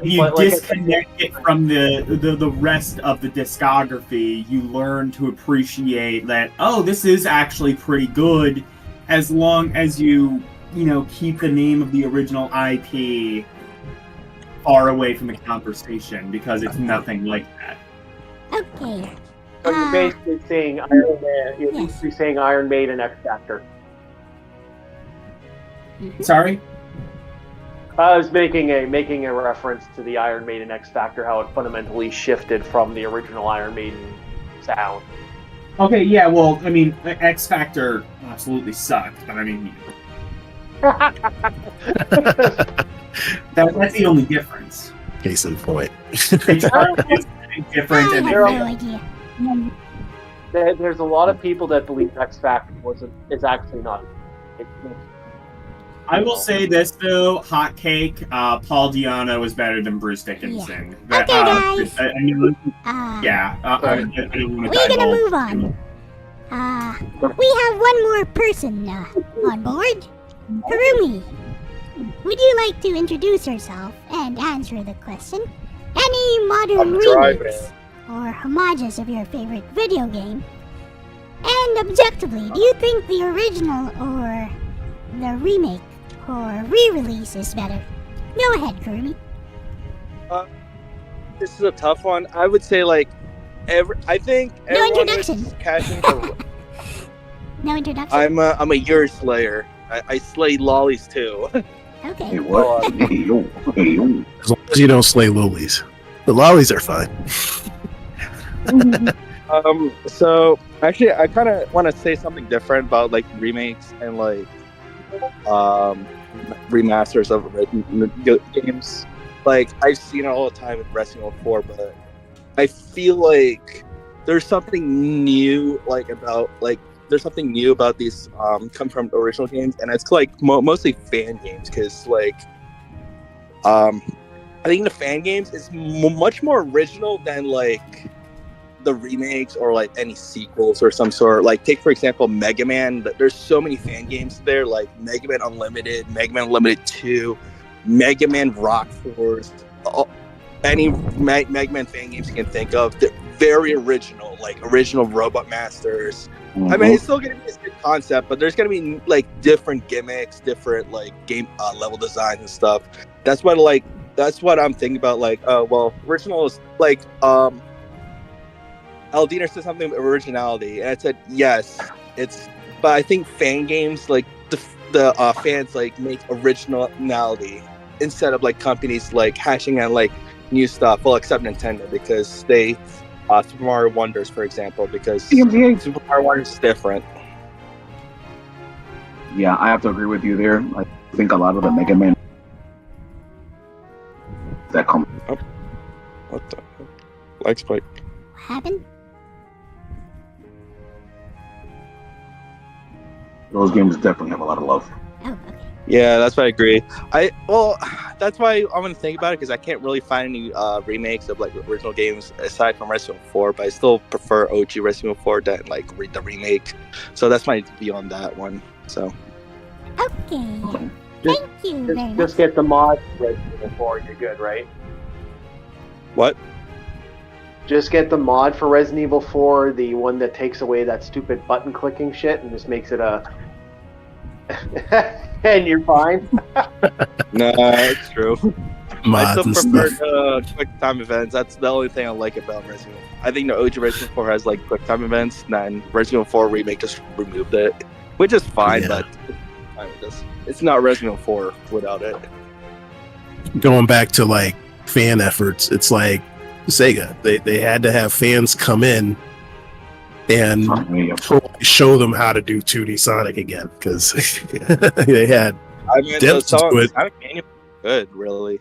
Speaker 7: you disconnect it from the rest of the discography, you learn to appreciate that, oh, this is actually pretty good, as long as you keep the name of the original IP far away from the conversation, because it's nothing like that.
Speaker 1: Okay.
Speaker 8: So you're basically saying Iron Man. You're basically saying Iron Maiden X Factor.
Speaker 7: Sorry?
Speaker 8: I was making a reference to the Iron Maiden X Factor, how it fundamentally shifted from the original Iron Maiden sound.
Speaker 7: Okay, yeah, well, I mean, X Factor absolutely sucked, but I mean... that's the only difference.
Speaker 6: Case in point.
Speaker 7: They try to do something different,
Speaker 1: I
Speaker 7: and
Speaker 1: have no idea.
Speaker 8: There's a lot of people that believe X Factor is actually not.
Speaker 7: I will say this, though, hot cake, Paul Di'Anno is better than Bruce Dickinson.
Speaker 1: Yeah. Okay, guys.
Speaker 7: I don't want to
Speaker 1: We're gonna move on. We have one more person on board. Harumi, would you like to introduce yourself and answer the question? Any modern remakes or homages of your favorite video game? And objectively, do you think the original or the remake or re-release is better? Go ahead, Kurumi.
Speaker 10: This is a tough one. I would say I think
Speaker 1: No
Speaker 10: everyone
Speaker 1: introduction.
Speaker 10: was cashing for.
Speaker 1: No introduction?
Speaker 10: I'm a Yuri Slayer. I slay lollies too.
Speaker 1: Okay.
Speaker 5: Hey, what? Hey, yo.
Speaker 6: As long as you don't slay lilies. The lollies are fine.
Speaker 10: So actually, I kind of want to say something different about remakes and remasters of games. I've seen it all the time in Resident Evil 4, but I feel like there's something new there's something new about these come from the original games, and it's mostly fan games because I think the fan games is much more original than the remakes or any sequels or some sort. Take for example Mega Man. There's so many fan games there, Mega Man Unlimited, Mega Man Unlimited 2, Mega Man Rock Force, any Mega Man fan games you can think of. They're very original, original Robot Masters.
Speaker 5: Mm-hmm.
Speaker 10: I mean, it's still gonna be the same concept, but there's gonna be different gimmicks, different game level designs and stuff. That's what I'm thinking about. Original is Aldina said something about originality, and I said yes. But I think fan games the fans make originality instead of companies hashing out new stuff. Well, except Nintendo, because they Super Mario Wonders, for example, because Super Mario Wonders is different.
Speaker 5: Yeah, I have to agree with you there. I think a lot of the Mega Man that come.
Speaker 10: Oh. What the? Like Spike.
Speaker 1: What happened?
Speaker 5: Those games definitely have a lot of love.
Speaker 1: Oh, okay.
Speaker 10: Yeah, that's what I agree. That's why I'm gonna think about it, because I can't really find any remakes of original games aside from Resident Evil 4, but I still prefer OG Resident Evil 4 than the remake. So that's my view on that one. So.
Speaker 1: Okay. Thank you very much.
Speaker 8: Just get the mod for Resident Evil 4 and you're good, right?
Speaker 10: What?
Speaker 8: Just get the mod for Resident Evil 4, the one that takes away that stupid button clicking shit and just makes it a... and you're fine.
Speaker 10: No, it's true. I
Speaker 6: Mods
Speaker 10: still
Speaker 6: and
Speaker 10: prefer
Speaker 6: stuff.
Speaker 10: quick time events. That's the only thing I like about Resident Evil. I think the OG Resident Evil 4 has quick time events, and Resident Evil 4 Remake just removed it, which is fine,
Speaker 6: Yeah.
Speaker 10: but it's not Resident Evil 4 without it.
Speaker 6: Going back to fan efforts, it's like Sega. They had to have fans come in and show them how to do 2D Sonic again, because they had depth to it.
Speaker 10: Sonic Mania was good, really.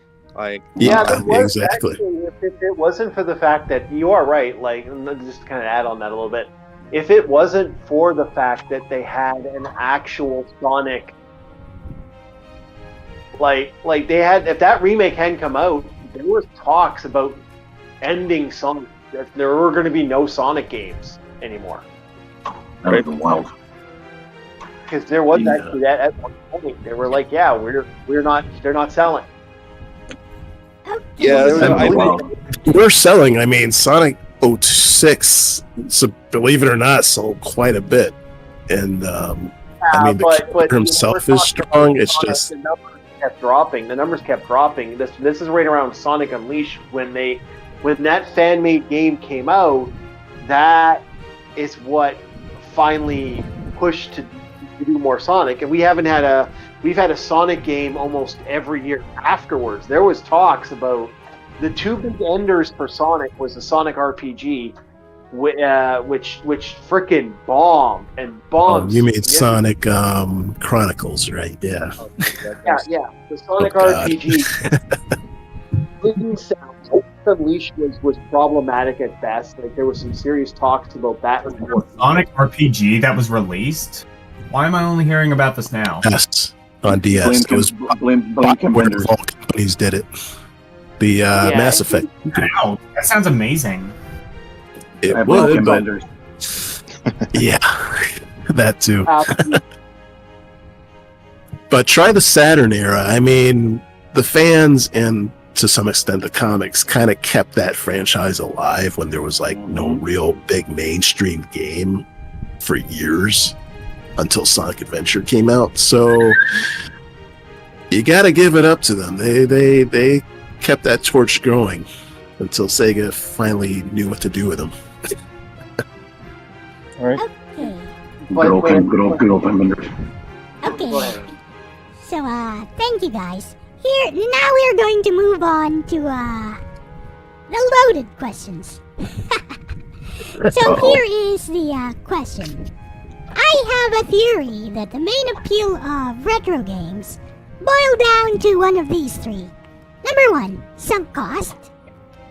Speaker 6: Yeah,
Speaker 8: it was
Speaker 6: exactly.
Speaker 8: actually, if it wasn't for the fact that you are right, just to kind of add on that a little bit, if it wasn't for the fact that they had an actual Sonic, they had, if that remake hadn't come out, there was talks about ending Sonic. There were going to be no Sonic games anymore.
Speaker 5: That would have been wild.
Speaker 8: Because there was actually that at one point. They were like, "Yeah, we're not. They're not selling."
Speaker 10: Yeah,
Speaker 6: We're selling. I mean, Sonic 06, so believe it or not, sold quite a bit. And I mean, the character himself is strong. It's just
Speaker 8: the numbers kept dropping. The numbers kept dropping. This is right around Sonic Unleashed when that fan-made game came out. That is what finally pushed to do more Sonic, and we've had a Sonic game almost every year afterwards. There was talks about the two big enders for Sonic was the Sonic RPG, which frickin' bombed and bombed.
Speaker 6: you mean Sonic Chronicles, right? Yeah.
Speaker 8: Yeah. The Sonic RPG didn't sound. Unleashed was problematic at best. There was some serious talks about that.
Speaker 7: Sonic RPG that was released? Why am I only hearing about this now?
Speaker 6: Yes, on DS. It was
Speaker 5: Blame
Speaker 6: where
Speaker 5: contenders.
Speaker 6: all companies did it. The Mass Effect.
Speaker 7: Wow, that sounds amazing.
Speaker 6: It
Speaker 5: I blame
Speaker 6: would, but
Speaker 5: contenders.
Speaker 6: yeah, that too. But try the Saturn era. I mean, the fans and to some extent, the comics kind of kept that franchise alive when there was like no real big mainstream game for years until Sonic Adventure came out. So you got to give it up to them. They kept that torch going until Sega finally knew what to do with them.
Speaker 10: All right.
Speaker 1: Okay.
Speaker 5: Good old vendors.
Speaker 1: Okay. So, thank you guys. Here, now we're going to move on to, the loaded questions. So here is the, question. I have a theory that the main appeal of retro games boil down to one of these three. Number 1, sunk cost.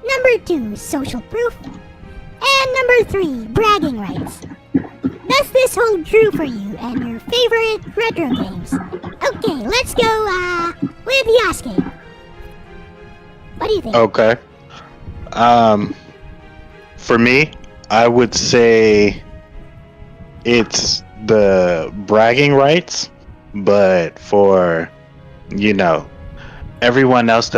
Speaker 1: Number 2, social proof. And number 3, bragging rights. Does this hold true for you and your favorite retro games? Okay, let's go with Yasuke. What do you think?
Speaker 2: Okay. For me, I would say it's the bragging rights, but for, everyone else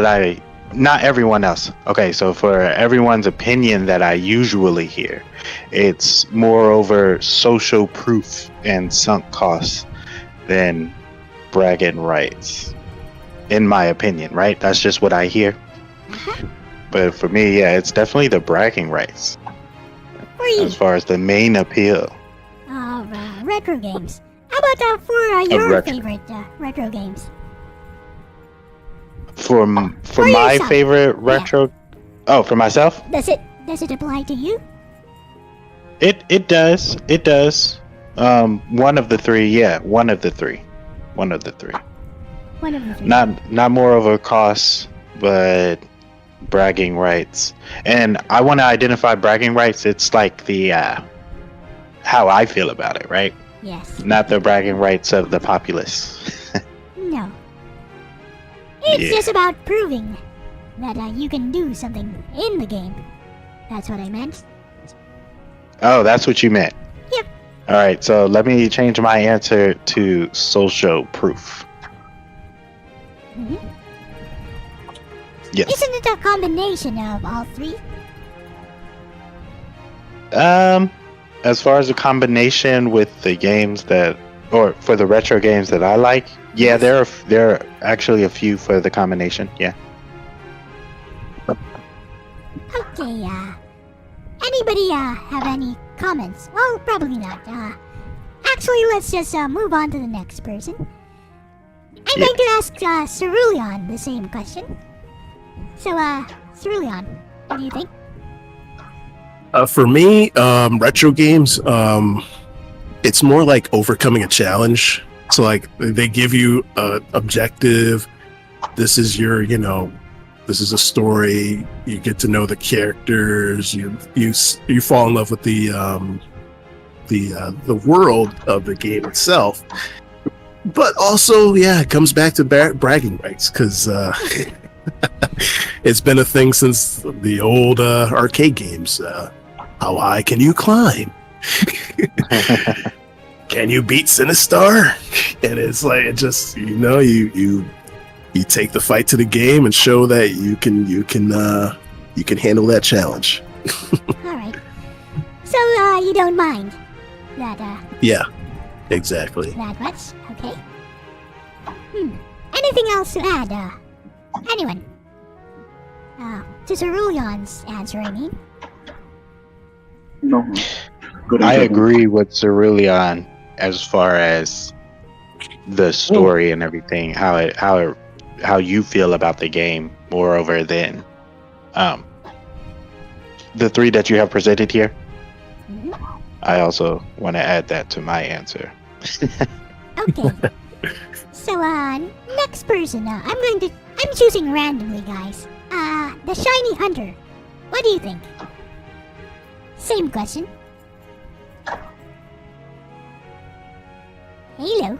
Speaker 2: not everyone else. Okay, so for everyone's opinion that I usually hear, it's more over social proof and sunk costs than bragging rights. In my opinion, right? That's just what I hear. But for me, yeah, it's definitely the bragging rights.
Speaker 1: For you.
Speaker 2: As far as the main appeal.
Speaker 1: Of retro games. How about for your
Speaker 2: retro.
Speaker 1: favorite retro games?
Speaker 2: For my
Speaker 1: yourself.
Speaker 2: favorite retro. Oh, for myself?
Speaker 1: Does it apply to you?
Speaker 2: It does. It does. One of the three, yeah. One of the three.
Speaker 1: One of the three.
Speaker 2: Not more of a cost, but bragging rights. And I want to identify bragging rights. It's like the how I feel about it, right?
Speaker 1: Yes.
Speaker 2: Not the bragging rights of the populace.
Speaker 1: No. It's
Speaker 2: Yeah.
Speaker 1: just about proving that you can do something in the game. That's what I meant.
Speaker 2: Oh, that's what you meant.
Speaker 1: Yep.
Speaker 2: All right, so let me change my answer to social proof.
Speaker 1: Mhm.
Speaker 2: Yes.
Speaker 1: Isn't it a combination of all three?
Speaker 2: As far as the combination with the games or for the retro games that I like, yeah, there are actually a few for the combination. Yeah.
Speaker 1: Okay, anybody have any comments? Well, probably not. Actually, let's just move on to the next person. I'm going to ask Cerulean the same question. So, Cerulean, what do you think?
Speaker 6: For me, retro games, it's more like overcoming a challenge. So like they give you an objective. This is your, this is a story. You get to know the characters. You fall in love with the world of the game itself. But also, yeah, it comes back to bragging rights because it's been a thing since the old arcade games. How high can you climb? Can you beat Sinistar? And it's like, it just, you take the fight to the game and show that you can handle that challenge.
Speaker 1: All right. So, you don't mind that,
Speaker 6: Yeah, exactly.
Speaker 1: that much? Okay. Anything else to add, anyone? To Cerulean's answer, I mean.
Speaker 5: No. Good
Speaker 2: I
Speaker 5: answer.
Speaker 2: agree with Cerulean as far as the story and everything, how you feel about the game, moreover than the three that you have presented here.
Speaker 1: Mhm.
Speaker 2: I also want to add that to my answer.
Speaker 1: Okay. So, next person, I'm choosing randomly, guys. The Shiny Hunter. What do you think? Same question. Hello.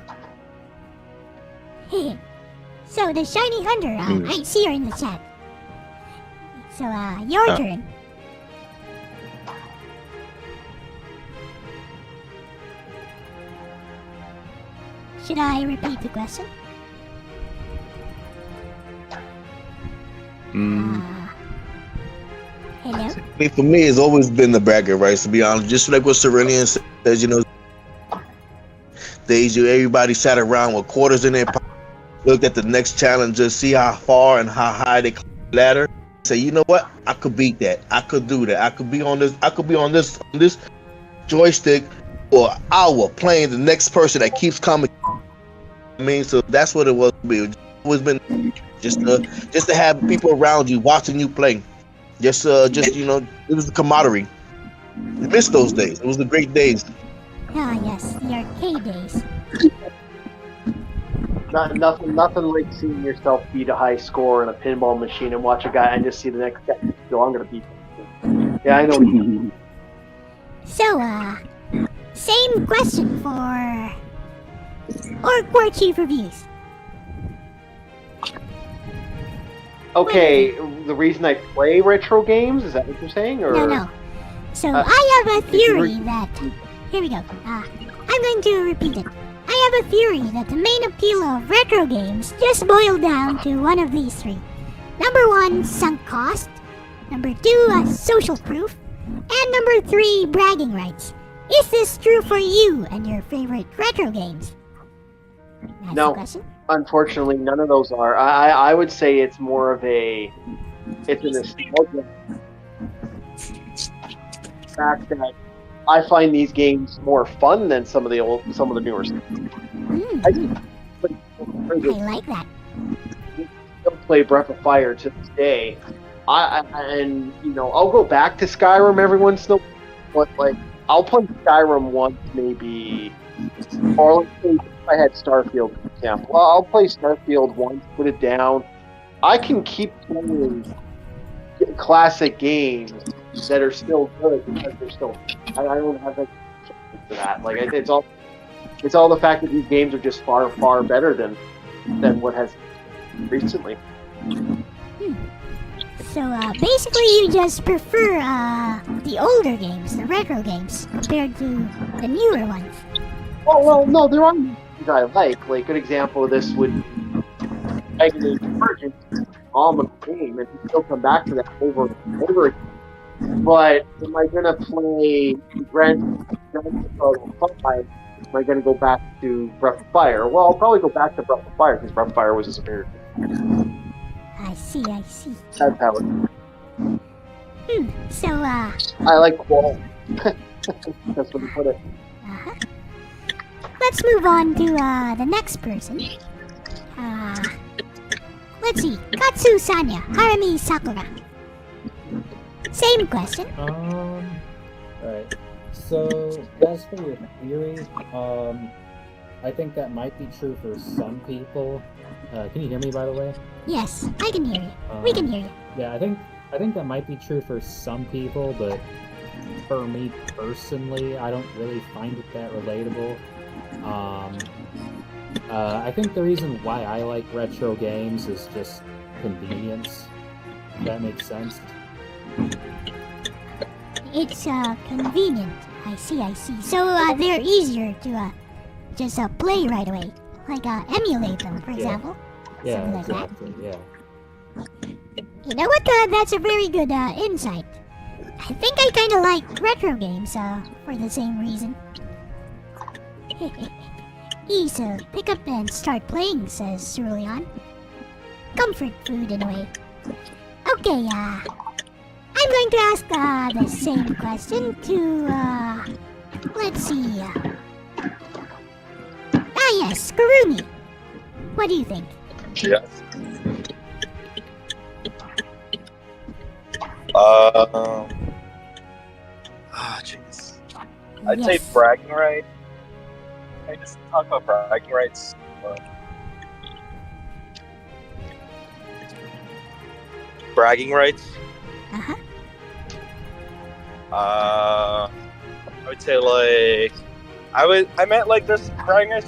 Speaker 1: So, the Shiny Hunter, I see her in the chat. So, your turn. Should I repeat the question? Hello?
Speaker 9: I mean, for me, it's always been the bragging rights, to be honest. Just like what Cerulean says, you know, days everybody sat around with quarters in their pocket, looked at the next challenger, see how far and how high they climb the ladder. Say, you know what? I could beat that. I could do that. I could be on this. I could be on this joystick for an hour playing the next person that keeps coming. I mean, so that's what it was to me. It's always been just to have people around you watching you play. Just you know, it was the camaraderie. I miss those days. It was the great days.
Speaker 1: Ah, yes, the arcade days.
Speaker 8: Nothing like seeing yourself beat a high score in a pinball machine and watch a guy and just see the next guy go, I'm gonna beat him. Yeah, I know.
Speaker 1: So, same question for Orc War Chief Reviews.
Speaker 8: Okay, the reason I play retro games, is that what you're saying? Or
Speaker 1: No. So, I have a theory that... Here we go. I'm going to repeat it. I have a theory that the main appeal of retro games just boiled down to one of these three. Number 1, sunk cost. Number 2, social proof. And number 3, bragging rights. Is this true for you and your favorite retro games? That's
Speaker 8: No.
Speaker 1: the question.
Speaker 8: Unfortunately, none of those are. I would say it's more of it's a nostalgia fact that I find these games more fun than some of the newer stuff.
Speaker 1: I like that.
Speaker 8: Still play Breath of Fire to this day. And you know, I'll go back to Skyrim every once in a while, but like I'll play Skyrim once maybe, or let's say if I had Starfield, for example. Well, I'll play Starfield once, put it down. I can keep playing classic games that are still good because they're still. I don't have that for that. Like it's all the fact that these games are just far better than what has recently.
Speaker 1: So, basically you just prefer, the older games, the retro games, compared to the newer ones.
Speaker 8: Well, no, there are games I like. Like, a good example of this would be Dragon Age Origins, phenomenal game, and still come back to that over and over again. But am I going to play Grand Theft Auto 5? Am I going to go back to Breath of Fire? Well, I'll probably go back to Breath of Fire, because Breath of Fire was a superior game.
Speaker 1: I see.
Speaker 8: That's how it is.
Speaker 1: So,
Speaker 8: I like quality. That's what you put it.
Speaker 1: let's move on to, the next person. Let's see. Katsu Sanya, Harami Sakura. Same question.
Speaker 3: Alright. So, as for your theory, I think that might be true for some people. Can you hear me, by the way?
Speaker 1: Yes, I can hear you. We can hear you.
Speaker 3: Yeah, I think that might be true for some people, but for me personally, I don't really find it that relatable. I think the reason why I like retro games is just convenience. If that makes sense.
Speaker 1: It's, convenient. I see. So, they're easier to, just, play right away. Like, emulate them, for example.
Speaker 3: Yeah,
Speaker 1: Something like that.
Speaker 3: exactly, yeah.
Speaker 1: You know what? That's a very good insight. I think I kind of like retro games for the same reason. Easy, pick up and start playing, says Cerulean. Comfort food in a way. Okay, I'm going to ask the same question to, let's see. Yes, Karumi. What do you think?
Speaker 10: Yes. Jeez. I'd say bragging rights. I just talk about bragging rights. Bragging rights. I would say I meant like there's bragging rights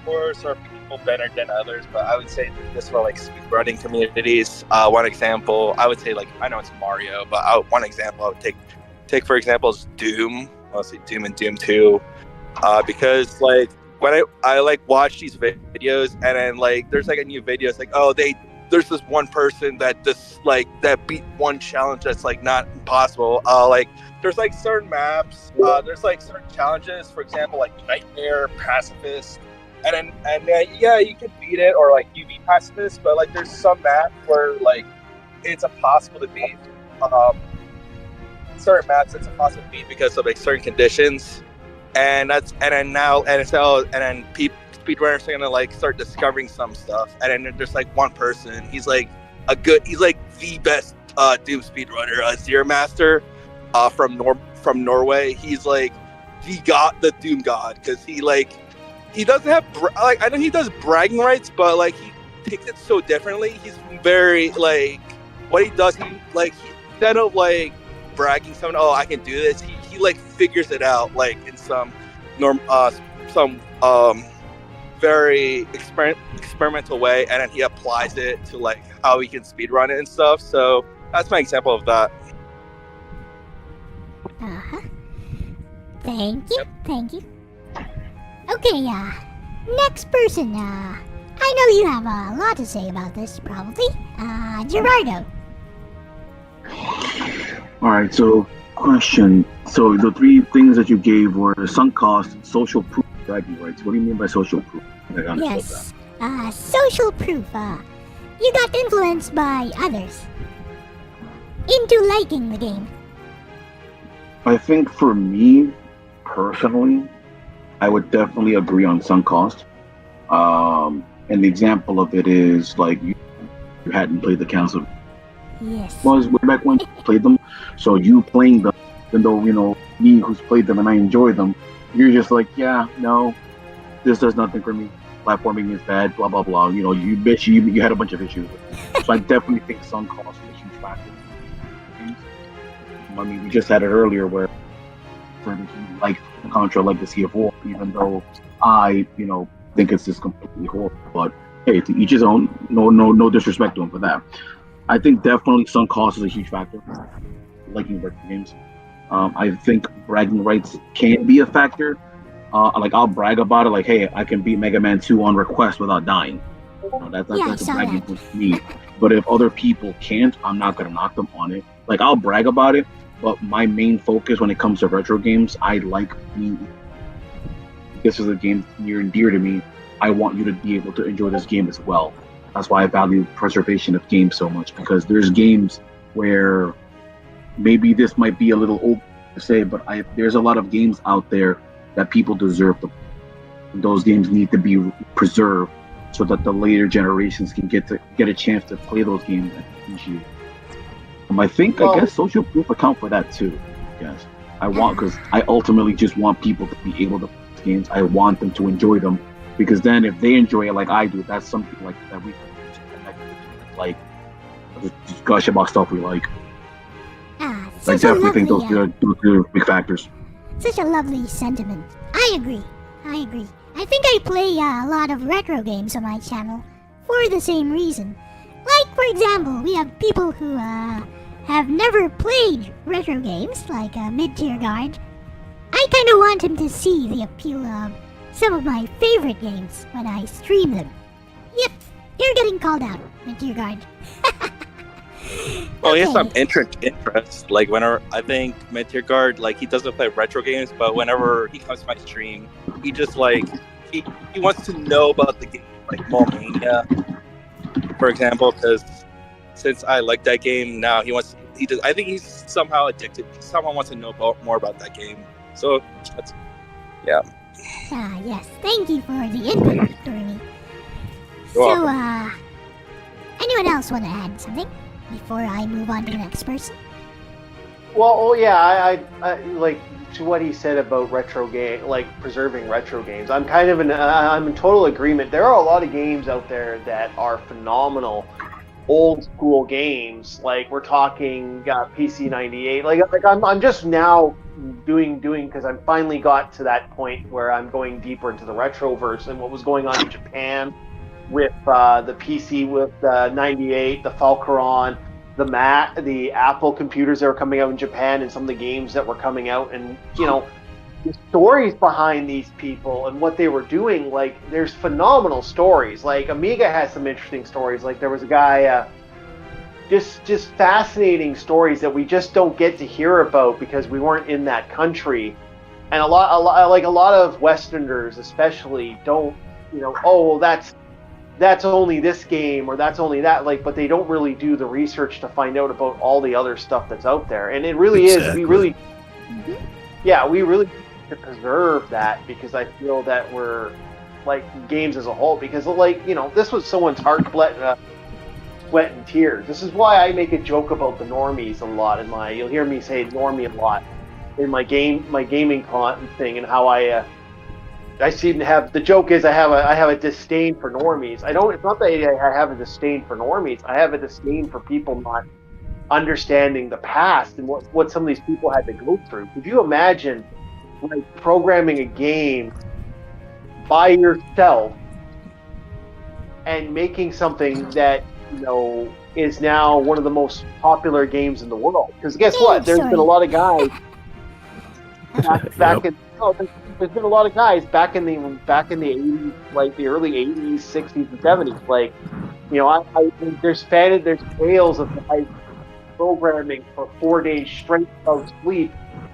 Speaker 10: for some people better than others, but I would say this for like speedrunning communities. One example, I would say like I know it's Mario, but one example I would take for example is Doom. I'll say Doom and Doom 2, because like when I like watch these videos and then like there's like a new video, it's like oh they there's this one person that just like that beat one challenge that's like not impossible. Like there's like certain maps, there's like certain challenges, for example, like Nightmare, Pacifist, and yeah, you can beat it, or like you beat Pacifist, but like there's some maps where like it's impossible to beat. Certain maps it's impossible to beat because of like certain conditions, and then speedrunners are gonna like start discovering some stuff, and then there's like one person, he's like the best Doom speedrunner, Zero Master, from Norway. He's like the Doom god, because he doesn't have I know he does bragging rights, but like he takes it so differently. He's very like what he does. He instead of like bragging someone, oh, I can do this, he like figures it out like in some very experimental way, and then he applies it to like how he can speedrun it and stuff. So that's my example of that.
Speaker 1: Thank you. Thank you. Okay, next person. I know you have a lot to say about this, probably. Gerardo.
Speaker 5: Alright, so question. So the three things that you gave were sunk cost, social proof, bragging rights. What do you mean by social proof?
Speaker 1: Yes, social proof. You got influenced by others into liking the game.
Speaker 5: I think for me, personally, I would definitely agree on sunk cost. And the example of it is like you hadn't played the council.
Speaker 1: Yes.
Speaker 5: Was way back when you played them. So you playing them, even though, you know, me who's played them and I enjoy them, you're just like, yeah, no, this does nothing for me. Platforming is bad, blah, blah, blah. You know, you had a bunch of issues with it. So I definitely think sunk cost is a huge factor. I mean, we just had it earlier where he liked Contra Legacy of War, even though I, you know, think it's just completely horrible. But hey, to each his own. No disrespect to him for that. I think definitely sunk cost is a huge factor. Liking retro games. I think bragging rights can be a factor. Like I'll brag about it, like, hey, I can beat Mega Man 2 on request without dying. You know, that's a bragging point for me. But if other people can't, I'm not gonna knock them on it. Like I'll brag about it, but my main focus when it comes to retro games, this is a game near and dear to me. I want you to be able to enjoy this game as well. That's why I value preservation of games so much, because there's games where maybe this might be a little old to say, but there's a lot of games out there that people deserve to. Those games need to be preserved so that the later generations can get a chance to play those games and appreciate. I guess social proof account for that too. Yes, because I ultimately just want people to be able to play these games. I want them to enjoy them, because then if they enjoy it like I do, that's something like that we can like just gush about stuff we like. I definitely think those are big factors.
Speaker 1: Such a lovely sentiment. I agree. I think I play a lot of retro games on my channel for the same reason. Like, for example, we have people who have never played retro games, like Mid-Tier Guard. I kind of want him to see the appeal of some of my favorite games when I stream them. Yep, you're getting called out, Mid-Tier Guard.
Speaker 10: Well, he has some interest. Like whenever I think Mid-Tier Guard, like he doesn't play retro games, but whenever he comes to my stream, he just like he wants to know about the game, like Mania, for example, because since I like that game now, I think he's somehow addicted. Someone wants to know more about that game. So that's
Speaker 1: yes. Thank you for the input, Doremi. So, anyone else want to add something before I move on to the next person?
Speaker 8: Well, I like to what he said about retro game, like preserving retro games. I'm kind of I'm in total agreement. There are a lot of games out there that are phenomenal, old school games. Like we're talking PC 98. Like I'm just now doing because I finally got to that point where I'm going deeper into the retroverse and what was going on in Japan with the PC with 98, the Falcaron, the Apple computers that were coming out in Japan, and some of the games that were coming out. And the stories behind these people and what they were doing, like there's phenomenal stories. Like Amiga has some interesting stories. Like there was a guy, just fascinating stories that we just don't get to hear about because we weren't in that country. And a lot of Westerners, especially, don't, oh, well, that's only this game or that's only that. Like, but they don't really do the research to find out about all the other stuff that's out there. And it really is. We really need to preserve that because I feel that we're like games as a whole. Because this was someone's heart, sweat and tears. This is why I make a joke about the normies a lot you'll hear me say normie a lot in my gaming thing, and how I seem to have, the joke is I have a disdain for normies. It's not that I have a disdain for normies. I have a disdain for people not understanding the past and what some of these people had to go through. Could you imagine like programming a game by yourself and making something that is now one of the most popular games in the world? Because guess what? There's been a lot of guys back in. Oh, there's been a lot of guys back in the 80s, like the early 80s, 60s, and 70s. Like, there's tales of guys programming for 4 days straight without sleep,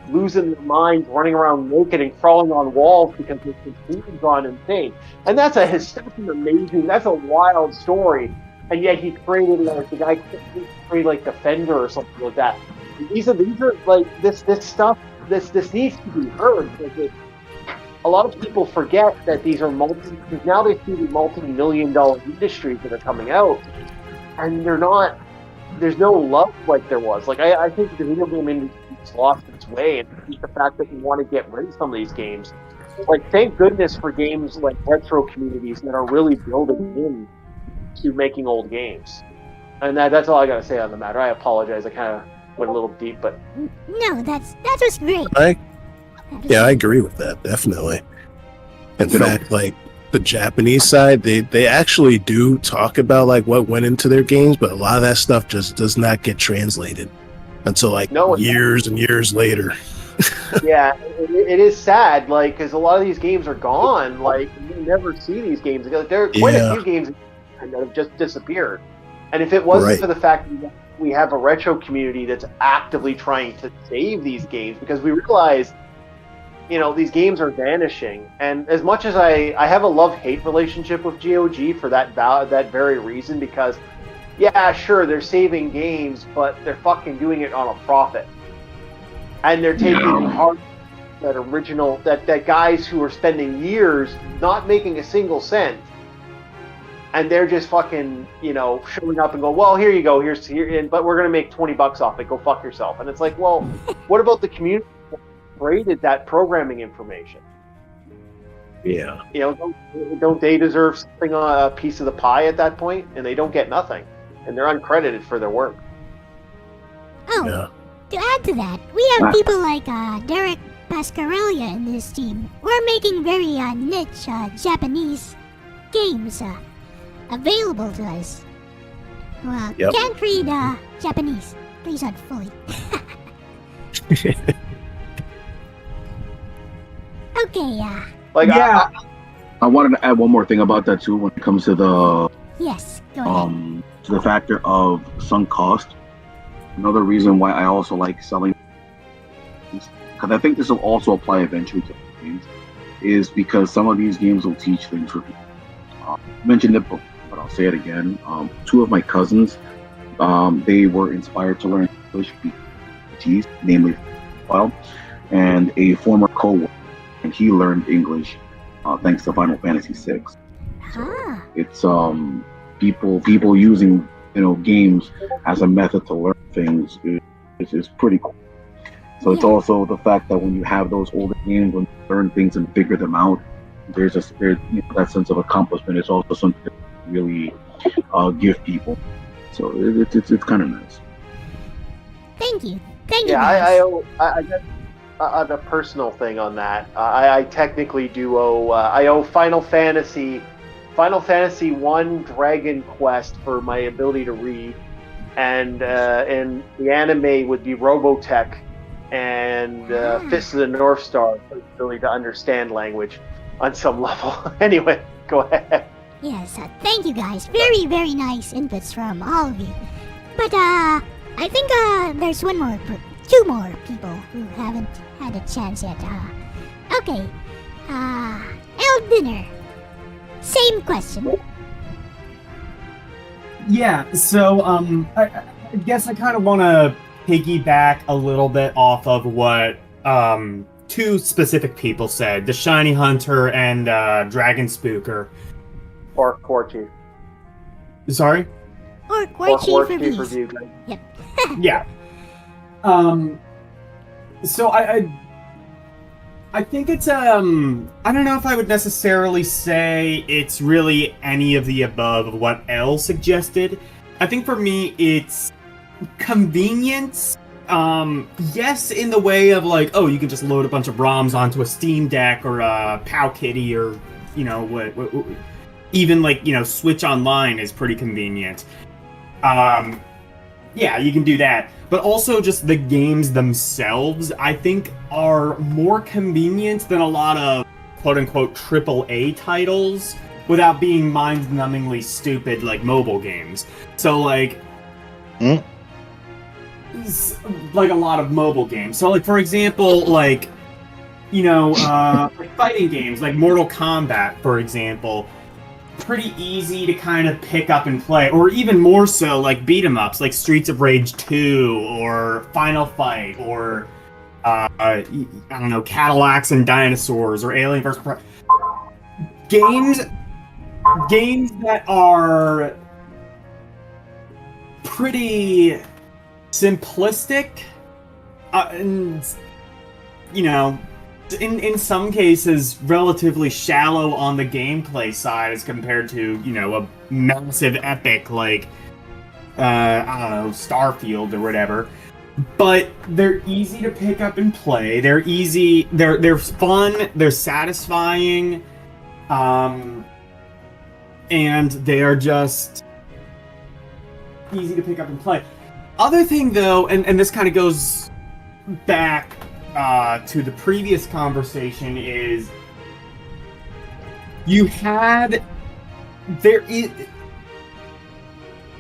Speaker 8: losing their minds, running around naked and crawling on walls because their computer's gone insane. And that's a wild story. And yet he created, the guy created like Defender or something like that. These are like this stuff. This needs to be heard. A lot of people forget that these are because now they see the multi-million-dollar industries that are coming out, and they're not. There's no love like there was. Like I think the video game industry's lost its way, and the fact that we want to get rid of some of these games. Like, thank goodness for games like retro communities that are really building in to making old games. And that's all I gotta say on the matter. I apologize. I kind of went a little deep, but
Speaker 1: no, that was great.
Speaker 6: I agree with that, definitely. In fact, like the Japanese side, they actually do talk about like what went into their games, but a lot of that stuff just does not get translated until like years and years later.
Speaker 8: Yeah, it is sad, like, because a lot of these games are gone. Like, you never see these games. There are quite a few games that have just disappeared. And if it wasn't for the fact that we have a retro community that's actively trying to save these games, because we realize, these games are vanishing. And as much as I have a love-hate relationship with GOG for that very reason, because, yeah, sure, they're saving games, but they're fucking doing it on a profit. And they're taking hard that guys who are spending years not making a single cent, and they're just fucking, showing up and go, well, here you go, but we're gonna make $20 off it. Go fuck yourself. And it's like, well, what about the community that created that programming information?
Speaker 6: Yeah.
Speaker 8: Don't they deserve something, a piece of the pie at that point? And they don't get nothing, and they're uncredited for their work.
Speaker 1: Oh. Yeah. To add to that, we have people like Derek Pascarella in this team. We're making very niche Japanese games available to us. Well, can't read Japanese. Please not fully. Okay,
Speaker 5: I wanted to add one more thing about that too when it comes to the
Speaker 1: yes, go ahead.
Speaker 5: To the factor of sunk cost. Another reason why I also like selling, because I think this will also apply eventually to games, is because some of these games will teach things for people. I mentioned it before, but I'll say it again. Two of my cousins, they were inspired to learn English, namely, and a former co-worker, and he learned English thanks to Final Fantasy VI. So it's people using games as a method to learn things is pretty cool. So it's also the fact that when you have those older games, when you learn things and figure them out, there's that sense of accomplishment. It's also something that really give people. So it's kind of nice.
Speaker 1: Thank you.
Speaker 8: Yeah, I guess on a personal thing on that, I technically do owe. I owe Final Fantasy 1 Dragon Quest for my ability to read, and the anime would be Robotech and Fist of the North Star for the ability to understand language on some level. Anyway, go ahead.
Speaker 1: Yes, thank you guys. Very, very nice inputs from all of you. But I think there's two more people who haven't had a chance yet. Okay. El Dinner. Same question.
Speaker 7: Yeah, so I guess I kind of want to piggyback a little bit off of what two specific people said, the Shiny Hunter and Dragon Spooker.
Speaker 8: Or Quarchi.
Speaker 7: Sorry?
Speaker 1: Or Quarchi for
Speaker 8: Quarchi
Speaker 1: views. Yep.
Speaker 7: Yeah. So I think it's I don't know if I would necessarily say it's really any of the above of what Elle suggested. I think for me it's convenience. Yes, in the way of like, oh, you can just load a bunch of ROMs onto a Steam Deck or a Powkitty, or you know what even like, you know, Switch Online is pretty convenient. Yeah, you can do that. But also just the games themselves, I think, are more convenient than a lot of quote-unquote AAA titles without being mind-numbingly stupid like mobile games. So, like... like a lot of mobile games. So, like, for example, like, you know, like fighting games, like Mortal Kombat, for example, pretty easy to kind of pick up and play, or even more so like beat 'em ups like Streets of Rage 2 or Final Fight or I don't know, Cadillacs and Dinosaurs or Alien vs. Games that are pretty simplistic and, you know, in some cases relatively shallow on the gameplay side as compared to, you know, a massive epic like I don't know, Starfield or whatever. But they're easy to pick up and play. They're easy, they're fun, they're satisfying, and they are just easy to pick up and play. Other thing though, and this kind of goes back to the previous conversation, is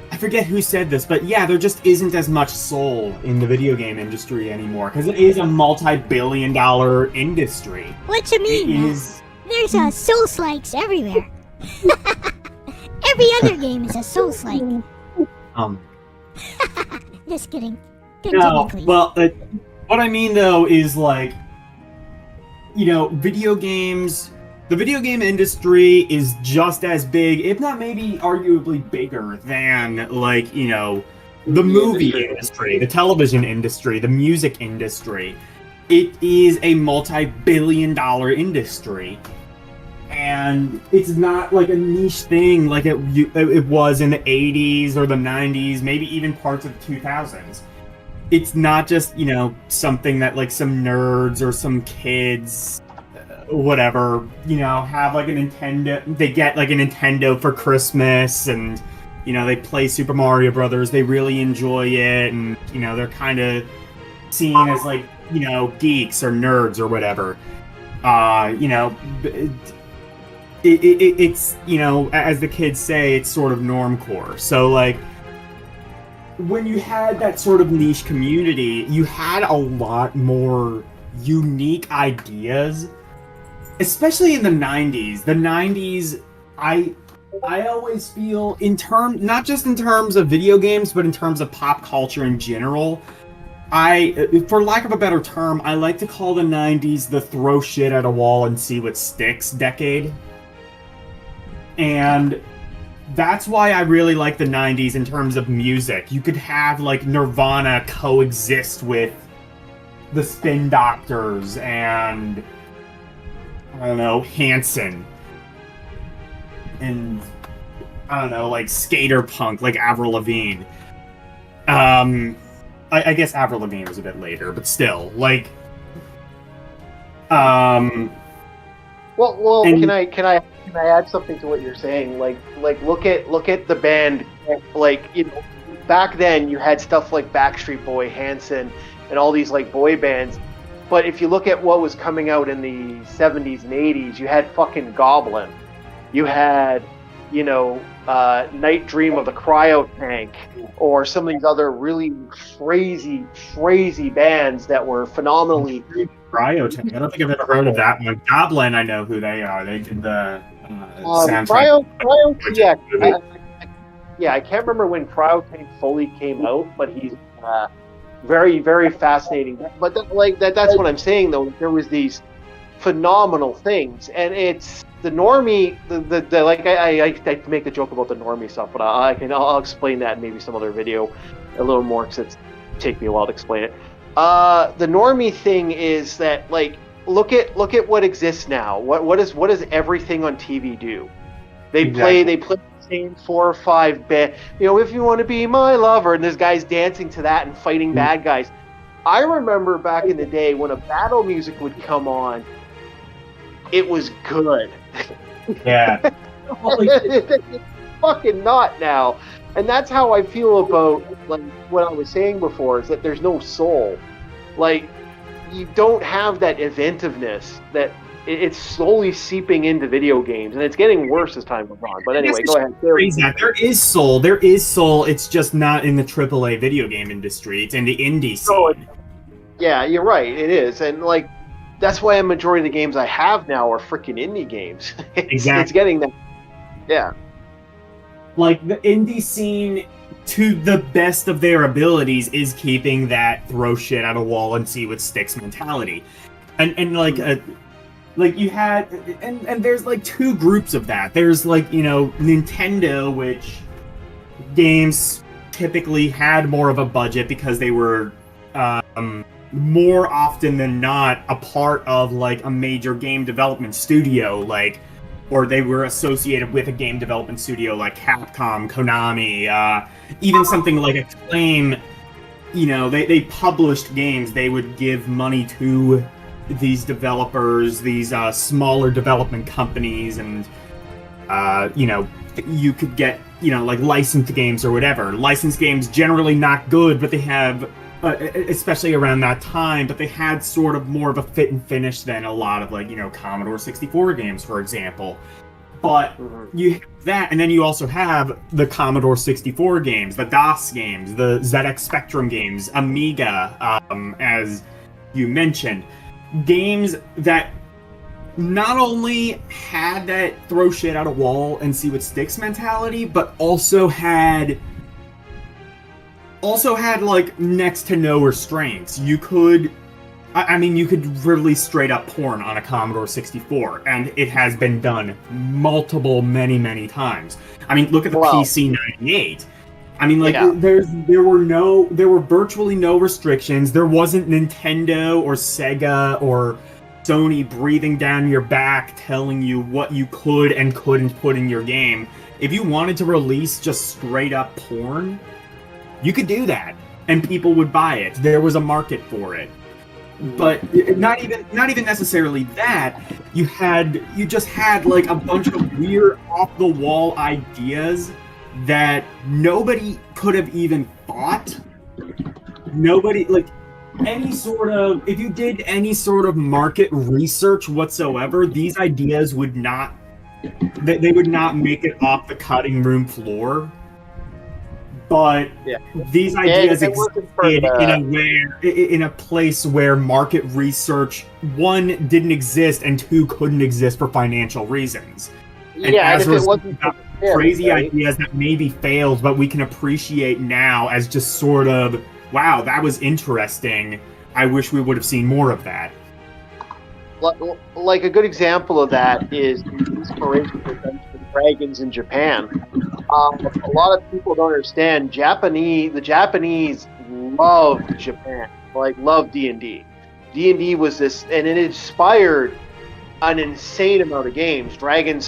Speaker 7: I forget who said this, but yeah, there just isn't as much soul in the video game industry anymore, because it is a multi-billion-dollar industry.
Speaker 1: What you mean? There's Souls-likes everywhere. Every other game is a Souls-like. Just kidding. Continue, please.
Speaker 7: Well, what I mean though is, like, you know, video games. The video game industry is just as big, if not maybe arguably bigger than, like, you know, the movie industry, the television industry, the music industry. It is a multi-billion-dollar industry. And it's not like a niche thing like it was in the 80s or the 90s, maybe even parts of the 2000s. It's not just, you know, something that like some nerds or some kids, whatever, you know, have like a Nintendo. They get like a Nintendo for Christmas, and, you know, they play Super Mario Brothers. They really enjoy it, and, you know, they're kind of seen as like, you know, geeks or nerds or whatever. You know, it's, you know, as the kids say, it's sort of normcore. So like, when you had that sort of niche community, you had a lot more unique ideas, especially in the 90s. The 90s, I always feel, not just in terms of video games, but in terms of pop culture in general, for lack of a better term, I like to call the 90s the throw shit at a wall and see what sticks decade. And that's why I really like the 90s in terms of music. You could have, like, Nirvana coexist with the Spin Doctors and, I don't know, Hanson. And, I don't know, like, skater punk, like Avril Lavigne. I guess Avril Lavigne was a bit later, but still, like,
Speaker 8: Well, can I add something to what you're saying? Like look at the band. Like, you know, back then you had stuff like Backstreet Boy, Hanson, and all these like boy bands. But if you look at what was coming out in the 70s and 80s, you had fucking Goblin. You had, you know, Night Dream of the Cryo Tank, or some of these other really crazy bands that were phenomenally...
Speaker 7: Cryo Tank. I don't think I've ever heard of that one. Goblin, I know who they are. They did the soundtrack.
Speaker 8: I can't remember when Cryo Tank fully came out, but he's very fascinating. But that's what I'm saying, though. There was these phenomenal things, and it's the normie. The like I make the joke about the normie stuff, but I'll explain that in maybe some other video a little more, because it's take me a while to explain it. The normie thing is that, like, look at what exists now. What does everything on TV do? They play the same 4 or 5 bit. You know, if you want to be my lover, and there's guys dancing to that and fighting bad guys. I remember back in the day when a battle music would come on, it was good.
Speaker 7: Yeah.
Speaker 8: It's fucking not now. And that's how I feel about, like, what I was saying before, is that there's no soul. Like, you don't have that inventiveness that it's slowly seeping into video games, and it's getting worse as time goes on. But anyway, go ahead.
Speaker 7: There is soul. There is soul. It's just not in the AAA video game industry. It's in the indie scene.
Speaker 8: Yeah, you're right. It is. And, like, that's why a majority of the games I have now are freaking indie games.
Speaker 7: Exactly.
Speaker 8: It's getting that. Yeah.
Speaker 7: Like, the indie scene, to the best of their abilities, is keeping that throw shit at a wall and see what sticks mentality. And like you had, and there's like 2 groups of that. There's, like, you know, Nintendo, which games typically had more of a budget because they were more often than not a part of, like, a major game development studio, like, or they were associated with a game development studio like Capcom, Konami, even something like Acclaim. You know, they published games. They would give money to these developers, these smaller development companies, and you know, you could get, you know, like, licensed games or whatever. Licensed games generally not good, but they have, especially around that time, but they had sort of more of a fit and finish than a lot of, like, you know, Commodore 64 games, for example. But you have that, and then you also have the Commodore 64 games, the DOS games, the ZX Spectrum games, Amiga, as you mentioned. Games that not only had that throw shit at a wall and see what sticks mentality, but also had like next to no restraints. You could release straight up porn on a Commodore 64, and it has been done many times. I mean, look at the PC-98. I mean, like, there were virtually no restrictions. There wasn't Nintendo or Sega or Sony breathing down your back telling you what you could and couldn't put in your game. If you wanted to release just straight up porn, you could do that, and people would buy it. There was a market for it. But not even necessarily that. You just had like a bunch of weird off the wall ideas that nobody could have even thought. Nobody, like, if you did any sort of market research whatsoever, these ideas would not make it off the cutting room floor. But these ideas existed in a place where market research, 1, didn't exist, and 2, couldn't exist for financial reasons. And as a result, crazy ideas that maybe failed, but we can appreciate now as just sort of, wow, that was interesting. I wish we would have seen more of that.
Speaker 8: Like, a good example of that is the inspiration for Dungeons & Dragons in Japan. A lot of people don't understand. The Japanese loved Japan, like, loved D&D. D&D was this, and it inspired an insane amount of games. the Dragon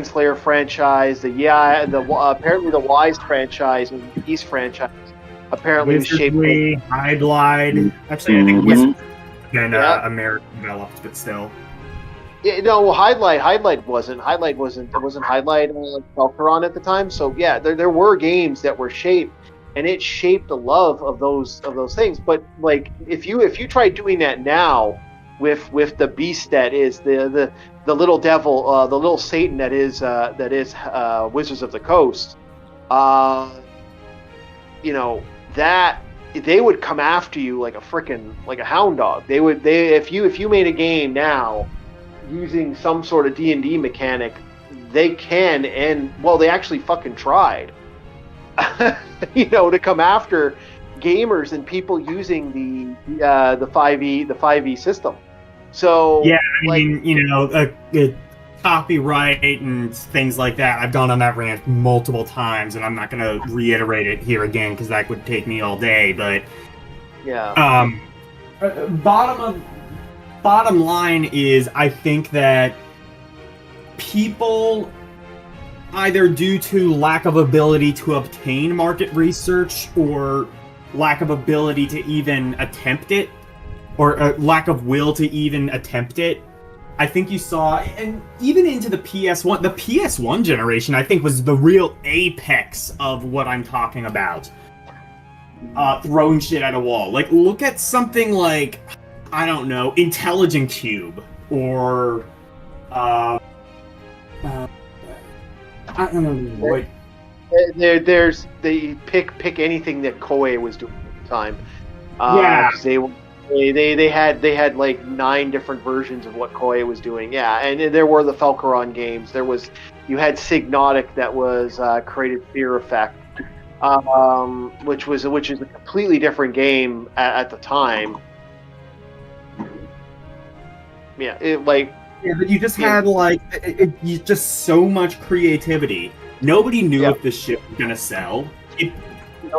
Speaker 8: Slayer franchise, apparently the Wise franchise and the East franchise. Apparently was shaped.
Speaker 7: Highlight. Actually, I think Wizard and American developed, but still.
Speaker 8: Yeah, no, Highlight wasn't. It wasn't Highlight Falcaron at the time. So yeah, there were games that were shaped, and it shaped the love of those things. But like if you try doing that now with the beast that is the little devil, the little Satan that is Wizards of the Coast, you know, that they would come after you like a hound dog. If you made a game now using some sort of D&D mechanic, they can, and well, they actually fucking tried you know, to come after gamers and people using the 5e system. So
Speaker 7: yeah, I mean, you know, copyright and things like that. I've gone on that rant multiple times, and I'm not going to reiterate it here again because that would take me all day. But
Speaker 8: yeah,
Speaker 7: bottom line is, I think that people, either due to lack of ability to obtain market research or lack of ability to even attempt it, or lack of will to even attempt it. I think you saw, and even into the PS1 generation, I think was the real apex of what I'm talking about. Throwing shit at a wall. Like, look at something like, I don't know, Intelligent Cube, or I don't know, like,
Speaker 8: they pick anything that Koei was doing at the time.
Speaker 7: Yeah.
Speaker 8: They had like 9 different versions of what Koei was doing. Yeah, and there were the Falcaron games. You had Signotic that was created Fear Effect, which is a completely different game at the time. Yeah,
Speaker 7: but you just had you just so much creativity. Nobody knew if this shit was gonna sell.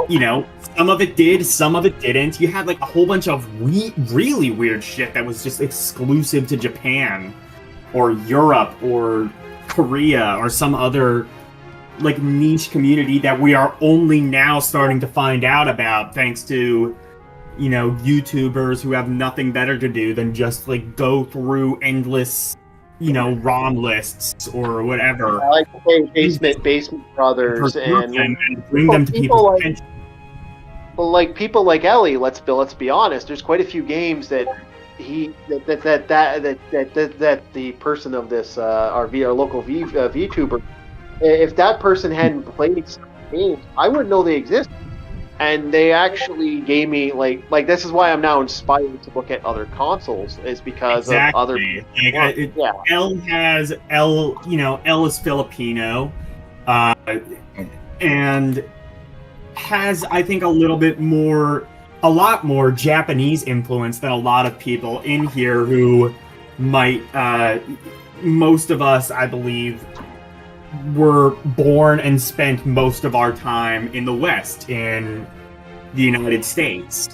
Speaker 7: You know, some of it did, some of it didn't. You had like a whole bunch of really weird shit that was just exclusive to Japan or Europe or Korea or some other like niche community that we are only now starting to find out about, thanks to, you know, YouTubers who have nothing better to do than just like go through endless, you know, ROM lists or whatever.
Speaker 8: I like to play Basement Brothers and
Speaker 7: bring them to people's attention.
Speaker 8: But like people like Elle, let's be honest. There's quite a few games that that the person of this our local VTuber, if that person hadn't played some games, I wouldn't know they exist. And they actually gave me like this is why I'm now inspired to look at other consoles, is because of other.
Speaker 7: Elle is Filipino, and has, I think, a lot more Japanese influence than a lot of people in here who might, most of us, I believe, were born and spent most of our time in the West, in the United States,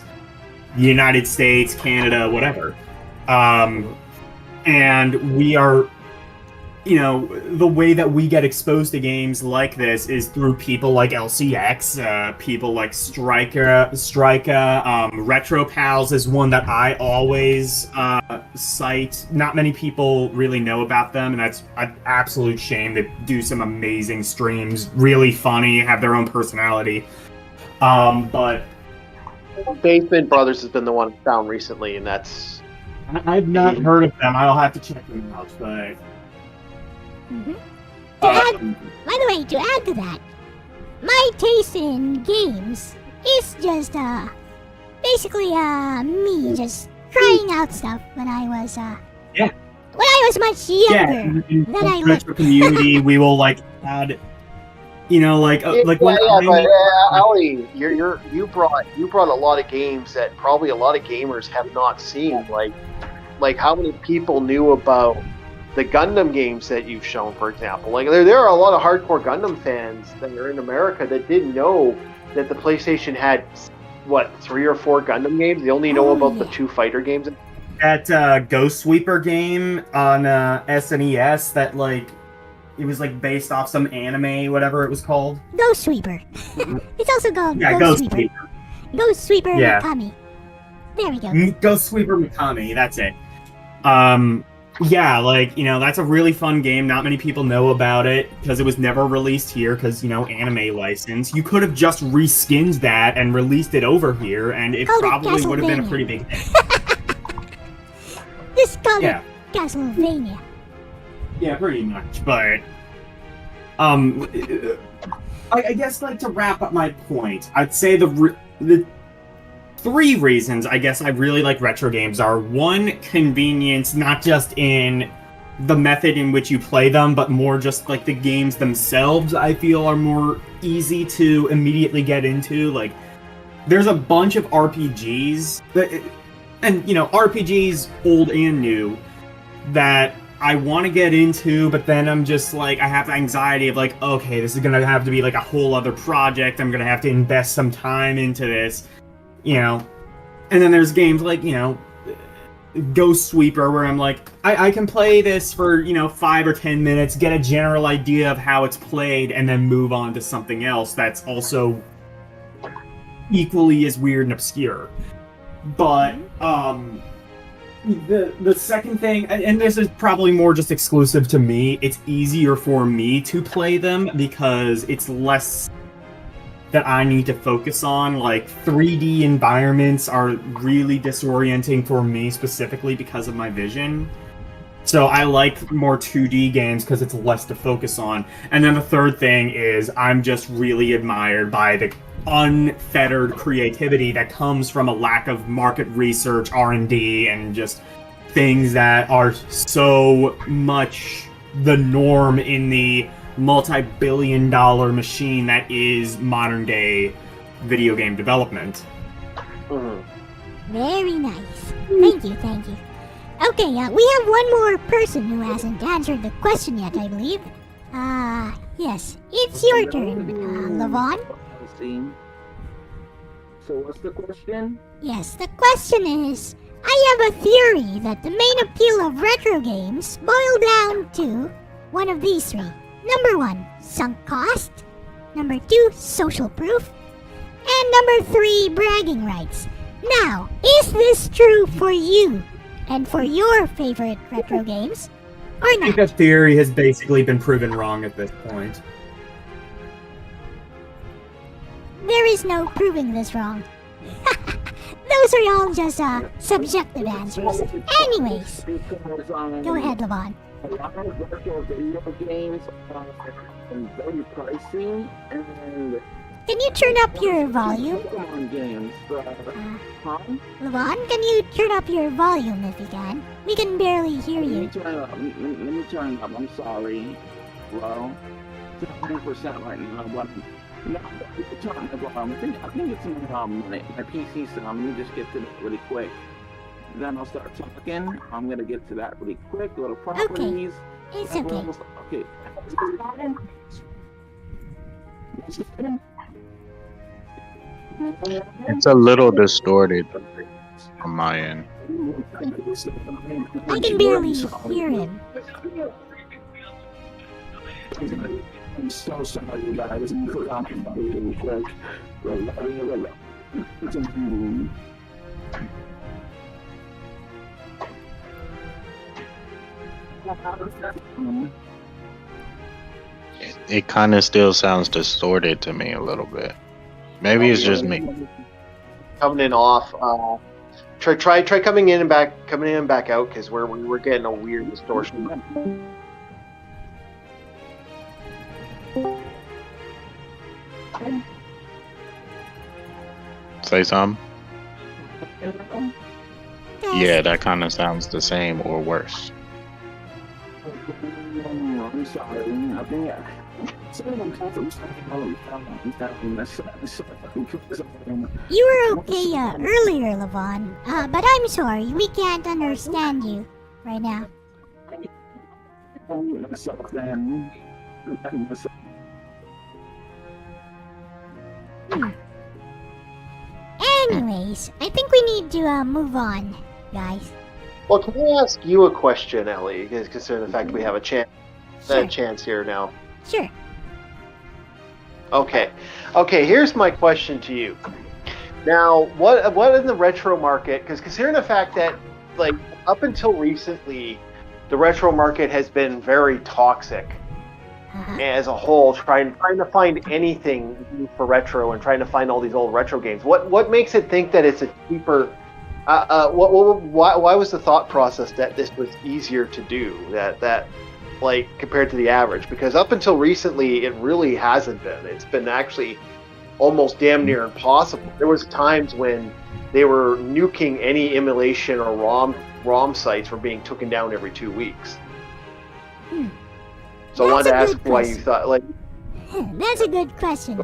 Speaker 7: Canada, whatever. And we are, you know, the way that we get exposed to games like this is through people like LCX, people like Striker, Retro Pals is one that I always cite. Not many people really know about them, and that's an absolute shame. They do some amazing streams, really funny, have their own personality. But
Speaker 8: Basement Brothers has been the one I found recently, and that's...
Speaker 7: I've not heard of them. I'll have to check them out, but...
Speaker 1: Mm-hmm. By the way, to add to that, my taste in games is just basically me just trying out stuff when I was much younger than I looked.
Speaker 7: Retro community, we will like add, you know, like
Speaker 8: Ali, you brought a lot of games that probably a lot of gamers have not seen. Like how many people knew about the Gundam games that you've shown, for example? Like there are a lot of hardcore Gundam fans that are in America that didn't know that the PlayStation had 3 or 4 Gundam games. They only know about the 2 fighter games.
Speaker 7: That Ghost Sweeper game on SNES that like it was like based off some anime, whatever it was called.
Speaker 1: Ghost Sweeper. It's also called
Speaker 7: Ghost Sweeper.
Speaker 1: Ghost Sweeper Mikami. There we go.
Speaker 7: Ghost Sweeper Mikami. That's it. Yeah, like, that's a really fun game. Not many people know about it because it was never released here because, anime license. You could have just reskinned that and released it over here, and it
Speaker 1: Called it
Speaker 7: probably would have been a
Speaker 1: Castlevania.
Speaker 7: pretty big hit.
Speaker 1: Just call
Speaker 7: Yeah.
Speaker 1: it Castlevania.
Speaker 7: Yeah, pretty much. But, I guess, like, to wrap up my point, I'd say the 3 reasons I guess I really like retro games are: 1, convenience, not just in the method in which you play them, but more just like the games themselves I feel are more easy to immediately get into. Like, there's a bunch of RPGs, and RPGs old and new, that I want to get into, but then I'm just like, I have the anxiety of like, okay, this is going to have to be like a whole other project, I'm going to have to invest some time into this. And then there's games like, Ghost Sweeper, where I'm like, I can play this for, 5 or 10 minutes, get a general idea of how it's played, and then move on to something else that's also equally as weird and obscure. But, the second thing, and this is probably more just exclusive to me, it's easier for me to play them because it's less that I need to focus on. Like, 3D environments are really disorienting for me specifically because of my vision. So I like more 2D games because it's less to focus on. And then the third thing is I'm just really admired by the unfettered creativity that comes from a lack of market research, R&D, and just things that are so much the norm in the multi-billion-dollar machine that is modern-day video game development.
Speaker 1: Very nice. Thank you. Okay, we have one more person who hasn't answered the question yet, I believe. Yes, it's your turn, Levon.
Speaker 11: So what's the question?
Speaker 1: Yes, the question is, I have a theory that the main appeal of retro games boil down to one of these 3. Number 1, sunk cost. Number 2, social proof. And number 3, bragging rights. Now, is this true for you and for your favorite retro games, or
Speaker 7: I think
Speaker 1: not?
Speaker 7: that theory has basically been proven wrong at this point.
Speaker 1: There is no proving this wrong. Those are all just subjective answers. Anyways, go ahead, Levon.
Speaker 11: A lot of retro video games are very pricey, and
Speaker 1: Can you turn up your volume?
Speaker 11: Pokemon games, huh?
Speaker 1: Levon, can you turn up your volume if you can? We can barely hear
Speaker 11: Let me
Speaker 1: you.
Speaker 11: turn it up. Let me turn it up. I'm sorry. Well, it's 100% right now, but no, turn it up. I think it's my PC sound. Let me just get to it really quick. Then I'll start talking. I'm gonna get to that really quick. Go to properties.
Speaker 1: It's okay.
Speaker 11: Okay.
Speaker 2: It's a little distorted on my end.
Speaker 1: I can barely hear him.
Speaker 11: I'm so sorry, you guys. Really quick.
Speaker 2: It kind of still sounds distorted to me a little bit. Maybe it's just me.
Speaker 8: Coming in off. Try coming in and back out, because we're getting a weird distortion.
Speaker 2: Say something? Yeah, that kind of sounds the same or worse.
Speaker 11: I'm sorry. I think
Speaker 1: You were okay earlier, Levon, but I'm sorry, we can't understand you right now. Anyways, I think we need to move on, guys.
Speaker 8: Well, can I ask you a question, Ellie? Considering the fact we have a chance here now.
Speaker 1: Sure.
Speaker 8: Okay. Here's my question to you. Now, what in the retro market? Because considering the fact that, like, up until recently, the retro market has been very toxic as a whole, trying to find anything new for retro and trying to find all these old retro games. What makes it think that it's a cheaper? Why was the thought process that this was easier to do? That like compared to the average? Because up until recently, it really hasn't been. It's been actually almost damn near impossible. There was times when they were nuking any emulation or ROM sites were being taken down every 2 weeks. So I wanted to ask why you thought like.
Speaker 1: That's a good question.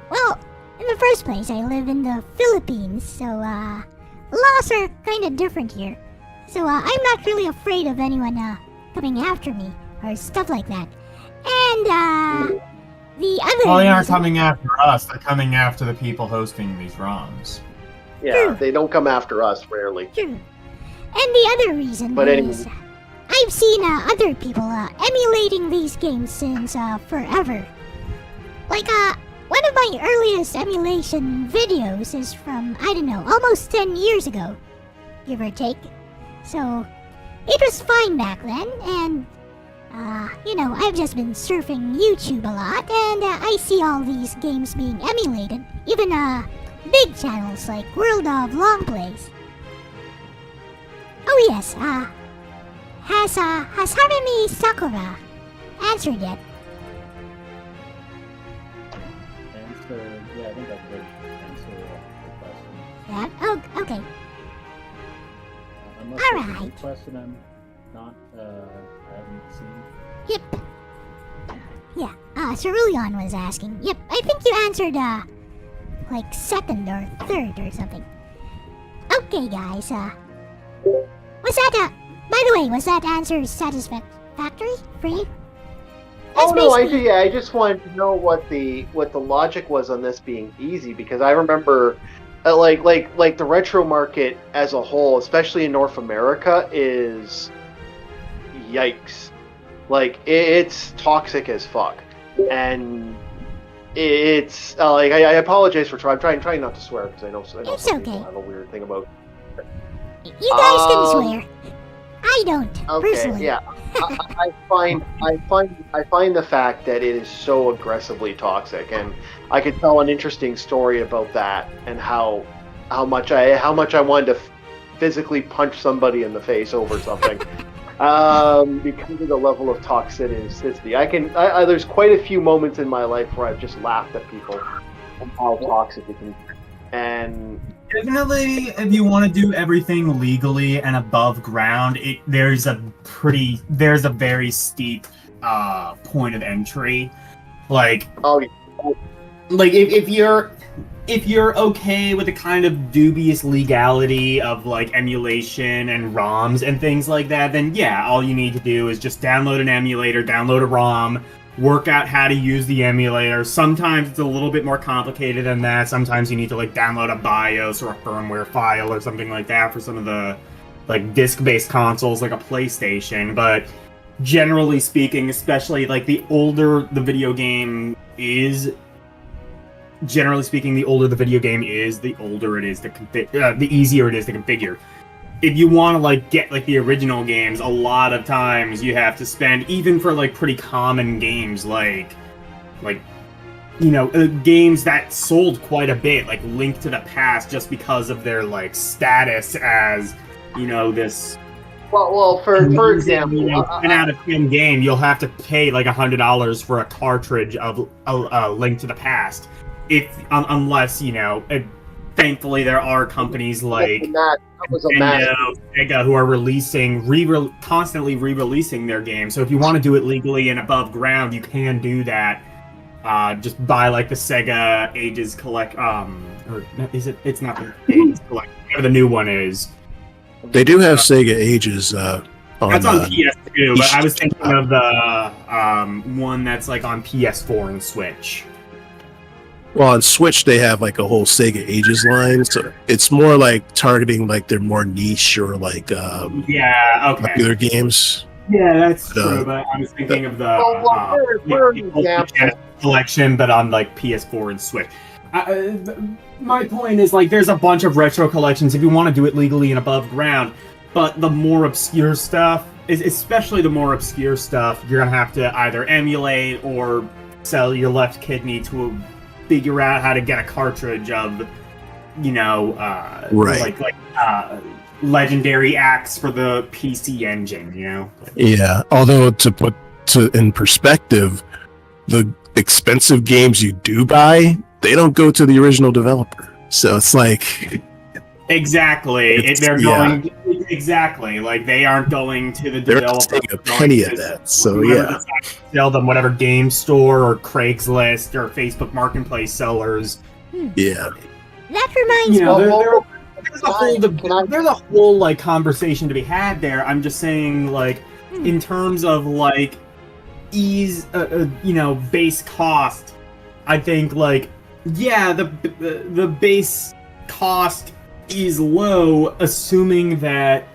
Speaker 1: Well, in the first place, I live in the Philippines, so laws are kind of different here. So I'm not really afraid of anyone coming after me or stuff like that. And the other.
Speaker 7: Well, they aren't coming after us. They're coming after the people hosting these ROMs.
Speaker 8: Yeah,
Speaker 1: True.
Speaker 8: They don't come after us rarely.
Speaker 1: True. And the other reason is I've seen other people emulating these games since forever. Like, one of my earliest emulation videos is from, I don't know, almost 10 years ago, give or take. So, it was fine back then, and, I've just been surfing YouTube a lot, and I see all these games being emulated, even, big channels like World of Long Plays. Oh yes, has Harumi Sakura answered yet?
Speaker 3: Yeah, I think I could answer the question.
Speaker 1: Yeah? Oh, okay.
Speaker 3: Unless
Speaker 1: All
Speaker 3: there's
Speaker 1: right.
Speaker 3: a question I'm not, I haven't seen.
Speaker 1: Yep. Yeah, Cerulean was asking. Yep, I think you answered, like second or third or something. Okay, guys, was that, by the way, was that answer satisfactory for you?
Speaker 8: Oh no, I just wanted to know what the logic was on this being easy, because I remember, like the retro market as a whole, especially in North America, is yikes. Like it's toxic as fuck, and it's like I apologize for trying not to swear because I know
Speaker 1: It's
Speaker 8: some
Speaker 1: okay.
Speaker 8: people have a weird thing about.
Speaker 1: You guys can swear. I don't,
Speaker 8: Okay,
Speaker 1: personally.
Speaker 8: yeah. I find the fact that it is so aggressively toxic, and I could tell an interesting story about that and how much I wanted to physically punch somebody in the face over something because of the level of toxicity. There's quite a few moments in my life where I've just laughed at people and how toxic it can be. And
Speaker 7: Definitely, if you want to do everything legally and above ground, there's a very steep point of entry. Like, like if you're okay with the kind of dubious legality of like emulation and ROMs and things like that, then yeah, all you need to do is just download an emulator, download a ROM, work out how to use the emulator. Sometimes it's a little bit more complicated than that. Sometimes you need to like download a BIOS or a firmware file or something like that for some of the like disc-based consoles like a PlayStation. But generally speaking, especially like the older the video game is, generally speaking, the older the video game is, the older it is to the easier it is to configure. If you want to like get like the original games, a lot of times you have to spend, even for like pretty common games like games that sold quite a bit, like Link to the Past, just because of their like status as this.
Speaker 8: Well, for example,
Speaker 7: 10 out of 10 game, you'll have to pay like $100 for a cartridge of a Link to the Past, unless thankfully there are companies like Nintendo, Sega who are constantly re-releasing their games. So if you want to do it legally and above ground, you can do that. Just buy like the Sega Ages Collect, or is it? It's not the Ages Collect. Whatever the new one is.
Speaker 6: They do have Sega Ages. That's
Speaker 7: on PS2, but I was thinking of the one that's like on PS4 and Switch.
Speaker 6: Well, on Switch they have like a whole Sega Ages line, so it's more like targeting like their more niche or like popular games.
Speaker 7: Yeah, that's true. But I was thinking of the collection, but on like PS4 and Switch. My point is like there's a bunch of retro collections if you want to do it legally and above ground, but the more obscure stuff, especially the more obscure stuff, you're gonna have to either emulate or sell your left kidney to figure out how to get a cartridge of,
Speaker 6: Right.
Speaker 7: like legendary acts for the PC engine,
Speaker 6: Yeah. Although to put in perspective, the expensive games you do buy, they don't go to the original developer. So it's like
Speaker 7: exactly. They're going exactly like they aren't going to the
Speaker 6: they're
Speaker 7: developer.
Speaker 6: taking a penny of that. So yeah,
Speaker 7: sell them whatever game store or Craigslist or Facebook Marketplace sellers.
Speaker 6: Yeah.
Speaker 1: That reminds me.
Speaker 7: There's a whole like conversation to be had there. I'm just saying, like, in terms of like ease, base cost. I think like the base cost is low, assuming that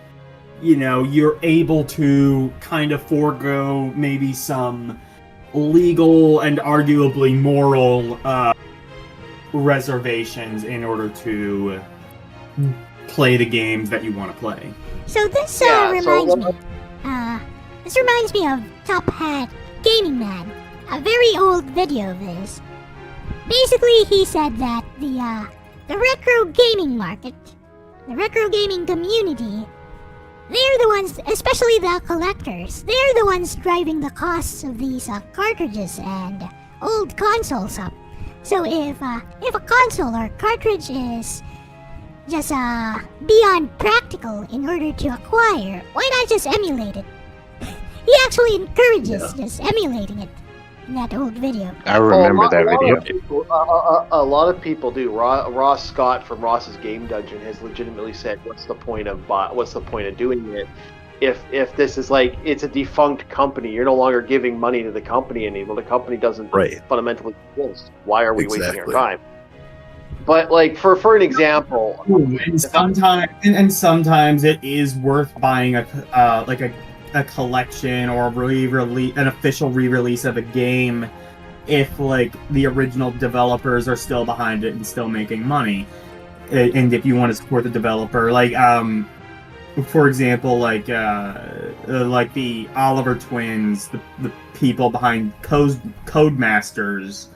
Speaker 7: you're able to kind of forego maybe some legal and arguably moral reservations in order to play the games that you want to play.
Speaker 1: So this reminds me of Top Hat Gaming Man, a very old video of his. Basically, he said that the retro gaming market, the retro gaming community, they're the ones, especially the collectors, they're the ones driving the costs of these cartridges and old consoles up. So if a console or cartridge is just beyond practical in order to acquire, why not just emulate it? He actually encourages just emulating it in that old video.
Speaker 2: I remember that video.
Speaker 8: A lot of people do. Ross Scott from Ross's Game Dungeon has legitimately said, "What's the point of doing it? If this is like it's a defunct company, you're no longer giving money to the company anymore. The company doesn't fundamentally exist. Why are we wasting our time?" But like for an example,
Speaker 7: and sometimes it is worth buying a collection or an official re-release of a game if like the original developers are still behind it and still making money, and if you want to support the developer, like for example, like the Oliver twins, the people behind Codemasters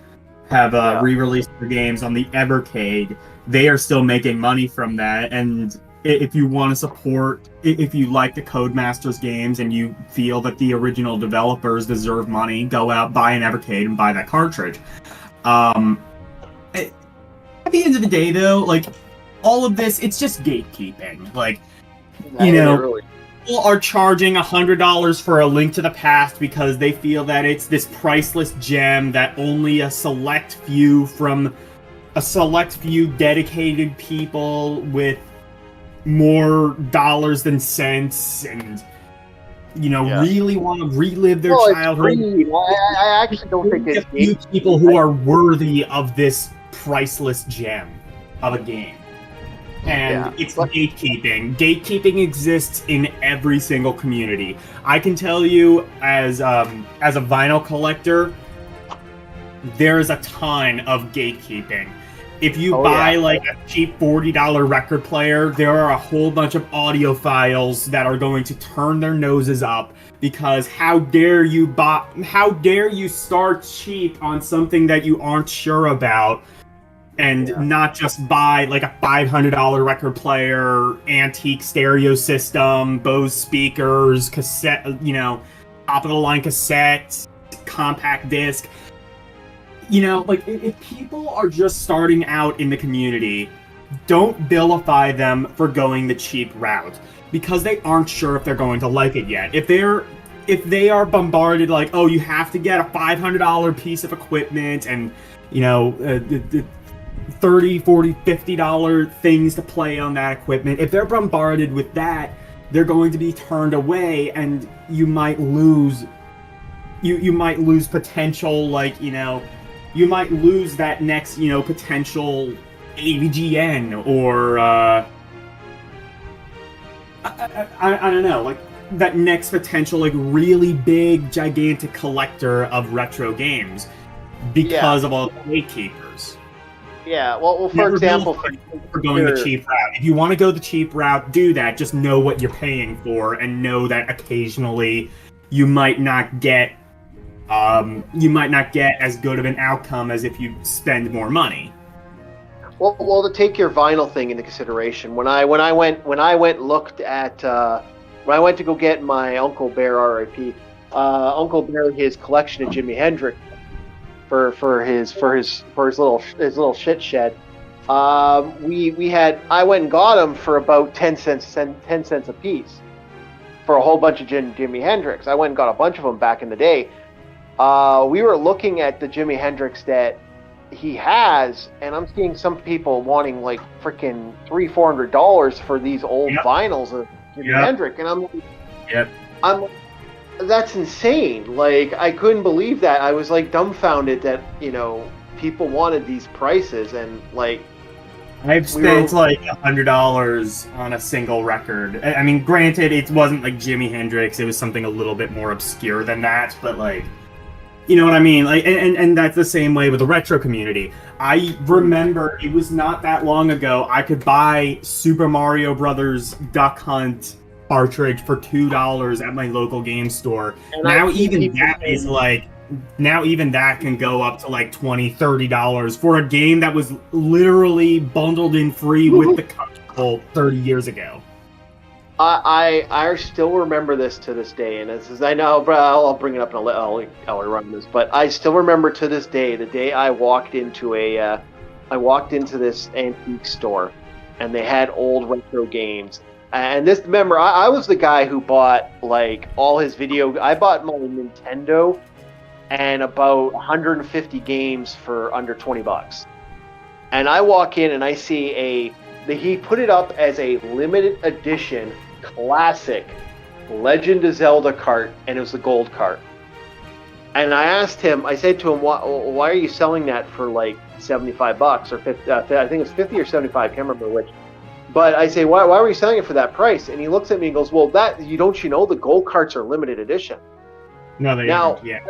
Speaker 7: have re-released their games on the Evercade. They are still making money from that, and if you want to support, if you like the Codemasters games and you feel that the original developers deserve money, go out, buy an Evercade, and buy that cartridge. At the end of the day, though, like, all of this, it's just gatekeeping. Like, people are charging $100 for A Link to the Past because they feel that it's this priceless gem that only a select few dedicated people with more dollars than cents and really want to relive their childhood.
Speaker 8: I actually don't think it's
Speaker 7: few people who are worthy of this priceless gem of a game. And it's gatekeeping. Gatekeeping exists in every single community. I can tell you, as a vinyl collector, there is a ton of gatekeeping. If you buy like a cheap $40 record player, there are a whole bunch of audiophiles that are going to turn their noses up because how dare you start cheap on something that you aren't sure about and not just buy like a $500 record player, antique stereo system, Bose speakers, cassette, top of the line cassette, compact disc. Like, if people are just starting out in the community, don't vilify them for going the cheap route, because they aren't sure if they're going to like it yet. If they are bombarded like, oh, you have to get a $500 piece of equipment and, $30, $40, $50 things to play on that equipment, if they're bombarded with that, they're going to be turned away, and you might lose potential, like, you might lose that next, potential AVGN or, I don't know, like, that next potential, like, really big, gigantic collector of retro games because of all the gatekeepers.
Speaker 8: Yeah. Well, for
Speaker 7: Never
Speaker 8: example,
Speaker 7: bill for going the cheap route. If you want to go the cheap route, do that. Just know what you're paying for, and know that occasionally you might not get as good of an outcome as if you spend more money.
Speaker 8: Well, to take your vinyl thing into consideration, when I went looked at when I went to go get my Uncle Bear R.I.P. Uncle Bear his collection of Jimi Hendrix for his little shit shed. I went and got them for about 10 cents a piece for a whole bunch of Jimi Hendrix. I went and got a bunch of them back in the day. We were looking at the Jimi Hendrix that he has, and I'm seeing some people wanting like freaking $300-400 for these old vinyls of Jimi Hendrix, and I'm that's insane. Like, I couldn't believe that. I was like dumbfounded that people wanted these prices, and like
Speaker 7: I've spent like $100 on a single record. I mean, granted, it wasn't like Jimi Hendrix; it was something a little bit more obscure than that, but like. You know what I mean? Like, and that's the same way with the retro community. I remember it was not that long ago I could buy Super Mario Brothers Duck Hunt cartridge for $2 at my local game store. And now even that can go up to like $20-30 for a game that was literally bundled in free with the console 30 years ago.
Speaker 8: I still remember this to this day, and I know, but I'll bring it up and I'll run this. But I still remember to this day the day I walked into this antique store, and they had old retro games. And remember, I was the guy who bought like all his video. I bought my Nintendo and about 150 games for under $20. And I walk in and I see he put it up as a limited edition classic Legend of Zelda cart, and it was the gold cart. And I said to him, why are you selling that for like $75 or 50? I think it's 50 or 75. Can't remember which. But I say, why were you selling it for that price? And he looks at me and goes, well, don't you know the gold carts are limited edition?
Speaker 7: No, they aren't. Yeah.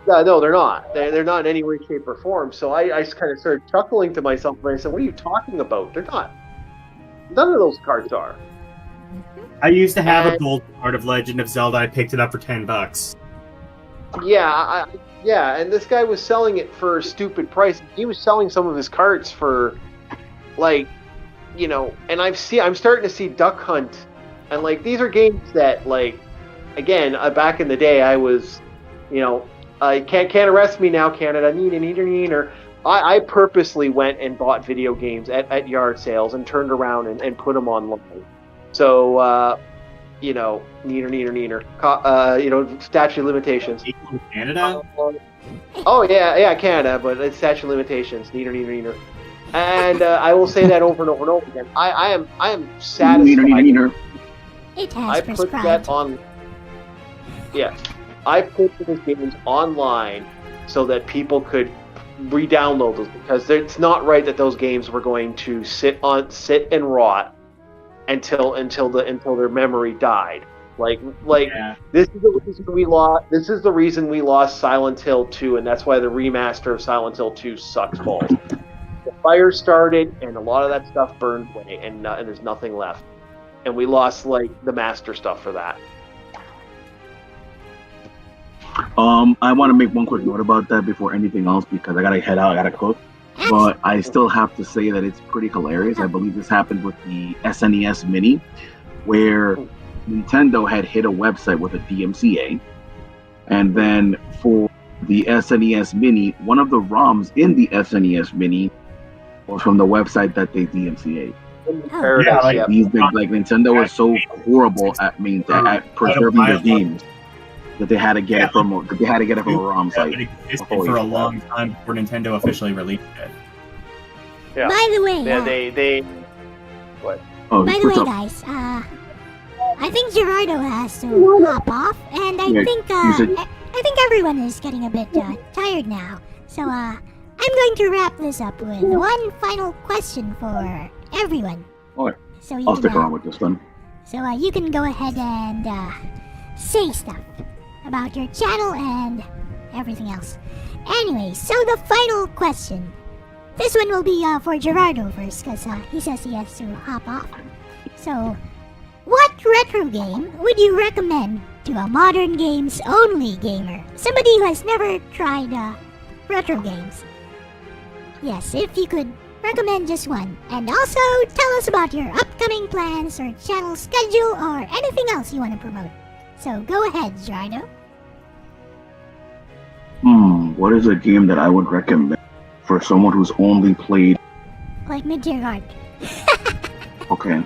Speaker 8: No, they're not. They're not in any way, shape, or form. So I kind of started chuckling to myself, and I said, what are you talking about? They're not. None of those carts are.
Speaker 7: I used to have a gold card of Legend of Zelda. I picked it up for $10.
Speaker 8: Yeah, and this guy was selling it for a stupid price. He was selling some of his carts for, like, and I'm starting to see Duck Hunt, and like these are games that, like, again, back in the day, I was, I can't arrest me now, Canada. Neener. I purposely went and bought video games at yard sales and turned around and put them online. So, neener. Statute of limitations.
Speaker 7: Canada?
Speaker 8: Oh, yeah, Canada, but it's statute of limitations. Neener. And I will say that over and over and over again. I am satisfied.
Speaker 1: It has
Speaker 8: I put
Speaker 1: prescribed.
Speaker 8: that on. Yeah, I put those games online so that people could re-download those, because it's not right that those games were going to sit and rot until their memory died. Like yeah. This is the reason we lost. This is the reason we lost Silent Hill 2, and that's why the remaster of Silent Hill 2 sucks balls. The fire started, and a lot of that stuff burned away, and there's nothing left. And we lost like the master stuff for that.
Speaker 5: I want to make one quick note about that before anything else, because I gotta head out. I gotta cook. But I still have to say that it's pretty hilarious. I believe this happened with the SNES Mini, where Nintendo had hit a website with a DMCA, and then for the SNES Mini, one of the ROMs in the SNES Mini was from the website that they DMCA'd. Nintendo is so horrible at preserving their games that they had to get it from a ROM site.
Speaker 7: It existed for a long time before Nintendo officially released it.
Speaker 8: Yeah.
Speaker 1: By the way,
Speaker 8: they what?
Speaker 5: Oh,
Speaker 1: by the way, guys, I think Gerardo has to hop off, and I think everyone is getting a bit tired now. So I'm going to wrap this up with one final question for everyone.
Speaker 5: Okay.
Speaker 1: So
Speaker 5: I'll stick around with this one.
Speaker 1: So you can go ahead and say stuff about your channel and everything else. Anyway, so the final question. This one will be for Gerardo first, because he says he has to hop off. So, what retro game would you recommend to a modern games only gamer? Somebody who has never tried retro games. Yes, if you could recommend just one. And also tell us about your upcoming plans or channel schedule or anything else you want to promote. So go ahead, Gerardo.
Speaker 5: What is a game that I would recommend for someone who's only played?
Speaker 1: Like Mid-Tier Guard.
Speaker 5: Okay.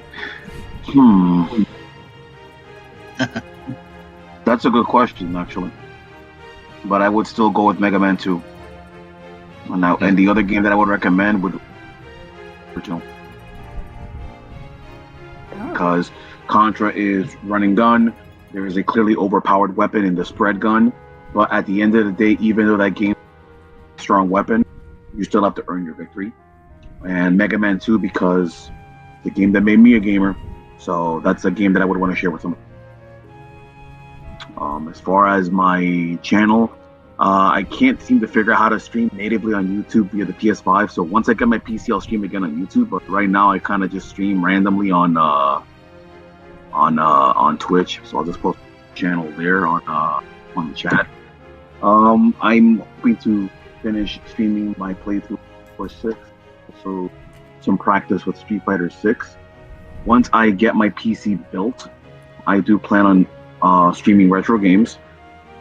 Speaker 5: That's a good question, actually. But I would still go with Mega Man 2. And the other game that I would recommend would original. Because Contra is run and gun. There is a clearly overpowered weapon in the spread gun. But at the end of the day, even though that game is a strong weapon, you still have to earn your victory. And Mega Man 2, because the game that made me a gamer. So that's a game that I would want to share with someone. As far as my channel, I can't seem to figure out how to stream natively on YouTube via the PS5. So once I get my PC, I'll stream again on YouTube. But right now, I kind of just stream randomly on Twitch. So I'll just post the channel there on the chat. I'm hoping to finish streaming my playthrough for 6. So some practice with Street Fighter 6. Once I get my PC built, I do plan on streaming retro games,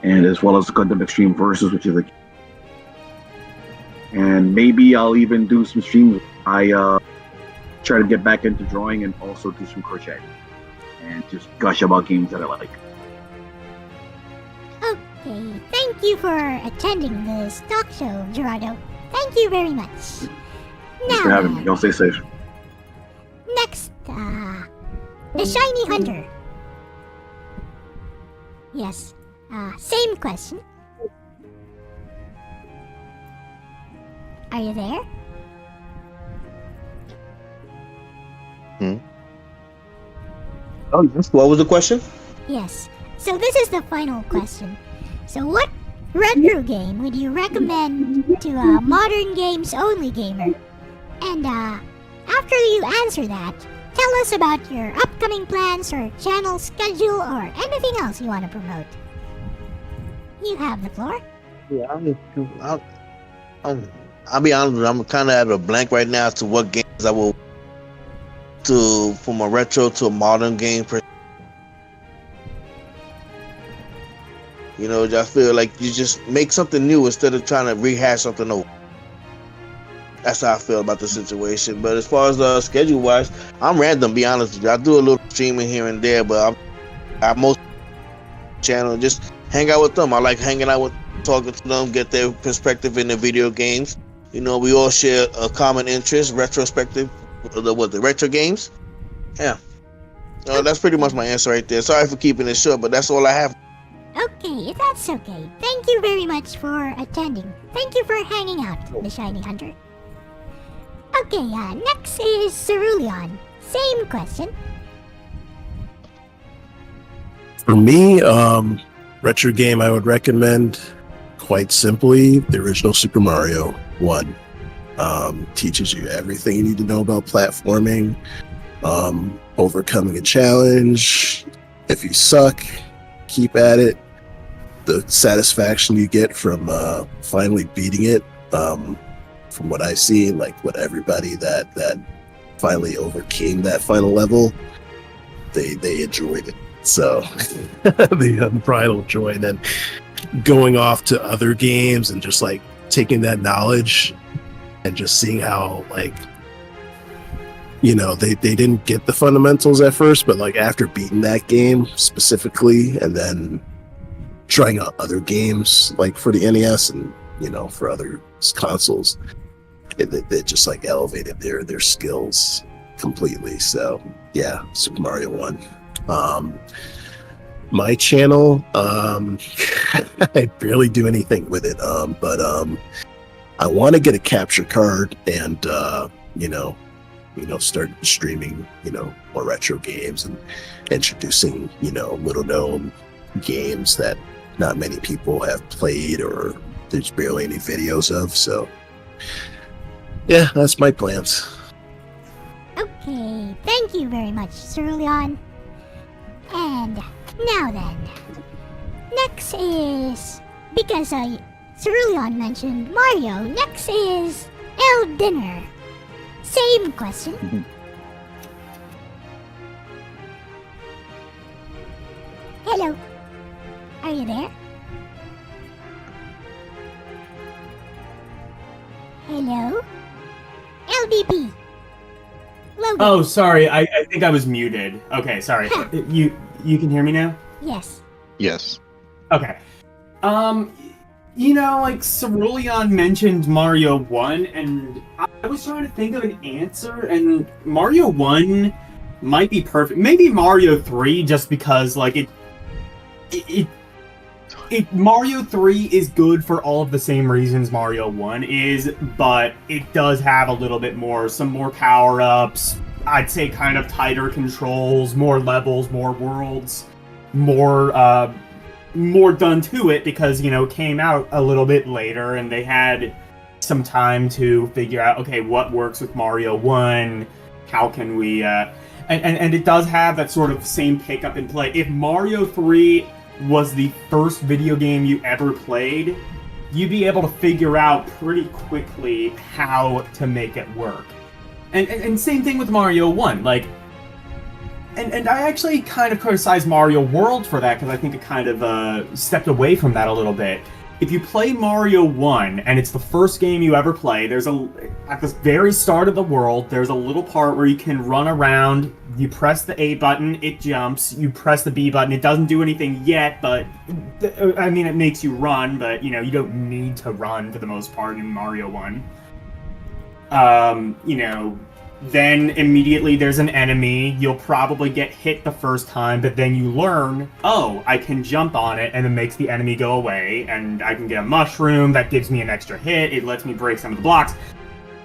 Speaker 5: and as well as Gundam Extreme Versus, which is and maybe I'll even do some streams. I try to get back into drawing and also do some crochet and just gush about games that I like.
Speaker 1: Okay, thank you for attending this talk show, Gerardo. Thank you very much.
Speaker 5: Thanks for having me. Y'all stay safe.
Speaker 1: Next, the Shiny Hunter. Yes, same question. Are you there?
Speaker 9: Oh, yes. What was the question?
Speaker 1: Yes. So this is the final question. So what retro game would you recommend to a modern games only gamer? And after you answer that, tell us about your upcoming plans or channel schedule or anything else you want to promote. You have the floor.
Speaker 9: Yeah, I'll be honest with you, I'm kind of at a blank right now as to what games I will do from a retro to a modern game. You know, I feel like you just make something new instead of trying to rehash something old. That's how I feel about the situation. But as far as schedule wise, I'm random, be honest with you. I do a little streaming here and there, but I'm most channel just hang out with them. I like hanging out with, talking to them, get their perspective in the video games. You know, we all share a common interest, retrospective, the retro games. Yeah. That's pretty much my answer right there. Sorry for keeping it short, but that's all I have.
Speaker 1: Okay, that's okay. Thank you very much for attending. Thank you for hanging out, the Shiny Hunter. Okay, next is Cerulean. Same question.
Speaker 6: For me, retro game I would recommend, quite simply, the original Super Mario 1. Teaches you everything you need to know about platforming, overcoming a challenge. If you suck, keep at it. The satisfaction you get from finally beating it, from what I see, like what everybody that finally overcame that final level, they enjoyed it. So the unbridled joy, and then going off to other games and just like taking that knowledge and just seeing how, like, you know, they didn't get the fundamentals at first, but like after beating that game specifically and then trying out other games like for the NES and, you know, for other consoles, they just like elevated their skills completely. So yeah, Super Mario 1. My channel, I barely do anything with it, but I want to get a capture card and you know start streaming, you know, more retro games and introducing, you know, little known games that not many people have played or there's barely any videos of. So Yeah, that's my plans.
Speaker 1: Okay, thank you very much, Cerulean. And now then, next is, because Cerulean mentioned Mario, next is El Dinner. Same question. Hello. Are you there? Hello? LDP. Logan.
Speaker 7: Oh, sorry. I think I was muted. Okay, sorry. You can hear me now?
Speaker 1: Yes.
Speaker 2: Yes.
Speaker 7: Okay. Like Cerulean mentioned Mario 1, and I was trying to think of an answer, and Mario 1 might be perfect. Maybe Mario 3, just because, like, Mario 3 is good for all of the same reasons Mario 1 is, but it does have a little bit more, some more power-ups, I'd say kind of tighter controls, more levels, more worlds, more done to it because, it came out a little bit later and they had some time to figure out, okay, what works with Mario 1, how can we, and it does have that sort of same pickup and play. If Mario 3 was the first video game you ever played, you'd be able to figure out pretty quickly how to make it work. And same thing with Mario 1, like, and I actually kind of criticize Mario World for that, because I think it kind of stepped away from that a little bit. If you play Mario 1, and it's the first game you ever play, at the very start of the world, there's a little part where you can run around, you press the A button, it jumps, you press the B button, it doesn't do anything yet, but, I mean, it makes you run, but, you don't need to run for the most part in Mario 1. Then immediately there's an enemy, you'll probably get hit the first time, but then you learn, oh, I can jump on it, and it makes the enemy go away, and I can get a mushroom, that gives me an extra hit, it lets me break some of the blocks.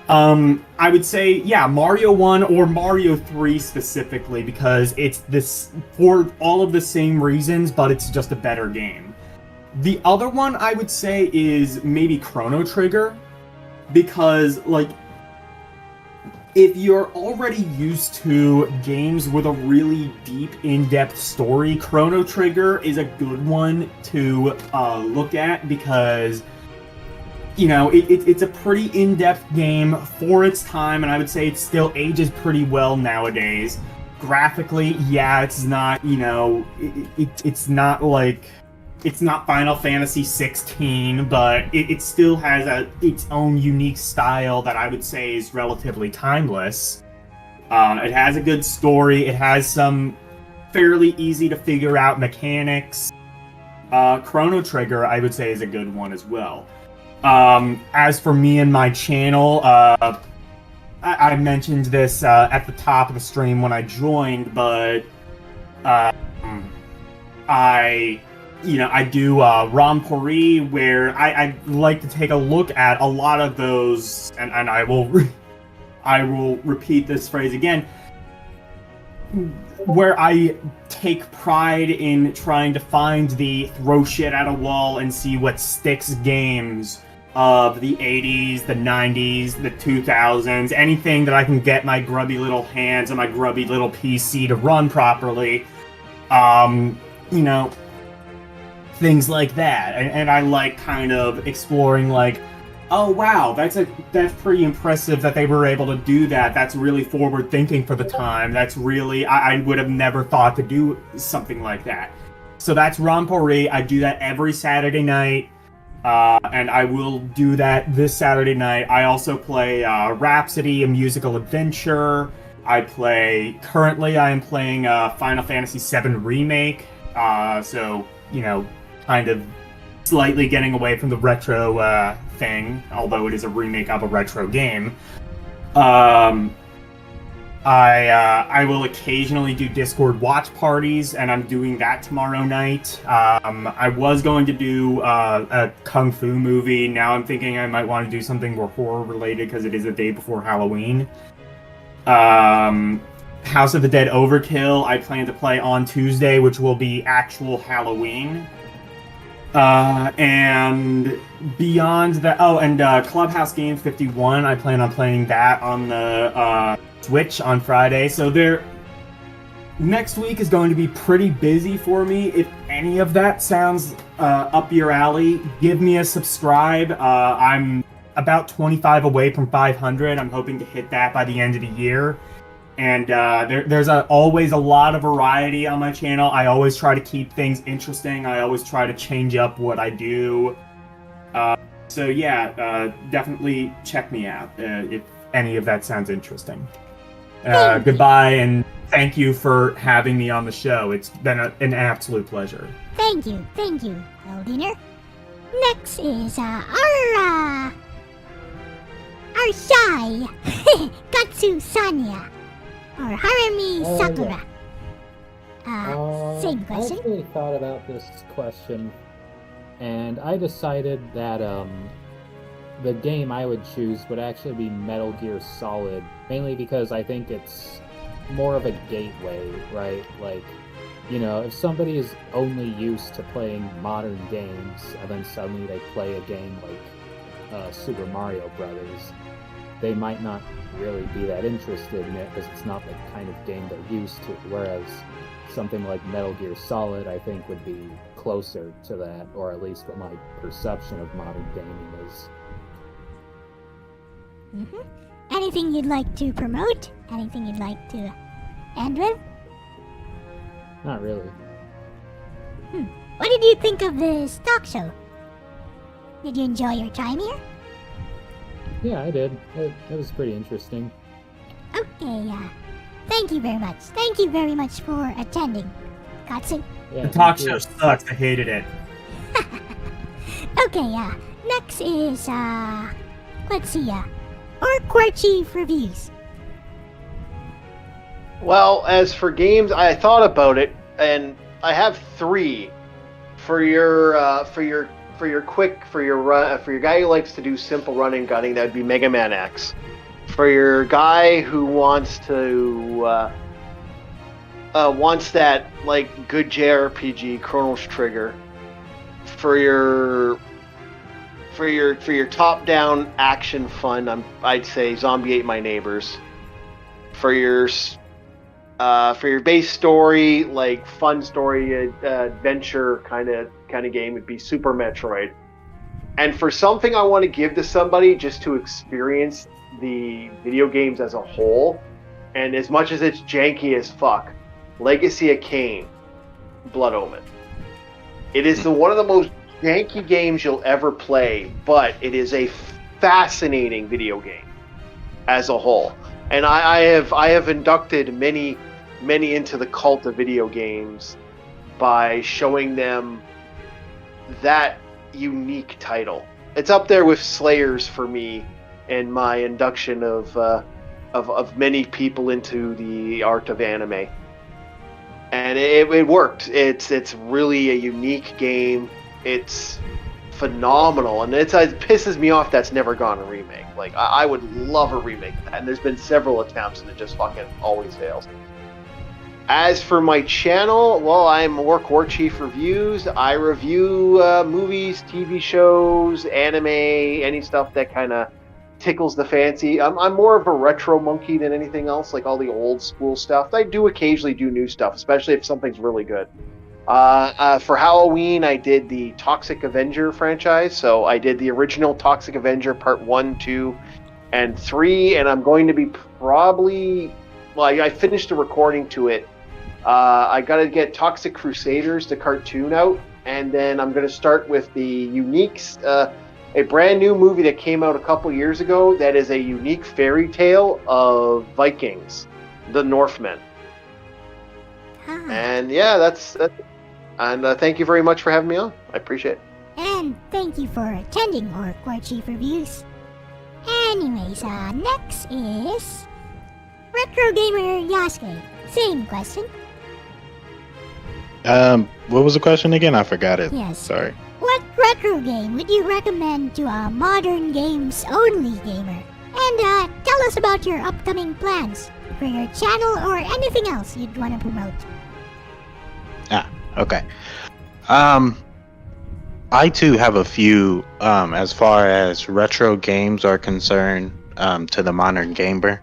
Speaker 7: I would say, yeah, Mario 1 or Mario 3 specifically, because it's this, for all of the same reasons, but it's just a better game. The other one I would say is maybe Chrono Trigger, because, like, if you're already used to games with a really deep, in-depth story, Chrono Trigger is a good one to look at because, it's a pretty in-depth game for its time, and I would say it still ages pretty well nowadays. Graphically, yeah, it's not, it's not like... It's not Final Fantasy 16, but it still has its own unique style that I would say is relatively timeless. It has a good story. It has some fairly easy to figure out mechanics. Chrono Trigger, I would say, is a good one as well. As for me and my channel, I mentioned this at the top of the stream when I joined, but I do Rampori, where I like to take a look at a lot of those, and I will repeat this phrase again, where I take pride in trying to find the throw shit at a wall and see what sticks games of the 80s, the 90s, the 2000s, anything that I can get my grubby little hands and my grubby little PC to run properly, things like that, and I like kind of exploring, like, oh wow, that's pretty impressive that they were able to do that. That's really forward thinking for the time. That's really, I would have never thought to do something like that. So that's Rampori. I do that every Saturday night, and I will do that this Saturday night. I also play Rhapsody, a musical adventure. Currently I am playing Final Fantasy VII Remake, so, kind of slightly getting away from the retro thing, although it is a remake of a retro game. I will occasionally do Discord watch parties, and I'm doing that tomorrow night. I was going to do a Kung Fu movie. Now I'm thinking I might want to do something more horror related because it is a day before Halloween. House of the Dead Overkill I plan to play on Tuesday, which will be actual Halloween. And beyond that, and Clubhouse Game 51, I plan on playing that on the Switch on Friday. So next week is going to be pretty busy for me. If any of that sounds up your alley, give me a subscribe. I'm about 25 away from 500. I'm hoping to hit that by the end of the year. And there's always a lot of variety on my channel. I always try to keep things interesting. I always try to change up what I do. So yeah, definitely check me out if any of that sounds interesting. Goodbye, and thank you for having me on the show. It's been an absolute pleasure.
Speaker 1: Thank you, Eldiner. Next is our shy Katsu Sanya. Or Harumi Sakura. Same question.
Speaker 3: I actually thought about this question, and I decided that the game I would choose would actually be Metal Gear Solid, mainly because I think it's more of a gateway, right? Like, if somebody is only used to playing modern games, and then suddenly they play a game like Super Mario Brothers, they might not really be that interested in it because it's not the kind of game they're used to. Whereas something like Metal Gear Solid, I think, would be closer to that, or at least what my perception of modern gaming is.
Speaker 1: Anything you'd like to promote? Anything you'd like to end with?
Speaker 3: Not really.
Speaker 1: What did you think of this talk show? Did you enjoy your time here?
Speaker 3: Yeah, I did. It was pretty interesting.
Speaker 1: Okay, thank you very much. Thank you very much for attending, Katsu.
Speaker 3: Yeah,
Speaker 7: The talk show sucks. I hated it.
Speaker 1: Okay, next is, let's see, Orc Chief reviews.
Speaker 8: Well, as for games, I thought about it, and I have 3 for your guy who likes to do simple running gunning. That would be Mega Man X. For your guy who wants to wants that like good JRPG, Chronos Trigger. For your top-down action fun, I'd say Zombie Ate My Neighbors. For your base story, like fun story, adventure kind of game, would be Super Metroid. And for something I want to give to somebody just to experience the video games as a whole, and as much as it's janky as fuck, Legacy of Kain, Blood Omen. It is one of the most janky games you'll ever play, but it is a fascinating video game as a whole. And I have inducted many into the cult of video games by showing them that unique title. It's up there with Slayers for me and my induction of many people into the art of anime. And it worked. It's really a unique game. It's phenomenal, and it pisses me off that's never gone a remake. Like, I would love a remake of that, and there's been several attempts, and it just fucking always fails. As for my channel, well, I'm War Chief Reviews. I review movies, TV shows, anime, any stuff that kind of tickles the fancy. I'm more of a retro monkey than anything else, like all the old school stuff. I do occasionally do new stuff, especially if something's really good. For Halloween, I did the Toxic Avenger franchise, so I did the original Toxic Avenger Part 1, 2, and 3, and I'm going to be I finished the recording to it. I got to get Toxic Crusaders, the cartoon, out, and then I'm going to start with the Uniques, a brand new movie that came out a couple years ago that is a unique fairy tale of Vikings, the Northmen. And yeah, that's and thank you very much for having me on. I appreciate it.
Speaker 1: And thank you for attending Orc Chief Reviews. Anyways, next is Retro Gamer Yasuke. Same question.
Speaker 2: What was the question again? I forgot it.
Speaker 1: Yes.
Speaker 2: Sorry.
Speaker 1: What retro game would you recommend to a modern games only gamer? And tell us about your upcoming plans for your channel or anything else you'd want to promote.
Speaker 2: Okay. I too have a few, as far as retro games are concerned, to the modern gamer.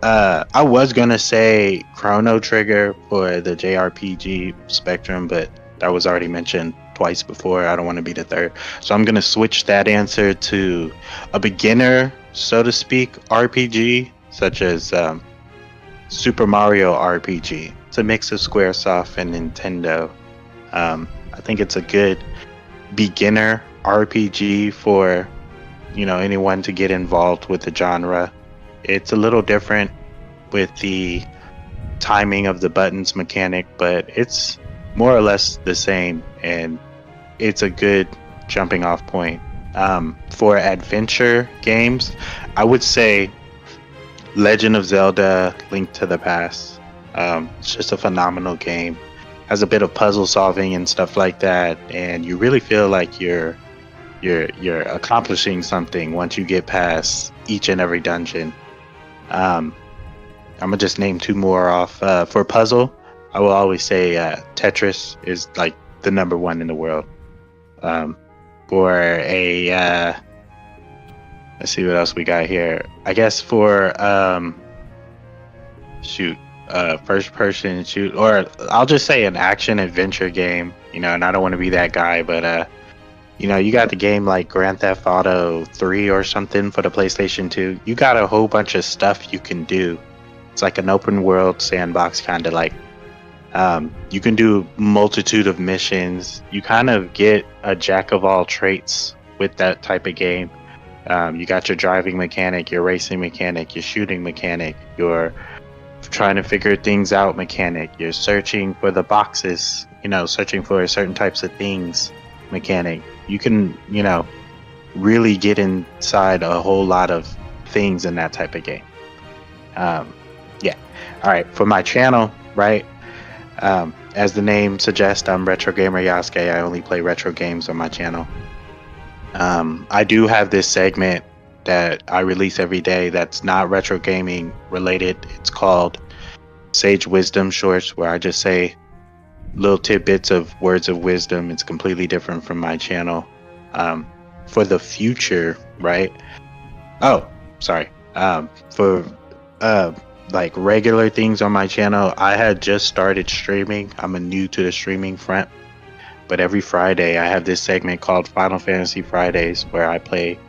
Speaker 2: I was gonna say Chrono Trigger for the JRPG spectrum, but that was already mentioned twice before. I don't want to be the third, so I'm gonna switch that answer to a beginner, so to speak, RPG, such as Super Mario RPG. It's a mix of SquareSoft and Nintendo. I think it's a good beginner RPG for anyone to get involved with the genre. It's a little different with the timing of the buttons mechanic, but it's more or less the same, and it's a good jumping off point. For adventure games, I would say Legend of Zelda: Link to the Past. It's just a phenomenal game. Has a bit of puzzle solving and stuff like that, and you really feel like you're accomplishing something once you get past each and every dungeon. I'm gonna just name two more off. For puzzle, I will always say Tetris is like the number one in the world. For a let's see what else we got here. I guess for first person shoot, or I'll just say an action adventure game. And I don't want to be that guy, but you got the game like Grand Theft Auto 3 or something for the PlayStation 2. You got a whole bunch of stuff you can do. It's like an open world sandbox, kind of like. You can do multitude of missions. You kind of get a jack of all traits with that type of game. You got your driving mechanic, your racing mechanic, your shooting mechanic, your trying to figure things out mechanic, you're searching for the boxes, searching for certain types of things mechanic. You can, really get inside a whole lot of things in that type of game. Yeah. All right. For my channel, right? As the name suggests, I'm Retro Gamer Yasuke. I only play retro games on my channel. I do have this segment that I release every day that's not retro gaming related. It's called Sage Wisdom Shorts, where I just say little tidbits of words of wisdom. It's completely different from my channel. For the future, right? Oh, sorry. For like regular things on my channel, I had just started streaming. I'm new to the streaming front, but every Friday I have this segment called Final Fantasy Fridays, where I play.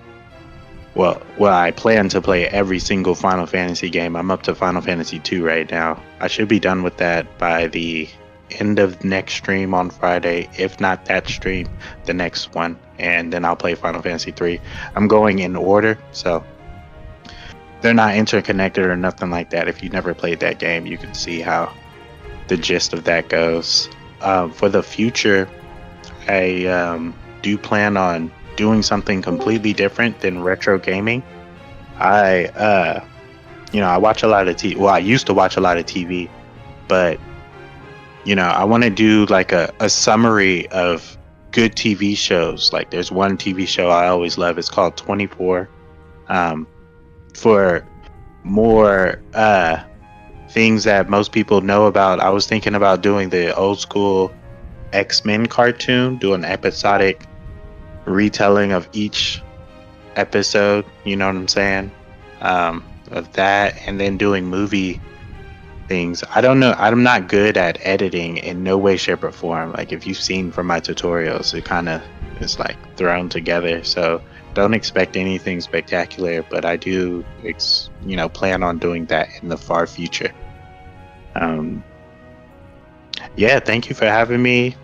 Speaker 2: Well, I plan to play every single Final Fantasy game. I'm up to Final Fantasy 2 right now. I should be done with that by the end of next stream on Friday. If not that stream, the next one. And then I'll play Final Fantasy 3. I'm going in order, so they're not interconnected or nothing like that. If you never played that game, you can see how the gist of that goes. For the future, I do plan on doing something completely different than retro gaming. I watch a lot of TV. Well, I used to watch a lot of TV, but I want to do like a summary of good TV shows. Like there's one TV show I always love. It's called 24. For more things that most people know about, I was thinking about doing the old school X-Men cartoon, do an episodic retelling of each episode, you know what I'm saying, of that, and then doing movie things. I don't know, I'm not good at editing in no way, shape, or form. Like if you've seen from my tutorials, it kind of is like thrown together, so don't expect anything spectacular, but I do plan on doing that in the far future. Yeah, thank you for having me.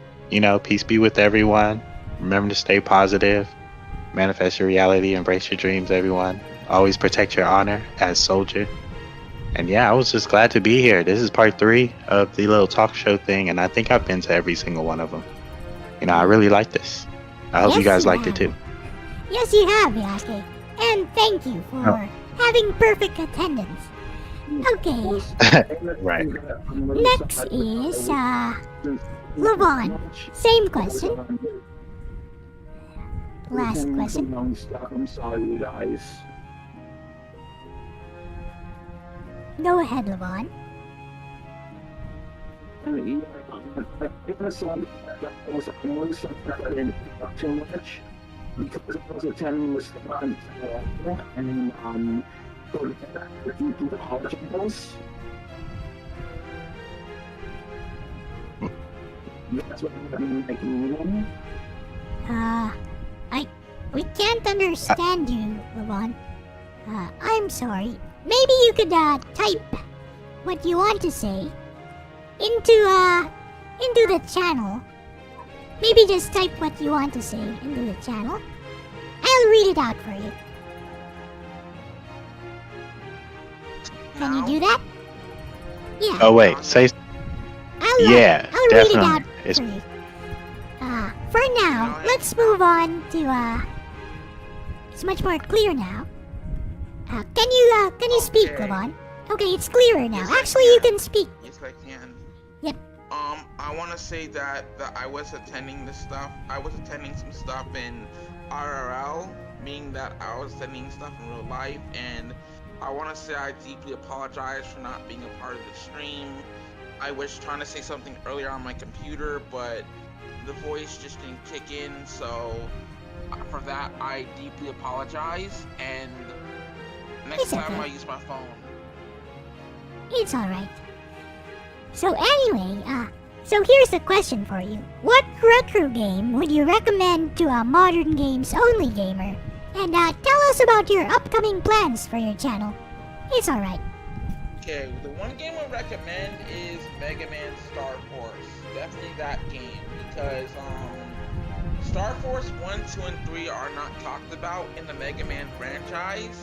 Speaker 2: Peace be with everyone. Remember to stay positive, manifest your reality, embrace your dreams, everyone. Always protect your honor as soldier. And yeah, I was just glad to be here. This is part 3 of the little talk show thing, and I think I've been to every single one of them. I really like this. I hope you guys liked it too.
Speaker 1: Yes, you have, Yasuke. And thank you for having perfect attendance. Okay.
Speaker 2: Right.
Speaker 1: Next is Levon. Same question. Last question.
Speaker 11: I'm sorry, you guys.
Speaker 1: Go ahead, Levon.
Speaker 11: It was something that was always something that I didn't talk too much because I was attending this and for the apologize. That's what I'm making.
Speaker 1: We can't understand you, Levon. I'm sorry. Maybe you could, type what you want to say into the channel. Maybe just type what you want to say into the channel. I'll read it out for you. Can you do that? Yeah.
Speaker 2: Oh wait, say
Speaker 1: I'll
Speaker 2: yeah,
Speaker 1: read it
Speaker 2: definitely.
Speaker 1: out for you. For now, let's move on to it's much more clear now. Can you speak,
Speaker 4: Okay.
Speaker 1: Levon? Okay, it's clearer now.
Speaker 4: Yes, I
Speaker 1: Actually, you
Speaker 4: can.
Speaker 1: can speak.
Speaker 4: Yes, I can.
Speaker 1: Yep.
Speaker 4: I want to say that I was attending this stuff. I was attending some stuff in IRL, meaning that I was attending stuff in real life, and I want to say I deeply apologize for not being a part of the stream. I was trying to say something earlier on my computer, but the voice just didn't kick in, so for that I deeply apologize, and next
Speaker 1: It's
Speaker 4: time
Speaker 1: okay.
Speaker 4: I use my phone.
Speaker 1: It's alright. So anyway, so here's a question for you. What retro game would you recommend to a modern games only gamer? And tell us about your upcoming plans for your channel. It's alright.
Speaker 4: Okay, the one game I recommend is Mega Man Star Force. Definitely that game, because Star Force 1, 2, and 3 are not talked about in the Mega Man franchise.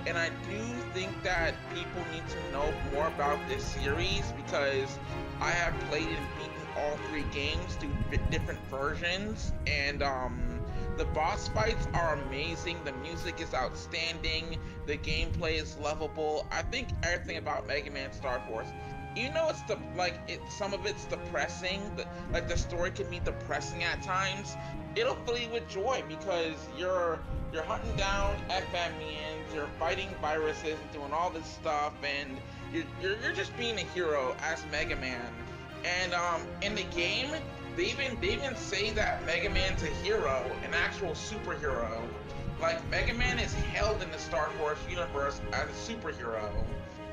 Speaker 4: And I do think that people need to know more about this series, because I have played and beaten all 3 games through different versions, and the boss fights are amazing, the music is outstanding, the gameplay is lovable. I think everything about Mega Man Star Force, even though some of it's depressing, the story can be depressing at times, it'll fill you with joy, because you're hunting down FMENs, you're fighting viruses and doing all this stuff, and you're just being a hero as Mega Man. And in the game, they even say that Mega Man's a hero, an actual superhero. Like, Mega Man is held in the Star Force universe as a superhero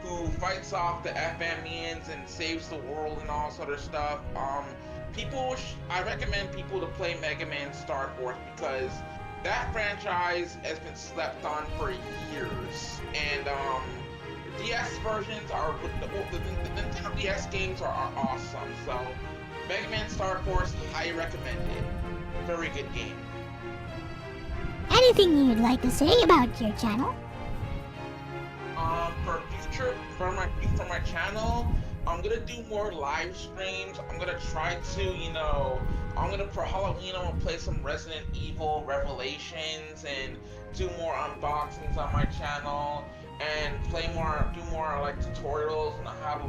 Speaker 4: who fights off the FMENs and saves the world and all sort of stuff. I recommend people to play Mega Man Star Force, because that franchise has been slept on for years, and the DS versions are the Nintendo DS games are awesome. So Mega Man Star Force, highly recommended. Very good game.
Speaker 1: Anything you'd like to say about your channel?
Speaker 4: For my channel, I'm gonna do more live streams. I'm gonna try to, for Halloween, I'm gonna play some Resident Evil Revelations and do more unboxings on my channel, and do more like tutorials on how to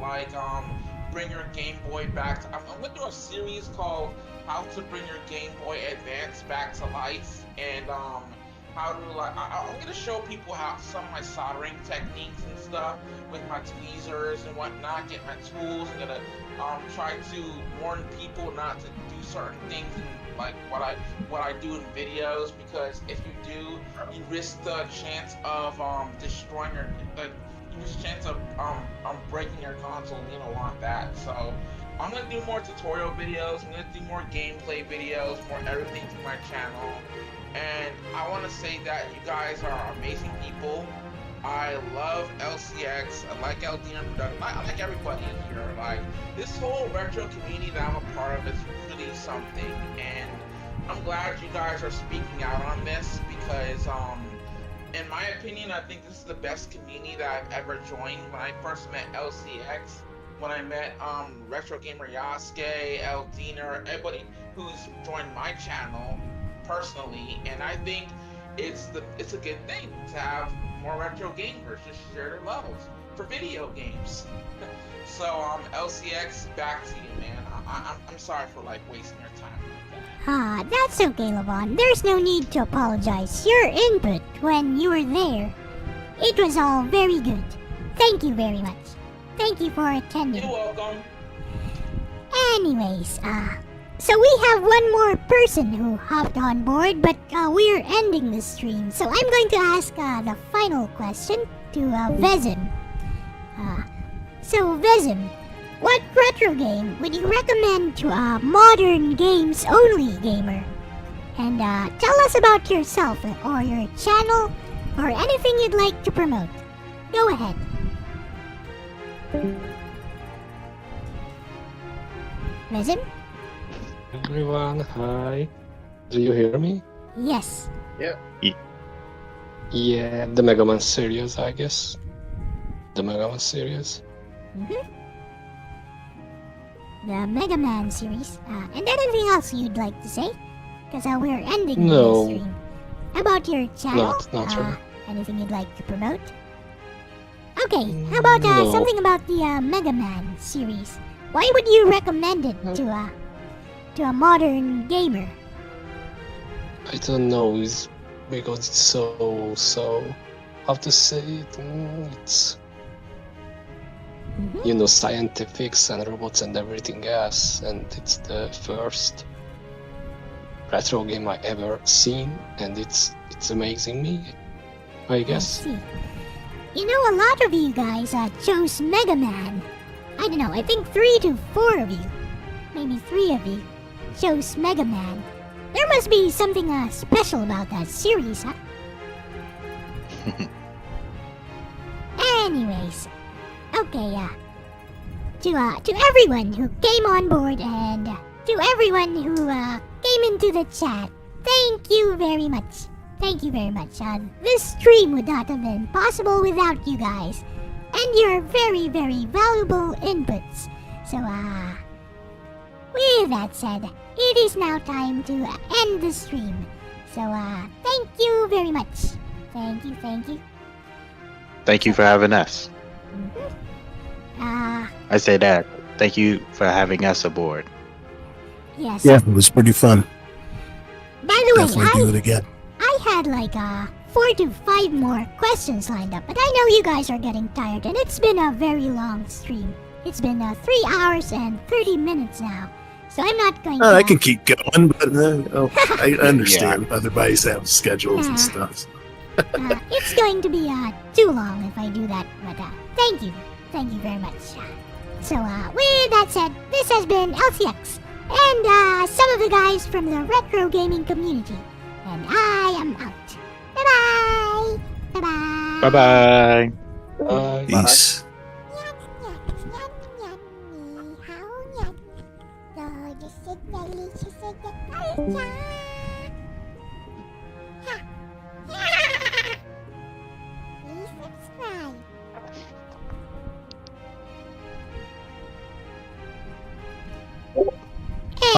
Speaker 4: bring your Game Boy back. I'm gonna do a series called How to Bring Your Game Boy Advance Back to Life, and I'm gonna show people how some of my soldering techniques and stuff with my tweezers and whatnot, get my tools. I'm gonna try to warn people not to do certain things in, like what I do in videos, because if you do, you risk the chance of destroying breaking your console, and you don't want that. So I'm gonna do more tutorial videos, I'm gonna do more gameplay videos, more everything to my channel. And I want to say that you guys are amazing people. I love LCX, I like LDM Production, I like everybody here. Like, this whole retro community that I'm a part of is really something, and I'm glad you guys are speaking out on this, because in my opinion, I think this is the best community that I've ever joined. When I first met LCX, when I met Retro Gamer Yasuke, Eldiner, everybody who's joined my channel personally, and I think it's a good thing to have more retro gamers just share their levels for video games. So LCX, back to you, man. I'm sorry for wasting your time like that.
Speaker 1: That's okay, Levon. There's no need to apologize. Your input when you were there, it was all very good. Thank you very much. Thank you for attending.
Speaker 4: You're welcome.
Speaker 1: Anyways, so we have one more person who hopped on board, but we're ending the stream. So I'm going to ask the final question to Vezim. So Vezim, what retro game would you recommend to a modern games-only gamer? And tell us about yourself or your channel or anything you'd like to promote. Go ahead. Vezim?
Speaker 12: Everyone, hi. Do you hear me?
Speaker 1: Yes.
Speaker 12: Yeah, the Mega Man series, I guess. The Mega Man series.
Speaker 1: Mm-hmm. The Mega Man series. And anything else you'd like to say? Because we're ending
Speaker 12: No.
Speaker 1: the stream. How about your channel?
Speaker 12: Not really.
Speaker 1: Anything you'd like to promote? Okay, how about
Speaker 12: No.
Speaker 1: something about the Mega Man series? Why would you recommend it to a modern gamer?
Speaker 12: I don't know, it's because it's so how to say it? It's
Speaker 1: Mm-hmm.
Speaker 12: you know, scientifics and robots and everything else, and it's the first retro game I ever seen, and it's amazing me, I guess.
Speaker 1: I see. You know, a lot of you guys chose Mega Man. I don't know, I think 3 to 4 of you, maybe 3 of you, chose Mega Man. There must be something special about that series, huh? Anyways, okay, to everyone who came on board and to everyone who came into the chat, thank you very much. Thank you very much. This stream would not have been possible without you guys and your very, very valuable inputs. So, with that said, it is now time to end the stream. So, thank you very much. Thank you, thank you.
Speaker 2: Thank you for having us. I say that. Thank you for having us aboard.
Speaker 1: Yes.
Speaker 6: Yeah, it was pretty fun.
Speaker 1: By the way,
Speaker 6: Definitely do it again.
Speaker 1: I had like 4 to 5 more questions lined up, but I know you guys are getting tired, and it's been a very long stream. It's been 3 hours and 30 minutes now, so I'm not going to...
Speaker 6: I can keep going, but I understand other buddies have schedules and stuff.
Speaker 1: It's going to be too long if I do that, but thank you. Thank you very much. So, with that said, this has been LCX, and some of the guys from the retro gaming community. And I am out. Bye-bye.
Speaker 2: Bye-bye.
Speaker 12: Bye.
Speaker 6: Peace.
Speaker 1: Bye.